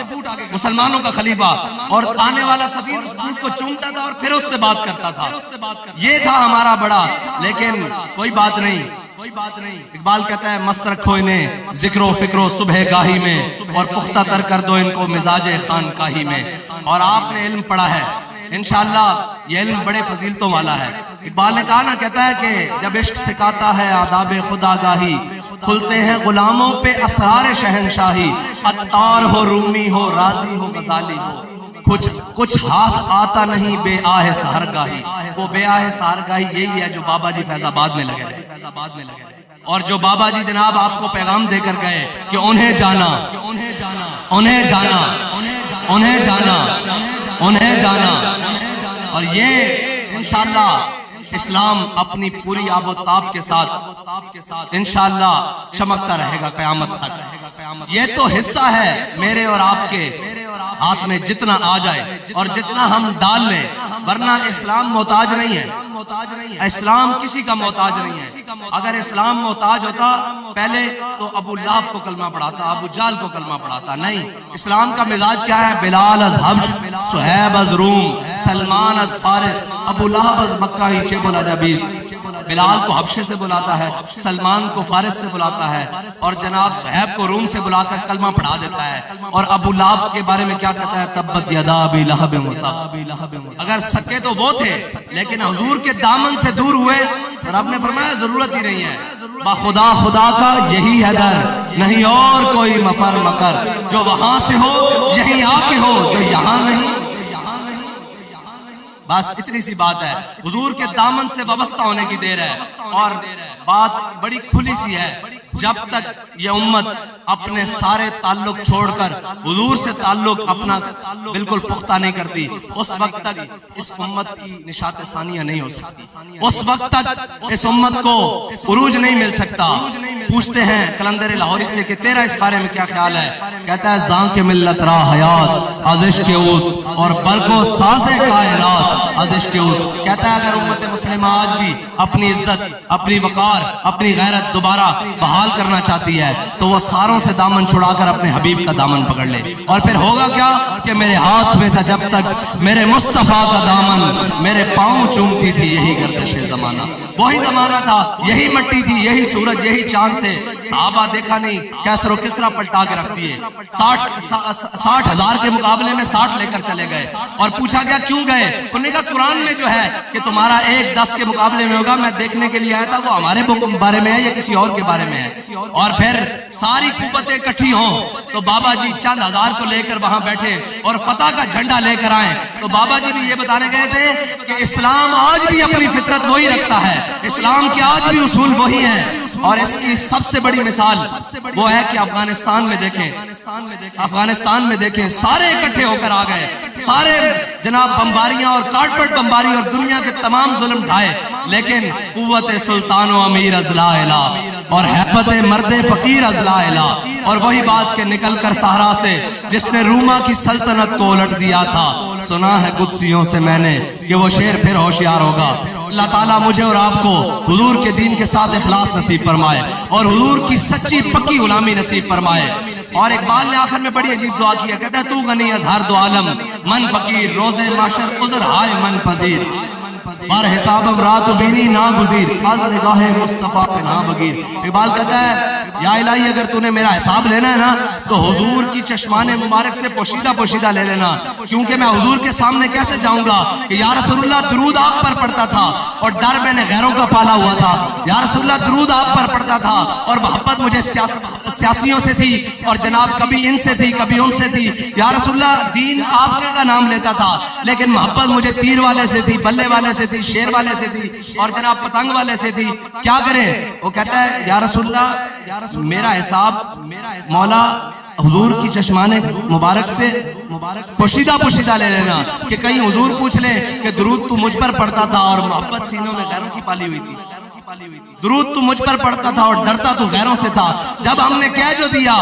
A: مسلمانوں کا خلیفہ، اور آنے والا سفیر اس بوٹ کو چومتا تھا اور پھر اس سے بات کرتا تھا۔ یہ تھا ہمارا بڑا، لیکن کوئی بات نہیں۔ اقبال کہتا ہے مست رکھو انہیں ذکر و فکر و صبح گاہی میں، اور پختہ تر کر دو ان کو مزاج خانقاہی میں۔ اور آپ نے علم پڑھا ہے، انشاءاللہ یہ علم بڑے فضیلتوں والا ہے۔ اقبال نے کہا نا، کہتا ہے کہ جب عشق سکھاتا ہے آداب خود آگاہی، کھلتے ہیں غلاموں پہ اسرار شہنشاہی، عطار ہو رومی ہو رازی ہو غزالی ہو، کچھ ہاتھ آتا نہیں بے آہ سحرگاہی۔ وہ بے آہ سحرگاہی یہی ہے جو بابا جی فیض آباد میں لگے رہے، اور جو بابا جی جناب آپ کو پیغام دے کر گئے کہ انہیں جانا، انہیں جانا، انہیں جانا، انہیں جانا، اور یہ انشاءاللہ اسلام اپنی پوری آب و تاب کے ساتھ انشاءاللہ چمکتا رہے گا قیامت تک۔ یہ تو حصہ ہے میرے اور آپ کے ہاتھ میں، جتنا آ جائے اور جتنا ہم ڈال لیں، ورنہ اسلام محتاج نہیں ہے، اسلام کسی کا محتاج نہیں ہے۔ اگر اسلام محتاج ہوتا پہلے تو ابو لہب کو کلمہ پڑھاتا، ابو جہل کو کلمہ پڑھاتا، نہیں۔ اسلام کا مزاج کیا ہے؟ بلال از حبش، صہیب از روم، سلمان از فارس، ابو لہب از مکہ ہی چے بولا جا بیس۔ بلال کو حبشے سے بلاتا ہے، سلمان کو فارس سے بلاتا ہے، اور جناب صہیب کو روم سے بلا کر کلمہ پڑھا دیتا ہے، اور ابو لہب کے بارے میں کیا کہتا ہے؟ تبت یدا ابی لہب وتب۔ اگر سکے تو وہ تھے، لیکن حضور کے دامن سے دور ہوئے، رب نے فرمایا ضرورت ہی نہیں ہے، بخدا خدا کا یہی ہے در، نہیں اور کوئی مفر مکر، جو وہاں سے ہو یہیں آ کے ہو، جو یہاں نہیں۔ بس اتنی سی بات ہے، حضور کے دامن سے وابستہ ہونے کی دیر ہے، اور بات بڑی کھلی سی ہے۔ جب تک یہ امت اپنے سارے تعلق چھوڑ کر حضور سے تعلق اپنا بالکل پختہ نہیں کرتی، اس وقت تک اس امت کی نشاط ثانیہ نہیں ہو سکتی، اس وقت تک اس امت کو عروج نہیں مل سکتا۔ پوچھتے ہیں کلندر لاہوری سے کہ تیرا اس بارے میں کیا خیال ہے؟ کہتا ہے زاں کے ملت را حیات ازش کے اوس، اور برکو سازے کائنات ازش کے اوس۔ کہتا ہے اگر امت مسلمہ آج بھی اپنی عزت، اپنی وقار، اپنی غیرت دوبارہ بحال کرنا چاہتی ہے تو وہ ساروں سے دامن چھڑا کر اپنے حبیب کا دامن پکڑ لے، اور پھر ہوگا کیا کہ میرے ہاتھ میں تھا جب تک میرے مصطفیٰ کا دامن، میرے پاؤں چومتی تھی یہی گردش زمانہ۔ وہی زمانہ تھا، یہی مٹی تھی، یہی سورج، یہی چاند تھے۔ صحابہ دیکھا نہیں کیسر و کسرا پلٹا کے رکھ دیے، 60,000 کے مقابلے میں 60 لے کر چلے گئے، اور پوچھا گیا کیوں گئے؟ انہوں نے کہا قرآن میں جو ہے کہ تمہارا 1 10 کے مقابلے میں ہوگا، میں دیکھنے کے لیے آیا تھا وہ ہمارے بارے میں ہے یا کسی اور کے بارے میں ہے۔ اور پھر ساری قوتیں اکٹھی ہوں تو بابا جی چند ہزار کو لے کر وہاں بیٹھے اور فتح کا جھنڈا لے کر آئے، تو بابا جی بھی یہ بتانے گئے تھے کہ اسلام آج بھی اپنی فطرت وہی رکھتا ہے، اسلام کے آج بھی اصول وہی ہیں۔ اور اس کی سب سے بڑی مثال وہ ہے کہ افغانستان میں دیکھیں سارے اکٹھے ہو کر آ گئے، سارے جناب بمباریاں اور کارپیٹ بمباری اور دنیا کے تمام ظلم ڈھائے، لیکن قوت سلطان و امیر از لا الہ اور حیبت مرد فقیر از لا الہ، اور وہی بات کہ نکل کر صحرا سے جس نے روما کی سلطنت کو الٹ دیا تھا، سنا ہے قدسیوں سے میں نے کہ وہ شیر پھر ہوشیار ہوگا۔ اللہ تعالیٰ مجھے اور آپ کو حضور کے دین کے ساتھ اخلاص نصیب فرمائے اور حضور کی سچی پکی غلامی نصیب فرمائے۔ اور اقبال نے آخر میں بڑی عجیب دعا کیا، کہتا ہے تو غنی از ہر دو عالم من فقیر، روز محشر عذر ہائے من پذیر، بار حساب رات بینی نا گزیر، از نگاہ مصطفیٰ پہ نا بگیر۔ اقبال کہتا ہے یا الہی اگر تو نے میرا حساب لینا ہے نا تو حضور کی چشمان مبارک سے پوشیدہ لے لینا، کیونکہ میں حضور کے سامنے کیسے جاؤں گا کہ یا رسول اللہ درود آپ پر پڑھتا تھا اور ڈر میں نے غیروں کا پالا ہوا تھا، یا رسول اللہ درود آپ پر پڑھتا تھا اور محبت مجھے سیاسیوں سے تھی اور جناب کبھی ان سے تھی کبھی ان سے تھی، یا رسول اللہ دین آپ کا نام لیتا تھا لیکن محبت مجھے تیر والے سے تھی، بلے والے سے تھی، شیر والے سے تھی اور جناب پتنگ والے سے تھی، کیا کرے؟ وہ کہتا ہے یا رسول اللہ میرا حساب مولا حضور کی چشمان مبارک سے پوشیدہ لے لینا، کہ کہیں حضور پوچھ لے کہ درود تو مجھ پر پڑھتا تھا اور محبت سینوں میں غیروں کی پالی ہوئی تھی، درود تو مجھ پر پڑھتا تھا اور ڈرتا تو غیروں سے تھا۔ جب ہم نے کہہ جو دیا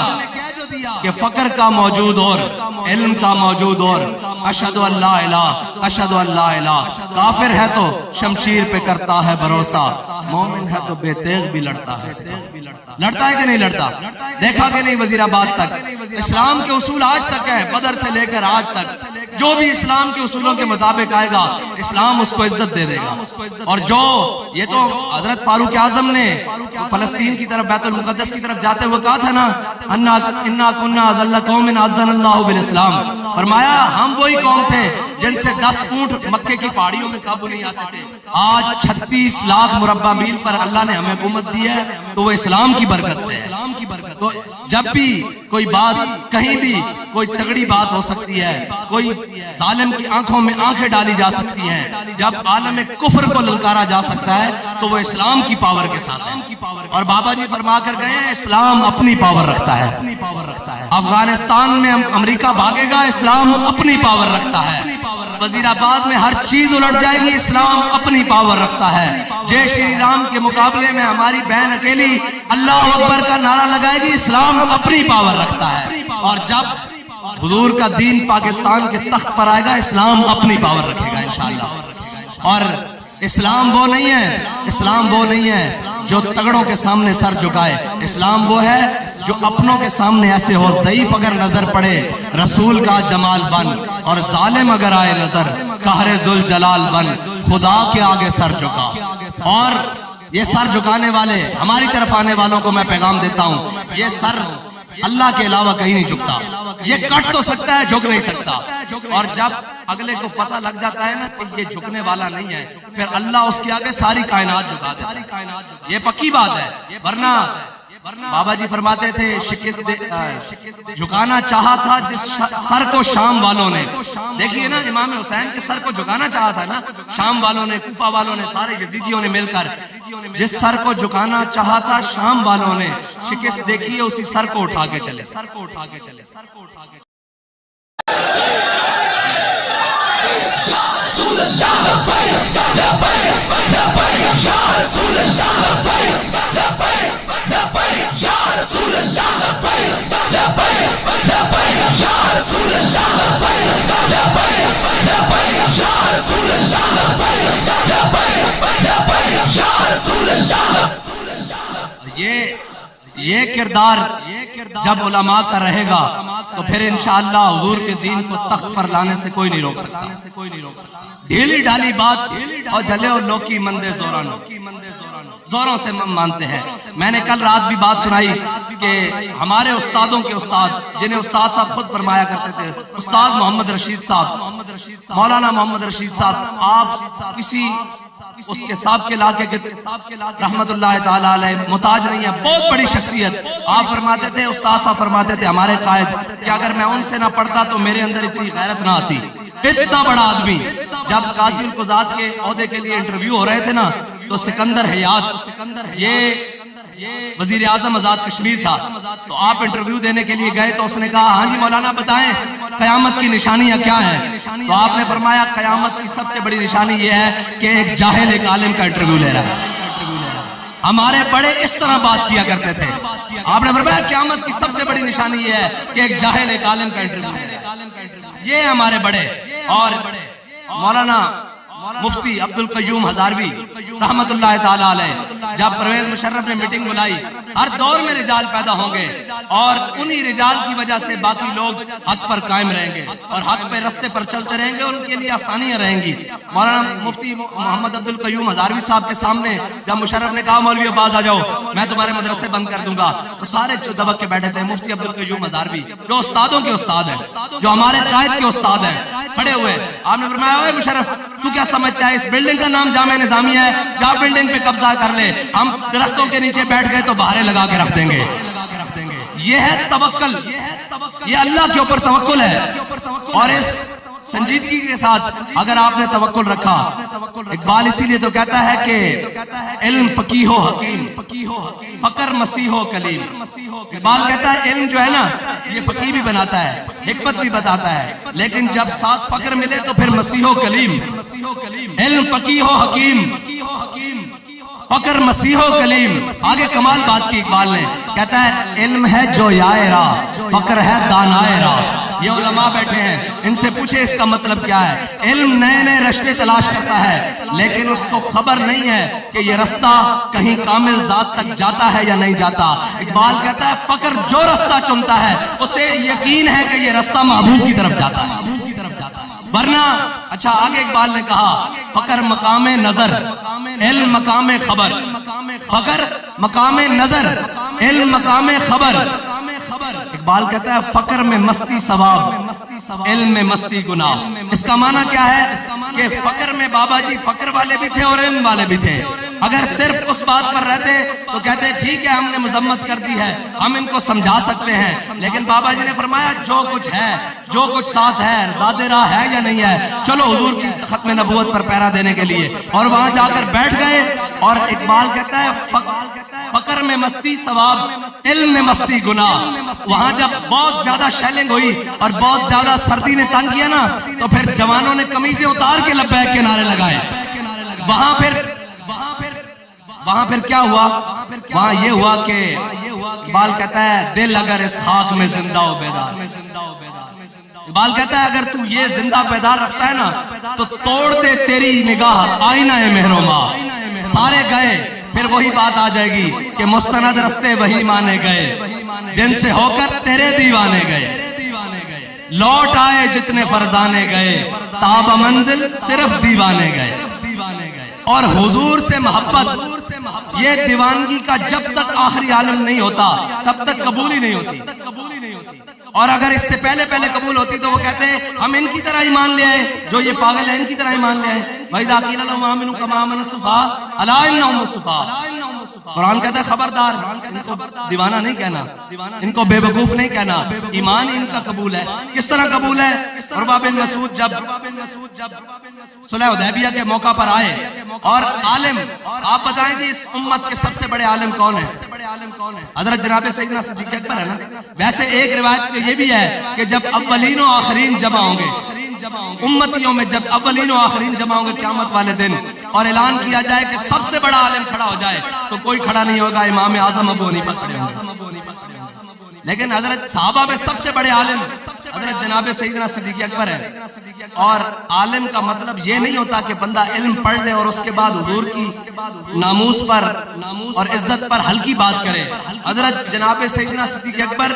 A: کہ فقر کا موجود اور علم کا موجود اور اشہد ان لا الہ اشہد ان لا الہ، کافر ہے تو شمشیر پہ کرتا ہے بھروسہ، مومن ہے تو بے تیغ بھی لڑتا ہے کہ نہیں لڑتا؟ دیکھا کہ نہیں وزیر آباد تک اسلام کے اصول آج تک ہے، بدر سے لے کر آج تک جو بھی اسلام کے اصولوں کے مطابق آئے گا اسلام اس کو عزت دے دے گا۔ اور جو یہ تو حضرت فاروق اعظم نے فلسطین کی طرف بیت المقدس کی طرف جاتے ہوئے کہا تھا نا انا کنا اذل قوم اعزنا اللہ بالاسلام، فرمایا ہم وہی قوم تھے جن سے 10 اونٹ مکے کی پہاڑیوں میں قابو نہیں آ سکتے، آج 36 لاکھ مربع میل پر اللہ نے ہمیں حکومت دی ہے تو وہ اسلام کی برکت سے ہے۔ تو جب بھی کوئی بات کہیں بھی کوئی تگڑی بات ہو سکتی ہے، کوئی ظالم کی آنکھوں میں آنکھیں ڈالی جا سکتی ہیں، جب عالم کفر کو للکارا جا سکتا ہے تو وہ اسلام کی پاور کے ساتھ ہے۔ اور بابا جی فرما کر گئے ہیں اسلام اپنی پاور رکھتا ہے۔ افغانستان میں امریکہ بھاگے گا، اسلام اپنی پاور رکھتا ہے۔ وزیر آباد میں ہر چیز الٹ جائے گی، اسلام اپنی پاور رکھتا ہے۔ جے شری رام کے مقابلے میں ہماری بہن اکیلی اللہ اکبر کا نعرہ لگائے گی، اسلام اپنی پاور رکھتا ہے۔ اور جب حضور کا دین پاکستان کے تخت پر آئے گا، اسلام اپنی پاور رکھے گا انشاءاللہ۔ اور اسلام وہ نہیں ہے، اسلام وہ نہیں ہے جو تگڑوں کے سامنے سر جھکائے، اسلام وہ ہے جو اپنوں کے سامنے ایسے ہو، ضعیف اگر نظر پڑے رسول کا جمال بن، اور ظالم اگر آئے نظر قہر ذوالجلال بن، خدا کے آگے سر جھکا۔ اور یہ سر جھکانے والے، ہماری طرف آنے والوں کو میں پیغام دیتا ہوں، یہ سر اللہ کے علاوہ کہیں نہیں جھکتا۔ یہ کٹ تو سکتا ہے، جھک نہیں سکتا۔ اور جب اگلے کو پتہ لگ جاتا ہے نا کہ یہ جھکنے والا نہیں ہے، پھر اللہ اس کے آگے ساری کائنات جھکا دیتا ہے۔ یہ پکی بات ہے۔ ورنہ بابا جی فرماتے تھے جھکانا چاہا تھا جس سر کو شام والوں نے، دیکھیے نا امام حسین کے سر کو جھکانا چاہا تھا نا شام والوں نے، کوفہ والوں نے، سارے یزیدیوں نے مل کر، جس سر کو جھکانا چاہا تھا شام والوں نے، شکست دیکھیے اسی سر کو اٹھا کے چلے۔ یہ کردار جب علماء کا رہے گا تو پھر انشاءاللہ حضور کے دین کو تخت پر لانے سے کوئی نہیں روک سکتا۔ ڈھیلی ڈھالی بات اور جلے اور لوکی مندے زوروں سے مانتے ہیں۔ میں نے کل رات بھی بات سنائی کہ ہمارے استادوں کے استاد، جنہیں استاد صاحب خود فرمایا کرتے تھے، استاد محمد رشید صاحب، مولانا محمد رشید صاحب، آپ کسی اس کے صاحب کے علاقے کے رحمت اللہ تعالیٰ علیہ محتاج نہیں ہے، بہت بڑی شخصیت۔ آپ فرماتے تھے، استاد صاحب فرماتے تھے ہمارے قائد کہ اگر میں ان سے نہ پڑھتا تو میرے اندر اتنی غیرت نہ آتی۔ اتنا بڑا آدمی، جب قاضی القضات کے عہدے کے لیے انٹرویو ہو رہے تھے نا تو سکندر حیات، یہ وزیر اعظم آزاد کشمیر تھا، تو آپ انٹرویو دینے کے لیے گئے تو اس نے کہا ہاں جی مولانا بتائیں قیامت کی نشانیاں کیا ہیں؟ تو آپ نے فرمایا قیامت کی سب سے بڑی نشانی یہ ہے کہ ایک جاہل ایک عالم کا انٹرویو لے رہا ہے۔ ہمارے بڑے اس طرح بات کیا کرتے تھے۔ آپ نے فرمایا قیامت کی سب سے بڑی نشانی یہ ہے کہ ایک جاہل ایک عالم کا انٹرویو لے رہا ہے۔ یہ ہمارے بڑے۔ اور مولانا مفتی عبد القیوم ہزاروی رحمت اللہ تعالیٰ علیہ، جب پرویز مشرف نے میٹنگ بلائی، ہر دور میں رجال پیدا ہوں گے اور انہی رجال کی وجہ سے باقی لوگ حق پر قائم رہیں گے اور حق پہ رستے پر چلتے رہیں گے، ان کے لیے آسانیاں رہیں گی۔ مولانا مفتی محمد عبد القیوم ہزاروی صاحب کے سامنے جب مشرف نے کہا مولوی عباس آ جاؤ میں تمہارے مدرسے بند کر دوں گا، تو سارے جو دبک کے بیٹھے تھے، مفتی عبد القیوم ہزاروی جو استادوں کے استاد ہیں، جو ہمارے قائد کے استاد ہیں، کھڑے ہوئے۔ آپ نے فرمایا اوے مشرف تو کیا سمجھتا ہے اس بلڈنگ کا نام جامعہ نظامیہ ہے، جا بلڈنگ پہ قبضہ کر لے، ہم درختوں کے نیچے بیٹھ گئے تو بہارے لگا کے رکھ دیں گے۔ یہ ہے توکل، یہ اللہ کے اوپر توکل ہے۔ اور اس سنجیدگی کے ساتھ اگر آپ نے توکل رکھا، اقبال اسی لیے تو کہتا ہے کہ علم فقیہ و حکیم، فقر مسیح و کلیم۔ اقبال کہتا ہے علم جو ہے نا یہ فقیہ بھی بناتا ہے، حکمت بھی بتاتا ہے، لیکن جب ساتھ فقر ملے تو پھر مسیح و کلیم۔ علم فقیہ و حکیم، فقر مسیح و کلیم۔ آگے کمال بات کی اقبال نے، کہتا ہے علم ہے جو یائے راہ، فقر ہے دانائے راہ۔ یہ علماء بیٹھے ہیں، ان سے پوچھے اس کا مطلب کیا ہے۔ علم نئے نئے رشتے تلاش کرتا ہے لیکن اس کو خبر نہیں ہے کہ یہ رستہ کہیں کامل ذات تک جاتا ہے یا نہیں جاتا۔ اقبال کہتا ہے فقر جو رستہ چنتا ہے اسے یقین ہے کہ یہ رستہ محبوب کی طرف جاتا ہے، ورنہ اچھا آگے اقبال نے کہا فقر مقام نظر، علم مقام خبر، فقر مقام نظر، علم مقام خبر۔ اقبال کہتا ہے فقر میں مستی ثواب، علم میں مستی گناہ۔ اس کا معنی کیا ہے کہ فقر میں بابا جی فقر والے بھی تھے اور علم والے بھی تھے۔ اگر صرف اس بات پر رہتے تو کہتے ٹھیک ہے ہم نے مذمت کر دی ہے، ہم ان کو سمجھا سکتے ہیں، لیکن بابا جی نے فرمایا جو کچھ ہے، جو کچھ ساتھ ہے، زادہ راہ ہے یا نہیں ہے، چلو حضور کی ختم نبوت پر پہرا دینے کے لیے۔ اور وہاں جا کر بیٹھ گئے اور اقبال کہتا ہے فقر میں مستی ثواب، علم میں مستی گناہ۔ وہاں جب بہت زیادہ شیلنگ ہوئی اور بہت زیادہ سردی نے تنگ کیا نا، تو پھر جوانوں نے قمیضیں اتار کے لبیک کے نعرے لگائے۔ وہاں پھر کیا ہوا؟ وہاں یہ ہوا کہ اقبال کہتا ہے دل اگر اس خاک میں زندہ و بیدار، اقبال کہتا ہے اگر تو یہ زندہ بیدار رکھتا ہے نا تو توڑ دے تیری نگاہ آئینہ مہر و ماہ۔ سارے گئے، پھر وہی بات آ جائے گی کہ مستند رستے وہی مانے گئے جن سے ہو کر تیرے دیوانے گئے، لوٹ آئے جتنے فرزانے گئے، تاب منزل صرف دیوانے گئے۔ اور حضور سے محبت، یہ دیوانگی کا جب تک آخری عالم نہیں ہوتا تب تک قبول ہی نہیں ہوتی۔ اور اگر اس سے پہلے قبول ہوتی تو وہ کہتے ہیں ہم ان کی طرح ایمان لے آئے، جو یہ پاگل ہیں ان کی طرح ایمان لے آئے۔ وَإِذَا قِيلَ لَهُمْ آمِنُوا كَمَا آمَنَ السُّفَهَاءُ أَلَا إِنَّهُمْ السُّفَهَاءُ۔ قرآن کہتا ہے خبردار، ان کو دیوانہ نہیں کہنا، ان کو بے وقوف نہیں کہنا، ایمان ان کا قبول ہے۔ کس طرح قبول ہے؟ عروہ بن مسعود جب صلح حدیبیہ کے موقع پر آئے اور عالم، آپ بتائیں جی اس امت کے سب سے بڑے عالم کون ہیں؟ حضرت جناب سیدنا صدیق اکبر ہے نا۔ ویسے ایک روایت یہ بھی ہے کہ جب اولین و آخرین جمع ہوں گے امتیوں میں، جب اولین و آخرین جمع ہوں گے قیامت والے دن اور اعلان کیا جائے کہ سب سے بڑا عالم کھڑا ہو جائے تو کوئی کھڑا نہیں ہوگا، امام اعظم ابو حنیفہ کھڑے ہوں گے۔ لیکن حضرت صحابہ میں سب سے بڑے عالم حضرت جناب سیدنا صدیق اکبر ہے۔ اور عالم کا مطلب یہ نہیں ہوتا کہ بندہ علم پڑھ لے اور اس کے بعد حضور کی ناموس پر اور عزت پر ہلکی بات کرے۔ حضرت جناب سیدنا صدیق اکبر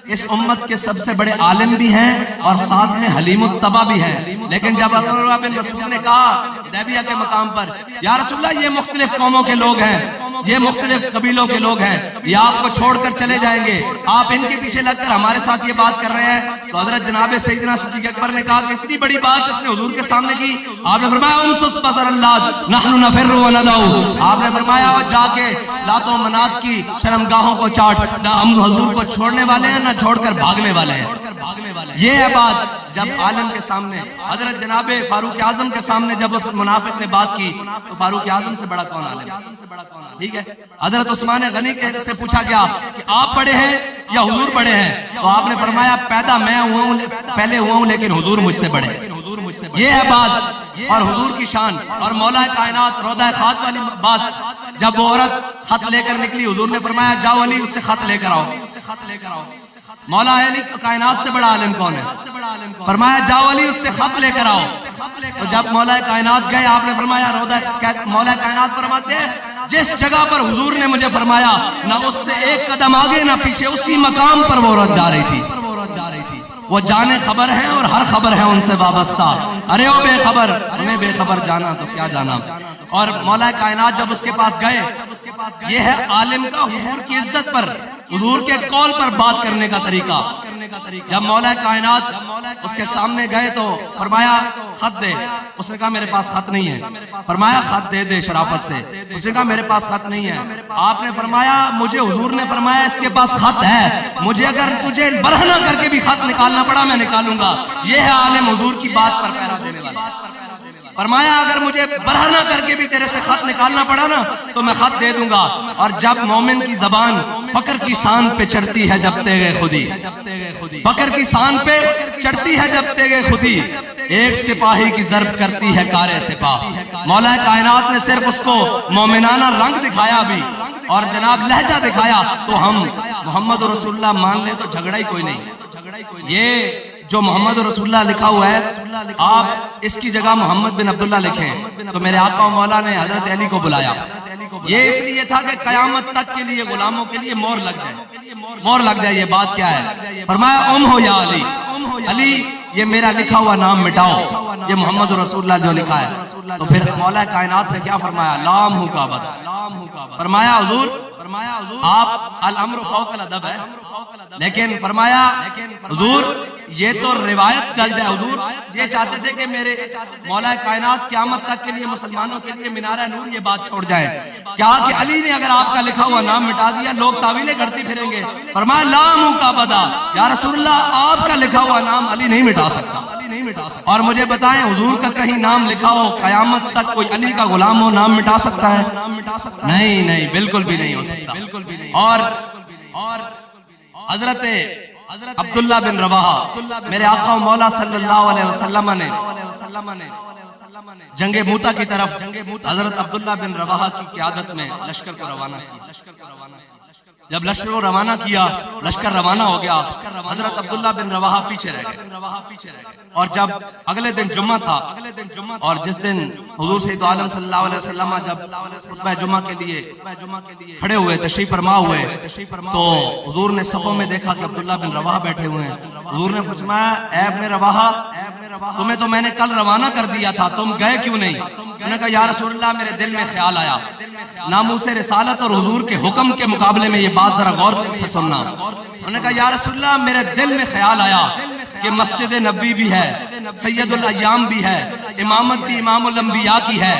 A: اس امت کے سب سے بڑے عالم بھی ہیں اور ساتھ میں حلیم الطبع بھی ہیں۔ لیکن جب عروہ بن مسعود نے کہا حدیبیہ کے مقام پر یا رسول اللہ یہ مختلف قوموں کے لوگ ہیں، یہ مختلف قبیلوں کے لوگ ہیں، یہ آپ کو چھوڑ کر چلے جائیں گے، آپ ان کے پیچھے لگ کر ہمارے ساتھ یہ بات کر رہے ہیں، تو حضرت جناب سیدنا صدیق اکبر نے کہا کہ اتنی بڑی بات اس نے حضور کے سامنے کی۔ آپ نے فرمایا انسس بصر اللہ نحن نفر وندعو، آپ نے فرمایا وہ جا کے لات و منات کی شرمگاہوں کو چاٹ، نہ ہم حضور کو چھوڑنے والے ہیں نہ چھوڑ کر بھاگنے والے ہیں۔ یہ ہے بات جب عالم کے سامنے، حضرت جناب فاروق اعظم کے سامنے جب اس منافق نے بات کی تو فاروق اعظم سے بڑا کون عالم؟ ٹھیک ہے، حضرت عثمان غنی سے پوچھا گیا کہ آپ بڑے ہیں یا حضور بڑے ہیں؟ تو آپ نے فرمایا پیدا میں ہوا ہوں، پہلے ہوا ہوں، لیکن حضور مجھ سے بڑے۔ یہ ہے بات اور حضور کی شان اور مولا کائنات روضہ خات والی بات۔ جب وہ عورت خط لے کر نکلی حضور نے فرمایا جاؤ علی اس سے خط لے کر آؤ۔ مولا علی کائنات سے بڑا عالم کون ہے؟ فرمایا جاؤ علی اس سے خط لے کر آؤ۔ تو جب مولا کائنات گئے آپ نے فرمایا مولا کائنات فرماتے ہیں جس جگہ پر حضور نے مجھے فرمایا نہ اس سے ایک قدم آگے نہ پیچھے، اسی مقام پر وہ عورت جا رہی تھی۔ وہ جانے خبر ہیں اور ہر خبر ہے ان سے وابستہ، ارے او بے خبر ہمیں بے خبر جانا تو کیا جانا۔ اور مولا کائنات جب اس کے پاس گئے، یہ ہے عالم کا حضور کی عزت پر، حضور کے قول پر بات کرنے کا طریقہ۔ جب مولا کائنات اس کے سامنے گئے تو فرمایا خط دے، اس نے کہا میرے پاس خط نہیں ہے۔ فرمایا خط دے دے شرافت سے، اس نے کہا میرے پاس خط نہیں ہے۔ آپ نے فرمایا مجھے حضور نے فرمایا اس کے پاس خط ہے، مجھے اگر تجھے برہنہ کر کے بھی خط نکالنا پڑا میں نکالوں گا۔ یہ ہے عالم حضور کی بات پر پہرا دینے والا۔ فرمایا اگر مجھے برہنہ کر کے بھی تیرے سے خط نکالنا پڑا نا تو میں خط دے دوں گا۔ اور جب مومن کی زبان فقر کی سان پہ چڑھتی ہے جب تیغ خودی، فقر کی سان پہ چڑھتی ہے جب تیغ خودی، ایک سپاہی کی ضرب کرتی ہے کارے سپاہ۔ مولا کائنات نے صرف اس کو مومنانہ رنگ دکھایا بھی اور جناب لہجہ دکھایا تو ہم محمد رسول اللہ مان لیں تو جھگڑا ہی کوئی نہیں۔ یہ جو محمد رسول اللہ لکھا ہوا ہے آپ اس کی جگہ محمد بن عبداللہ لکھیں تو میرے آقا و مولا نے حضرت علی کو بلایا۔ یہ اس لیے تھا کہ قیامت تک کے لیے غلاموں کے لیے مور لگ جائے۔ یہ بات کیا ہے؟ فرمایا ام ہو یا علی، علی یہ میرا لکھا ہوا نام مٹاؤ، یہ محمد رسول اللہ جو لکھا ہے۔ تو پھر مولا کائنات نے کیا فرمایا؟ لام ہو کا بد، فرمایا حضور آپ الامر فوق الادب ہے، لیکن فرمایا حضور یہ تو روایت چل جائے۔ حضور یہ چاہتے تھے کہ میرے مولا کائنات قیامت تک کے لیے مسلمانوں کے لیے مینار نور یہ بات چھوڑ جائے، کیا کہ علی نے اگر آپ کا لکھا ہوا نام مٹا دیا لوگ تعویلیں کرتی پھریں گے۔ فرمایا لا منہ کا بدا، یا رسول اللہ آپ کا لکھا ہوا نام علی نہیں مٹا سکتا، مٹا سکتا. اور مجھے بتائیں حضور کا کہیں نام لکھا ہو قیامت تک کوئی علی کا غلام ہو نام مٹا سکتا ہے؟ نہیں نہیں، بالکل بھی نہیں ہو سکتا. اور حضرت عبداللہ بن رواحہ میرے آقا و مولا صلی اللہ علیہ وسلم نے جنگ موتا کی طرف حضرت عبداللہ بن رواحہ کی قیادت میں لشکر کو روانہ کیا. جب لشکر کو روانہ کیا، لشکر روانہ ہو گیا، حضرت عبداللہ بن رواحہ پیچھے رہ گئے. اور جب اگلے دن جمعہ تھا، اور جس دن حضور سید عالم صلی اللہ علیہ وسلم جب خطبہ جمعہ کے لیے کھڑے ہوئے، تشریف فرما ہوئے، تو حضور نے صفوں میں دیکھا کہ عبداللہ بن رواحہ بیٹھے ہوئے ہیں. حضور نے فرمایا اے ابن رواحہ، تمہیں تو میں نے کل روانہ کر دیا تھا، تم گئے کیوں نہیں؟ انہوں نے کہا یا رسول اللہ میرے دل میں خیال آیا، ناموس رسالت اور حضور کے حکم کے مقابلے میں یہ بات ذرا غور سے سننا. انہوں نے کہا یا رسول اللہ میرے دل میں خیال آیا کہ مسجد نبوی بھی ہے، سید الایام بھی ہے، امامت بھی امام الانبیاء کی ہے،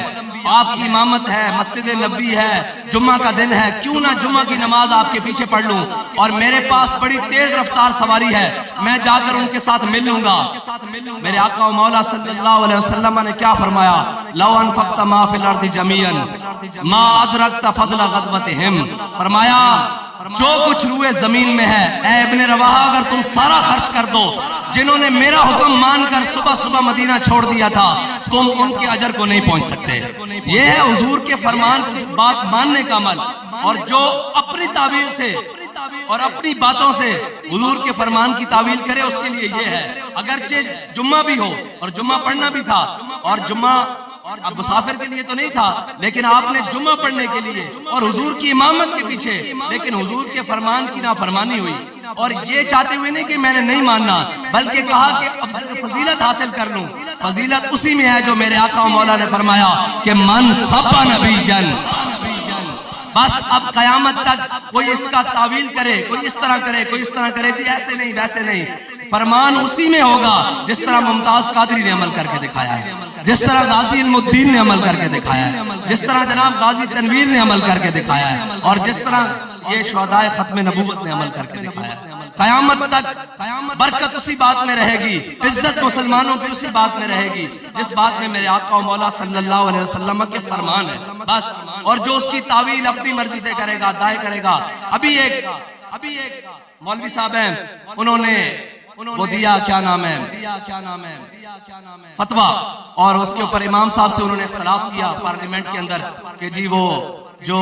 A: آپ کی امامت ہے، مسجد نبوی ہے، جمعہ کا دن ہے، کیوں نہ جمعہ کی نماز آپ کے پیچھے پڑھ لوں؟ اور میرے پاس بڑی تیز رفتار سواری ہے، میں جا کر ان کے ساتھ مل لوں گا. میرے آقا و مولا صلی اللہ علیہ وسلم نے کیا فرمایا؟ لو انفقت ما فی الارض جمیعا ما ادرکت فضل غزوتہم. فرمایا جو کچھ روئے زمین میں ہے اے ابن رواحہ اگر تم سارا خرچ کر دو، جنہوں نے میرا حکم مان کر صبح صبح مدینہ چھوڑ دیا تھا، تم ان کے اجر کو نہیں پہنچ سکتے. یہ ہے حضور کے فرمان کی بات ماننے کا عمل. اور جو اپنی تعویل سے اور اپنی باتوں سے حضور کے فرمان کی تعویل کرے اس کے لیے یہ ہے. اگرچہ جمعہ بھی ہو اور جمعہ پڑھنا بھی تھا، اور جمعہ اب مسافر کے لیے تو نہیں تھا، لیکن آپ نے جمعہ پڑھنے کے لیے اور حضور کی امامت کے پیچھے، لیکن حضور کے فرمان کی نافرمانی ہوئی. اور یہ چاہتے ہوئے نہیں کہ میں نے نہیں ماننا، بلکہ کہا کہ اب فضیلت حاصل کر لوں. فضیلت اسی میں ہے جو میرے آقا و مولا نے فرمایا کہ من سب نبی جن. بس اب قیامت تک کوئی اس کا تعویل کرے، کوئی اس طرح کرے، کوئی اس طرح کرے، جی ایسے نہیں ویسے نہیں، فرمان اسی میں ہوگا جس طرح ممتاز قادری نے عمل کر کے دکھایا ہے، جس طرح غازی علم الدین نے عمل کر کے دکھایا ہے، جس طرح جناب غازی تنویر نے عمل کر کے دکھایا ہے، اور جس طرح یہ شہدائے ختم نبوت نے عمل کر کے دکھایا ہے. قیامت تک برکت اسی بات میں رہے گی، عزت مسلمانوں کی اسی بات میں رہے گی جس بات میں میرے آقا و مولا صلی اللہ علیہ وسلم کے فرمان ہے بس. اور جو اس کی تعویل اپنی مرضی سے کرے گا، دائیں کرے گا. ابھی ایک مولوی صاحب ہیں، انہوں نے وہ دیا کیا نام ہے فتویٰ، اور اس کے اوپر امام صاحب سے انہوں نے اختلاف کیا پارلیمنٹ کے اندر کہ جی وہ جو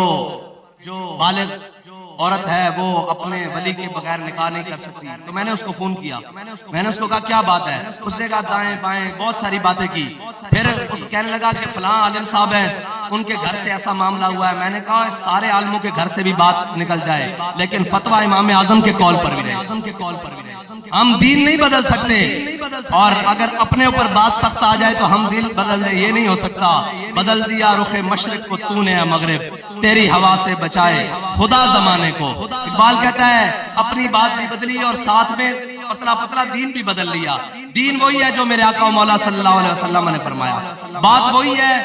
A: بالغ عورت ہے وہ اپنے ولی کے بغیر نکاح نہیں کر سکتی. تو میں نے اس کو فون کیا، میں نے اس کو کہا کیا بات ہے؟ اس نے کہا دائیں بائیں بہت ساری باتیں کی. پھر اس کہنے لگا کہ فلاں عالم صاحب ہیں، ان کے گھر سے ایسا معاملہ ہوا ہے. میں نے کہا سارے عالموں کے گھر سے بھی بات نکل جائے، لیکن فتویٰ امام اعظم کے قول پر بھی رہے. ہم دین نہیں بدل سکتے، اور اگر اپنے اوپر بات سخت آ جائے تو ہم دین بدل دیں، یہ نہیں ہو سکتا. بدل دیا رخ مشرق کو تو نے مغرب، تیری ہوا سے بچائے خدا زمانے کو. اقبال کہتا ہے اپنی بات بھی بدلی اور ساتھ میں پتلا پتلا دین بھی بدل لیا. دین وہی ہے جو میرے آقا و مولا صلی اللہ علیہ وسلم نے فرمایا، بات وہی ہے،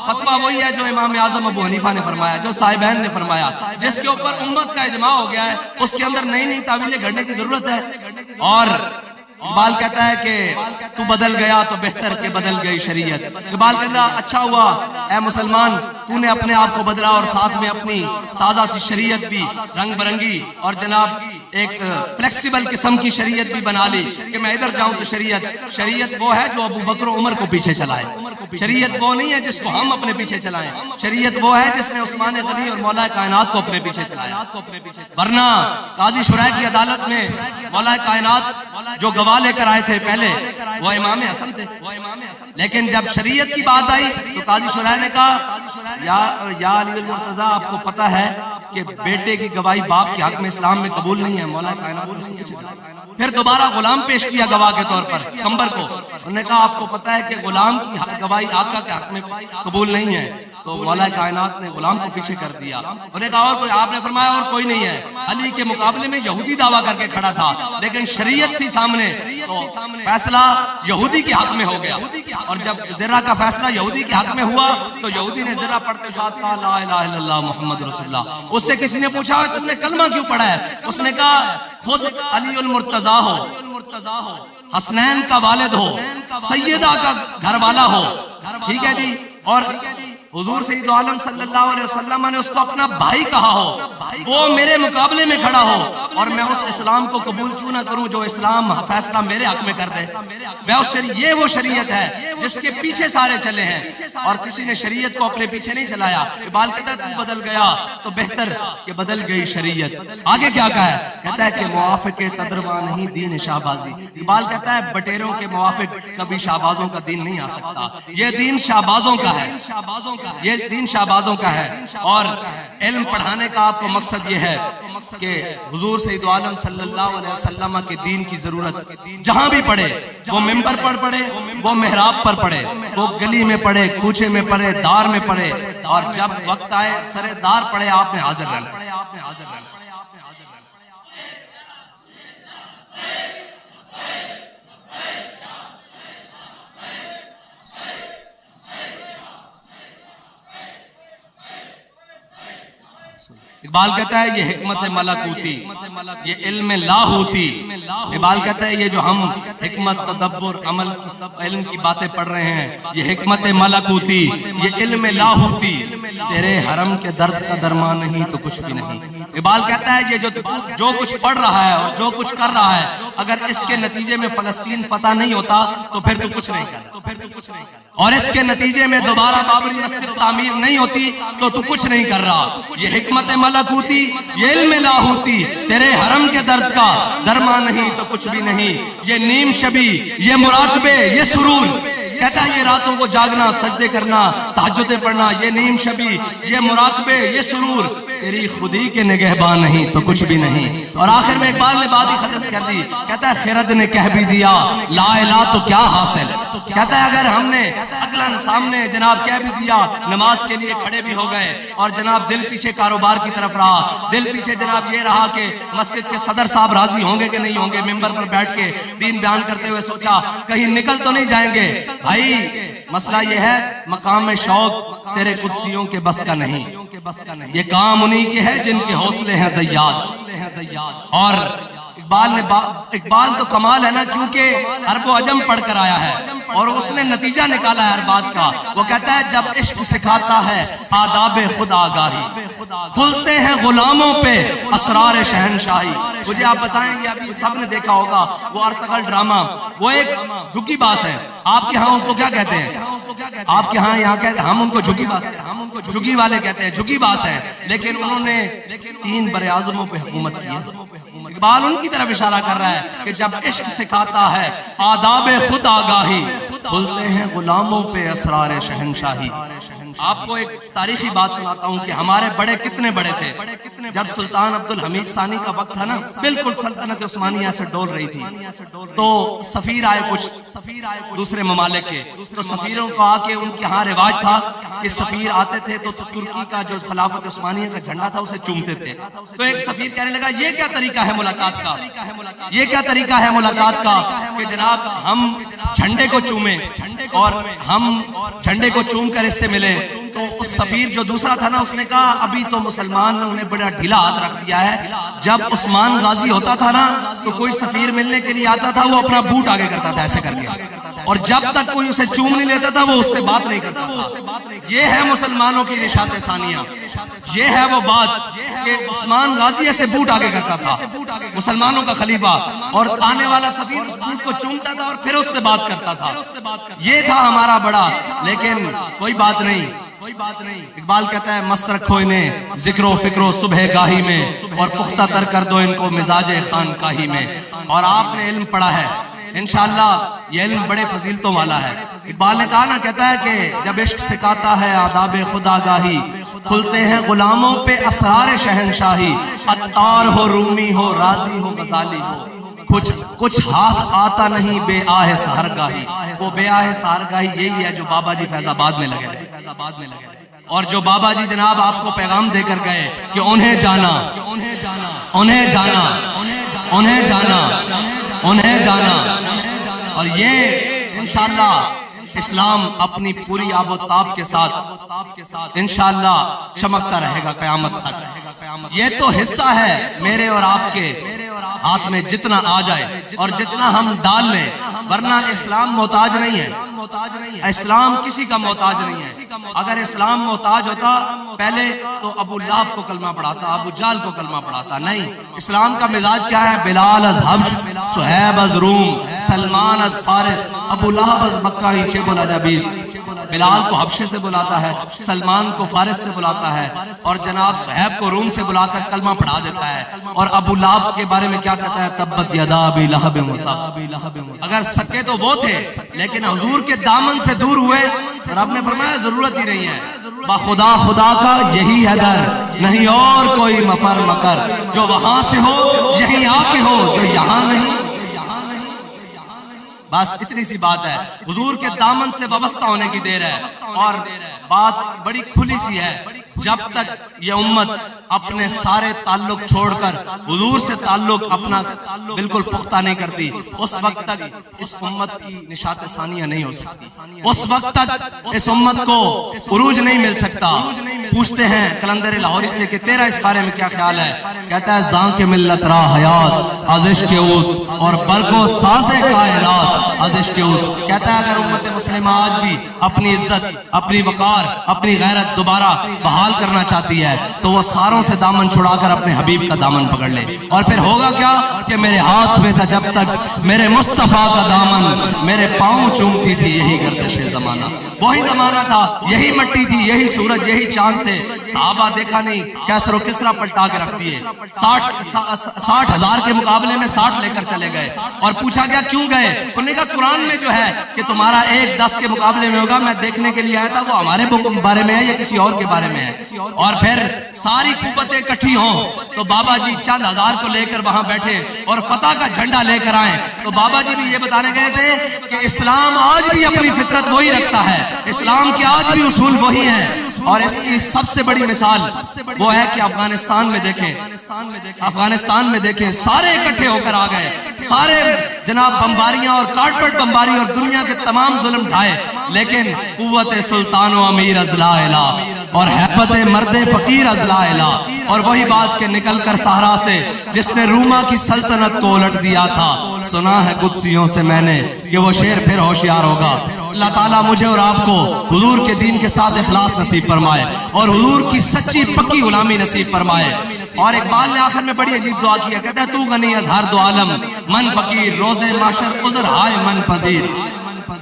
A: فتویٰ وہی ہے جو امام اعظم ابو حنیفہ نے فرمایا، جو صاحبین نے فرمایا، جس کے اوپر امت کا اجماع ہو گیا ہے. اس کے اندر نئی نئی تعویلیں گھڑنے کی ضرورت ہے. اور اقبال کہتا ہے کہ تو بدل گیا تو بہتر کہ بدل گئی شریعت. اقبال کہتا اچھا ہوا اے مسلمان تو نے اپنے آپ کو بدلا، اور ساتھ میں اپنی تازہ سی شریعت بھی رنگ برنگی اور جناب ایک فلیکسیبل قسم کی شریعت بھی بنا لی کہ میں ادھر جاؤں تو شریعت وہ ہے جو ابو بکر و عمر کو پیچھے چلائے. شریعت وہ نہیں ہے جس کو ہم اپنے پیچھے چلائیں. شریعت وہ ہے جس نے عثمان غنی اور مولا کائنات کو اپنے پیچھے چلایا. ورنہ قاضی شرح کی عدالت میں مولا کائنات جو گواہ لے کر آئے تھے پہلے وہ امام حسن تھے، لیکن جب شریعت کی بات آئی تو قاضی شرح نے کہا یا علی المرتضیٰ آپ کو پتہ ہے کہ بیٹے کی گواہی باپ کے حق میں اسلام میں قبول نہیں ہے. مولا کائنات پھر دوبارہ غلام پیش کیا گواہ کے طور پر کمبر کو. انہوں نے کہا آپ کو پتہ ہے کہ غلام کی گواہی آقا کے حق میں قبول نہیں ہے. تو مولا کائنات نے غلام کو پیچھے کر دیا. انہوں نے کہا اور کوئی؟ آپ نے فرمایا اور کوئی نہیں ہے. علی کے مقابلے میں یہودی دعویٰ کر کے کھڑا تھا، لیکن شریعت تھی سامنے تو فیصلہ یہودی کے حق میں ہو گیا. اور جب زرہ کا فیصلہ یہودی کے حق میں ہوا تو یہودی نے زرہ پڑھتے ساتھ کہا لا الہ الا اللہ محمد رسول اللہ. اس سے کسی نے پوچھا تم نے کلمہ کیوں پڑھا ہے؟ اس نے کہا خود علی المرتضیٰ ہو، حسنین کا والد ہو، سیدہ کا گھر والا ہو، ٹھیک ہے جی، اور حضور سید عالم صلی اللہ علیہ وسلم نے اس کو اپنا بھائی کہا ہو، وہ میرے مقابلے میں کھڑا ہو اور میں اس اسلام کو قبول کیوں نہ کروں جو اسلام فیصلہ میرے حق میں کر دے. میں اس یہ وہ شریعت ہے جس کے پیچھے سارے چلے ہیں، اور کسی نے شریعت کو اپنے پیچھے نہیں چلایا. اقبال کہتا ہے تو بدل گیا تو بہتر کہ بدل گئی شریعت. آگے کیا کہا ہے؟ کہتا ہے کہ موافق تدروا نہیں دین شہبازی. اقبال کہتا ہے بٹیروں کے موافق کبھی شہبازوں کا دین نہیں آ سکتا. یہ دین شہبازوں کا ہے، یہ دین شہبازوں کا ہے. اور علم پڑھانے کا آپ کو مقصد یہ ہے کہ حضور سید عالم صلی اللہ علیہ وسلم کے دین کی ضرورت جہاں بھی پڑھے، وہ ممبر پر پڑھے، وہ محراب پر پڑھے، وہ گلی میں پڑھے، کوچے میں پڑھے، دار میں پڑھے، اور جب وقت آئے سرے دار پڑھے آپ نے حاضر رہنا. اقبال کہتا ہے یہ حکمت ملکوتی، یہ علم لاہوتی. اقبال کہتا ہے یہ جو ہم حکمت، تدبر، عمل، علم کی باتیں پڑھ رہے ہیں، یہ حکمت ملکوتی، یہ علم لاہوتی. تیرے حرم کے درد کا درمان نہیں تو کچھ بھی نہیں. اقبال کہتا ہے یہ جو کچھ پڑھ رہا ہے اور جو کچھ کر رہا ہے، اگر اس کے نتیجے میں فلسطین فتح نہیں ہوتا تو پھر تو کچھ نہیں کر، اور اس کے نتیجے میں دوبارہ بابری مسجد تعمیر نہیں ہوتی تو تو کچھ نہیں کر رہا. یہ حکمت ملکوتی، یہ علم لاہوتی، تیرے حرم کے درد کا درما نہیں تو کچھ بھی نہیں. یہ نیم شبی، یہ مراقبے، یہ سرور. کہتا ہے یہ راتوں کو جاگنا، سجدے کرنا، تہجدیں پڑھنا، یہ نیم شبی، یہ مراقبے، یہ سرور، تیری خودی کے نگہبان نہیں تو کچھ بھی نہیں. اور آخر میں اقبال نے بات ہی ختم کر دی. کہتا ہے خرد نے کہہ بھی دیا لا الہ تو کیا حاصل. کہتا ہے اگر ہم نے عقلاً سامنے جناب کہہ بھی دیا، نماز کے لیے کھڑے بھی ہو گئے، اور جناب دل پیچھے کاروبار کی طرف رہا، دل پیچھے جناب یہ رہا کہ مسجد کے صدر صاحب راضی ہوں گے کہ نہیں ہوں گے، ممبر پر بیٹھ کے دین بیان کرتے ہوئے سوچا کہیں نکل تو نہیں جائیں گے. بھائی مسئلہ یہ ہے مقام شوق تیرے قدسیوں کے بس کا نہیں. یہ کام انہی کے ہے جن کے حوصلے ہیں زیاد. اور اقبال تو کمال ہے نا، کیونکہ عرب و عجم پڑھ کر آیا ہے اور اس نے نتیجہ نکالا ہے ہر بات کا. وہ کہتا ہے جب عشق سکھاتا ہے آداب خود آگاہی، کھلتے ہیں غلاموں پہ اسرار شہنشاہی. مجھے آپ بتائیں یہ ابھی سب نے دیکھا ہوگا وہ ارتغل ڈرامہ، وہ ایک جھکی باز ہے. آپ کے ہاں اس کو کیا کہتے ہیں؟ آپ کے ہاں یہاں کہتے ہیں ہم ان کو جھکی باز، ہم ان کو جھکی والے کہتے ہیں، جھکی باز ہے. لیکن انہوں نے 3 بر اعظموں پہ حکومت کی ہے. اقبال ان کی طرف اشارہ کر رہا ہے کہ جب عشق سکھاتا ہے آداب خود آگاہی، کھلتے ہیں غلاموں پہ اسرار شہنشاہی. آپ کو ایک تاریخی بات سناتا ہوں کہ ہمارے بڑے کتنے بڑے تھے. جب سلطان عبدالحمید ثانی کا وقت تھا نا، بالکل سلطنت عثمانیہ سے ڈول رہی تھی، تو سفیر آئے کچھ دوسرے ممالک کے. تو سفیروں کو آ کے ان کے ہاں رواج تھا کہ سفیر آتے تھے تو ترکی کا جو خلافت عثمانیہ کا جھنڈا تھا اسے چومتے تھے. تو ایک سفیر کہنے لگا یہ کیا طریقہ ہے ملاقات کا، یہ کیا طریقہ ہے ملاقات کا کہ جناب ہم جھنڈے کو چومیں اور ہم جھنڈے کو چوم کر اس سے ملے. تو اس سفیر جو دوسرا تھا نا، اس نے کہا ابھی تو مسلمان نے انہیں بڑا ڈھیلا ہاتھ رکھ دیا ہے. جب عثمان غازی ہوتا تھا نا تو کوئی سفیر ملنے کے لیے آتا تھا وہ اپنا بوٹ آگے کرتا تھا ایسے کر کے، اور جب تک کوئی اسے چوم نہیں لیتا تھا وہ اس سے بات نہیں کرتا تھا. یہ ہے مسلمانوں کی نشاط ثانیہ، یہ ہے وہ بات کہ عثمان غازی ایسے بوٹ آگے کرتا تھا مسلمانوں کا خلیفہ، اور آنے والا سفیر اس بوٹ کو چومتا تھا اور پھر اس سے بات کرتا تھا. یہ تھا ہمارا بڑا. لیکن کوئی بات نہیں. اقبال کہتا ہے مست رکھو انہیں ذکر و فکر و صبح گاہی میں، اور پختہ تر کر دو ان کو مزاج خانقاہی میں. اور آپ نے علم پڑھا ہے انشاءاللہ، یہ علم بڑے فضیلتوں والا ہے. اقبال نے کہا نا، کہتا ہے کہ جب عشق سکھاتا ہے آداب خود آگاہی، کھلتے ہیں غلاموں پہ اسرار شہنشاہی. عطار ہو، رومی ہو، رازی ہو، غزالی ہو، کچھ ہاتھ آتا نہیں بے آہ سحرگاہی. وہ بے آہ سحرگاہی یہی ہے جو بابا جی فیض آباد میں لگے رہے، اور جو بابا جی جناب آپ کو پیغام دے کر گئے کہ انہیں جانا، انہیں جانا، انہیں جانا، انہیں جانا، انہیں جانا. اور یہ انشاءاللہ اسلام اپنی پوری آب و تاب کے ساتھ انشاءاللہ چمکتا رہے گا قیامت تک. یہ تو حصہ ہے میرے اور آپ کے ہاتھ میں، جتنا آ جائے اور جتنا ہم ڈال لیں ورنہ اسلام محتاج نہیں ہے، اسلام کسی کا محتاج نہیں ہے۔ اگر اسلام محتاج ہوتا پہلے تو ابو لہب کو کلمہ پڑھاتا، ابو جہل کو کلمہ پڑھاتا، نہیں۔ اسلام کا مزاج کیا ہے؟ بلال از حبش، صہیب از روم، سلمان از فارس، ابو لہب از مکہ ہی چے بولا جا بیس۔ بلال کو حبشے سے بلاتا ہے، سلمان کو فارس سے بلاتا ہے، اور جناب صہیب کو روم سے بلا کر کلمہ پڑھا دیتا ہے۔ اور ابو لہب کے بارے میں کیا کہتا ہے؟ تبت یدا ابی لہب وتب۔ اگر سکے تو وہ تھے لیکن حضور کے دامن سے دور ہوئے، رب نے فرمایا ضرورت ہی نہیں ہے۔ بخدا خدا کا یہی ہے در، نہیں اور کوئی مفر مکر، جو وہاں سے ہو یہیں آ کے ہو، جو یہاں نہیں۔ بس اتنی سی بات ہے، حضور کے دامن سے وابستہ ہونے کی دیر ہے۔ اور بات بڑی کھلی سی ہے، جب تک یہ امت اپنے سارے تعلق چھوڑ کر حضور سے تعلق اپنا بالکل پختہ نہیں کرتی، اس وقت تک اس امت کی نشاط ثانیہ نہیں ہو سکتی، اس وقت تک اس امت کو عروج نہیں مل سکتا۔ پوچھتے ہیں کلندر لاہوری سے کہ تیرا اس بارے میں کیا خیال ہے؟ کہتا ہے زاں کے ملت را حیات از عشق اوست، اور برگو ساز کائنات از عشق اوست۔ کہتا ہے اگر امت مسلمہ آج بھی اپنی عزت، اپنی وقار، اپنی غیرت دوبارہ بحال کرنا چاہتی ہے تو وہ ساروں سے دامن چھڑا کر اپنے حبیب کا دامن پکڑ لے۔ اور پھر ہوگا کیا کہ میرے ہاتھ میں تھا جب تک میرے مصطفیٰ کا دامن، میرے پاؤں چومتی تھی یہی گردش زمانہ۔ وہی زمانہ تھا، یہی مٹی تھی، یہی سورج، یہی چاند تھے۔ صحابہ دیکھا نہیں کیسر و کسرا پلٹا کے رکھ دیے، 60,000 کے مقابلے میں 60 لے کر چلے گئے۔ اور پوچھا گیا کیوں گئے؟ انہوں نے کہا قرآن میں جو ہے کہ تمہارا 1 10 کے مقابلے میں ہوگا، میں دیکھنے کے لیے آیا تھا وہ ہمارے بارے میں ہے یا کسی اور کے بارے میں ہے۔ اور پھر ساری قوتیں اکٹھی ہوں تو بابا جی چند ہزار کو لے کر وہاں بیٹھے اور فتح کا جھنڈا لے کر آئے، تو بابا جی بھی یہ بتانے گئے تھے کہ اسلام آج بھی اپنی فطرت وہی رکھتا ہے، اسلام کے آج بھی اصول وہی ہیں۔ اور اس کی سب سے بڑی مثال وہ ہے کہ افغانستان میں دیکھیں سارے اکٹھے ہو کر آ گئے، سارے جناب بمباریاں اور کارپیٹ بمباری اور دنیا کے تمام ظلم ڈھائے، لیکن قوت سلطان و امیر از لا الہ اور حیبت مرد فقیر از لا الہ۔ اور وہی بات کہ نکل کر صحرا سے جس نے روما کی سلطنت کو الٹ دیا تھا، سنا ہے قدسیوں سے میں نے کہ وہ شیر پھر ہوشیار ہوگا۔ اللہ تعالیٰ مجھے اور آپ کو حضور کے دین کے ساتھ اخلاص نصیب فرمائے اور حضور کی سچی پکی غلامی نصیب فرمائے۔ اور اقبال نے آخر میں بڑی عجیب دعا کیا، کہتا ہے تو غنی از ہر دو عالم من فقیر، روز محشر عذر ہائے من پذیر،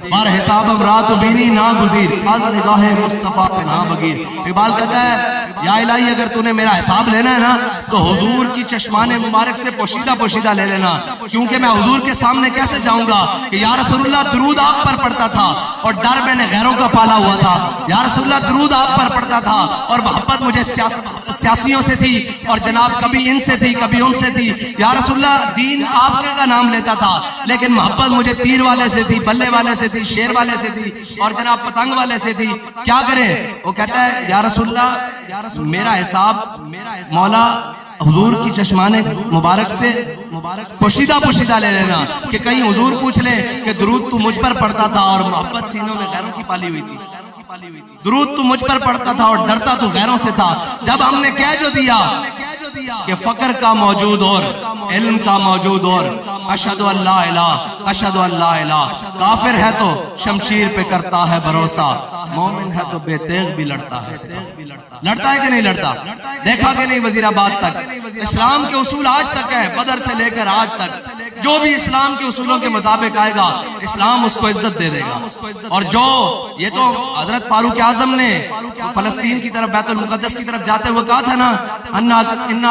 A: بار حساب رات و بینی نا گزیر، از نگاہ مصطفیٰ پہ نا بگیر۔ اقبال کہتا ہے یا الہی اگر تو نے میرا حساب لینا ہے نا تو حضور کی چشمان مبارک سے پوشیدہ لے لینا، کیونکہ میں حضور کے سامنے کیسے جاؤں گا کہ یا رسول اللہ درود آپ پر پڑھتا تھا اور ڈر میں نے غیروں کا پالا ہوا تھا، یا رسول اللہ درود آپ پر پڑھتا تھا اور محبت مجھے سیاسیوں سے تھی اور جناب کبھی ان سے تھی کبھی ان سے تھی، یا رسول اللہ دین آپ کا نام لیتا تھا لیکن محبت مجھے تیر والے سے تھی، بلے والے سے تھی، شیر والے سے تھی اور جناب پتنگ والے سے تھی، کیا کرے؟ وہ کہتا ہے یا رسول اللہ میرا حساب مولا حضور کی چشمان مبارک سے پوشیدہ لے لینا، کہ کہیں حضور پوچھ لے کہ درود تو مجھ پر پڑھتا تھا اور محبت سینوں میں غیروں کی پالی ہوئی تھی، درود تو مجھ پر پڑھتا تھا اور ڈرتا تو غیروں سے تھا۔ جب ہم نے کہہ جو دیا کہ فقر کا موجود اور علم کا موجود اور اشہد ان لا الہ اشہد ان لا الہ، کافر ہے تو شمشیر پہ کرتا ہے بھروسہ، مومن ہے تو بے تیغ بھی لڑتا ہے، لڑتا ہے کہ نہیں لڑتا؟ دیکھا کہ نہیں وزیر آباد تک اسلام کے اصول آج تک ہے، بدر سے لے کر آج تک جو بھی اسلام کے اصولوں کے مطابق آئے گا اسلام اس کو عزت دے دے گا۔ اور جو یہ تو حضرت فاروق اعظم نے فلسطین کی طرف بیت المقدس کی طرف جاتے ہوئے کہا تھا نا انا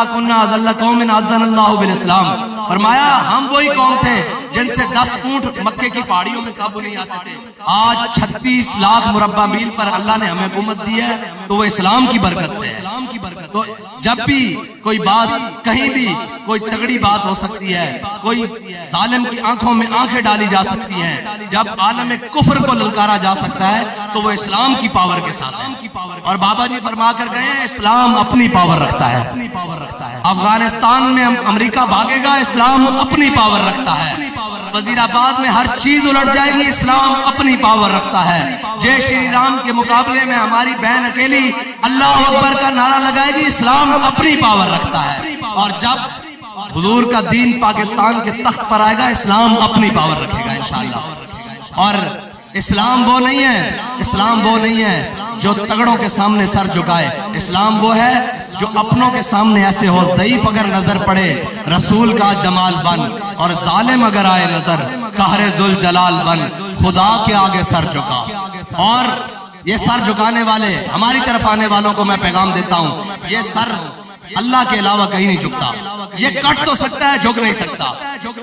A: کنا اذل قوم اعزنا اللہ بالاسلام، فرمایا ہم وہی قوم تھے جن سے 10 اونٹ مکے کی پہاڑیوں میں قابو نہیں آ سکتے، آج 36 لاکھ مربع میل پر اللہ نے ہمیں حکومت دی ہے تو وہ اسلام کی برکت سے ہے۔ تو جب بھی کوئی بات کہیں بھی کوئی تگڑی بات ہو سکتی ہے، کوئی ظالم کی آنکھوں میں آنکھیں ڈالی جا سکتی ہیں، جب عالم کفر کو للکارا جا سکتا ہے تو وہ اسلام کی پاور کے ساتھ ہے۔ اور بابا جی فرما کر گئے ہیں اسلام اپنی پاور رکھتا ہے، افغانستان میں امریکہ بھاگے گا اسلام اپنی پاور رکھتا ہے، وزیر آباد میں ہر چیز الٹ جائے گی اسلام اپنی پاور رکھتا ہے، جے شری رام کے مقابلے میں ہماری بہن اکیلی اللہ اکبر کا نعرہ لگائے گی اسلام اپنی پاور رکھتا ہے، اور جب حضور کا دین پاکستان کے تخت پر آئے گا اسلام اپنی پاور رکھے گا۔ انشاءاللہ۔ اور اسلام وہ نہیں ہے، اسلام وہ نہیں ہے جو تگڑوں کے سامنے سر جھکائے، اسلام وہ ہے جو اپنوں کے سامنے ایسے ہو، ضعیف اگر نظر پڑے رسول کا جمال بن، اور ظالم اگر آئے نظر قہر ذوالجلال بن، خدا کے آگے سر جھکا۔ اور یہ سر جھکانے والے، ہماری طرف آنے والوں کو میں پیغام دیتا ہوں، یہ سر اللہ کے علاوہ کہیں نہیں جھکتا، یہ کٹ تو سکتا ہے، جھک نہیں سکتا۔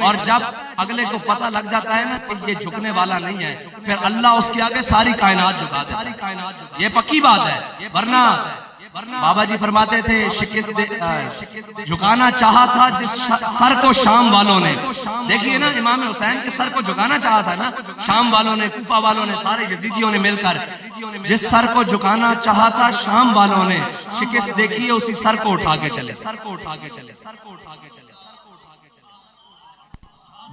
A: اور جب اگلے کو پتہ لگ جاتا ہے نا کہ یہ جھکنے والا نہیں ہے، پھر اللہ اس کے آگے ساری کائنات جھکا دیتا ہے، یہ پکی بات ہے۔ ورنہ بابا جی فرماتے تھے جھکانا چاہا تھا جس سر کو شام والوں نے، دیکھیے نا امام حسین کے سر کو جھکانا چاہا تھا نا شام والوں نے، کوفہ والوں نے، سارے یزیدیوں نے مل کر، جس سر کو جھکانا چاہا تھا شام والوں نے، شکست دیکھیے اسی سر کو اٹھا کے چلے۔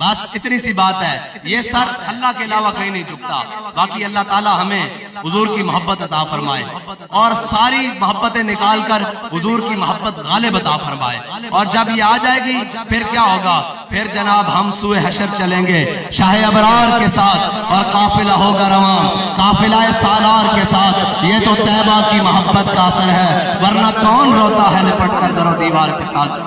A: بس اتنی سی بات ہے، یہ سر اللہ کے علاوہ کہیں نہیں جھکتا۔ باقی اللہ تعالی ہمیں حضور کی محبت عطا فرمائے اور ساری محبتیں نکال کر حضور کی محبت غالب عطا فرمائے۔ اور جب یہ آ جائے گی پھر کیا ہوگا؟ پھر جناب ہم سوئے حشر چلیں گے شاہ ابرار کے ساتھ، اور قافلہ ہوگا رواں قافلہ سالار کے ساتھ۔ یہ تو طیبہ کی محبت کا اثر ہے، ورنہ کون روتا ہے لپٹ کر در و دیوار کے ساتھ۔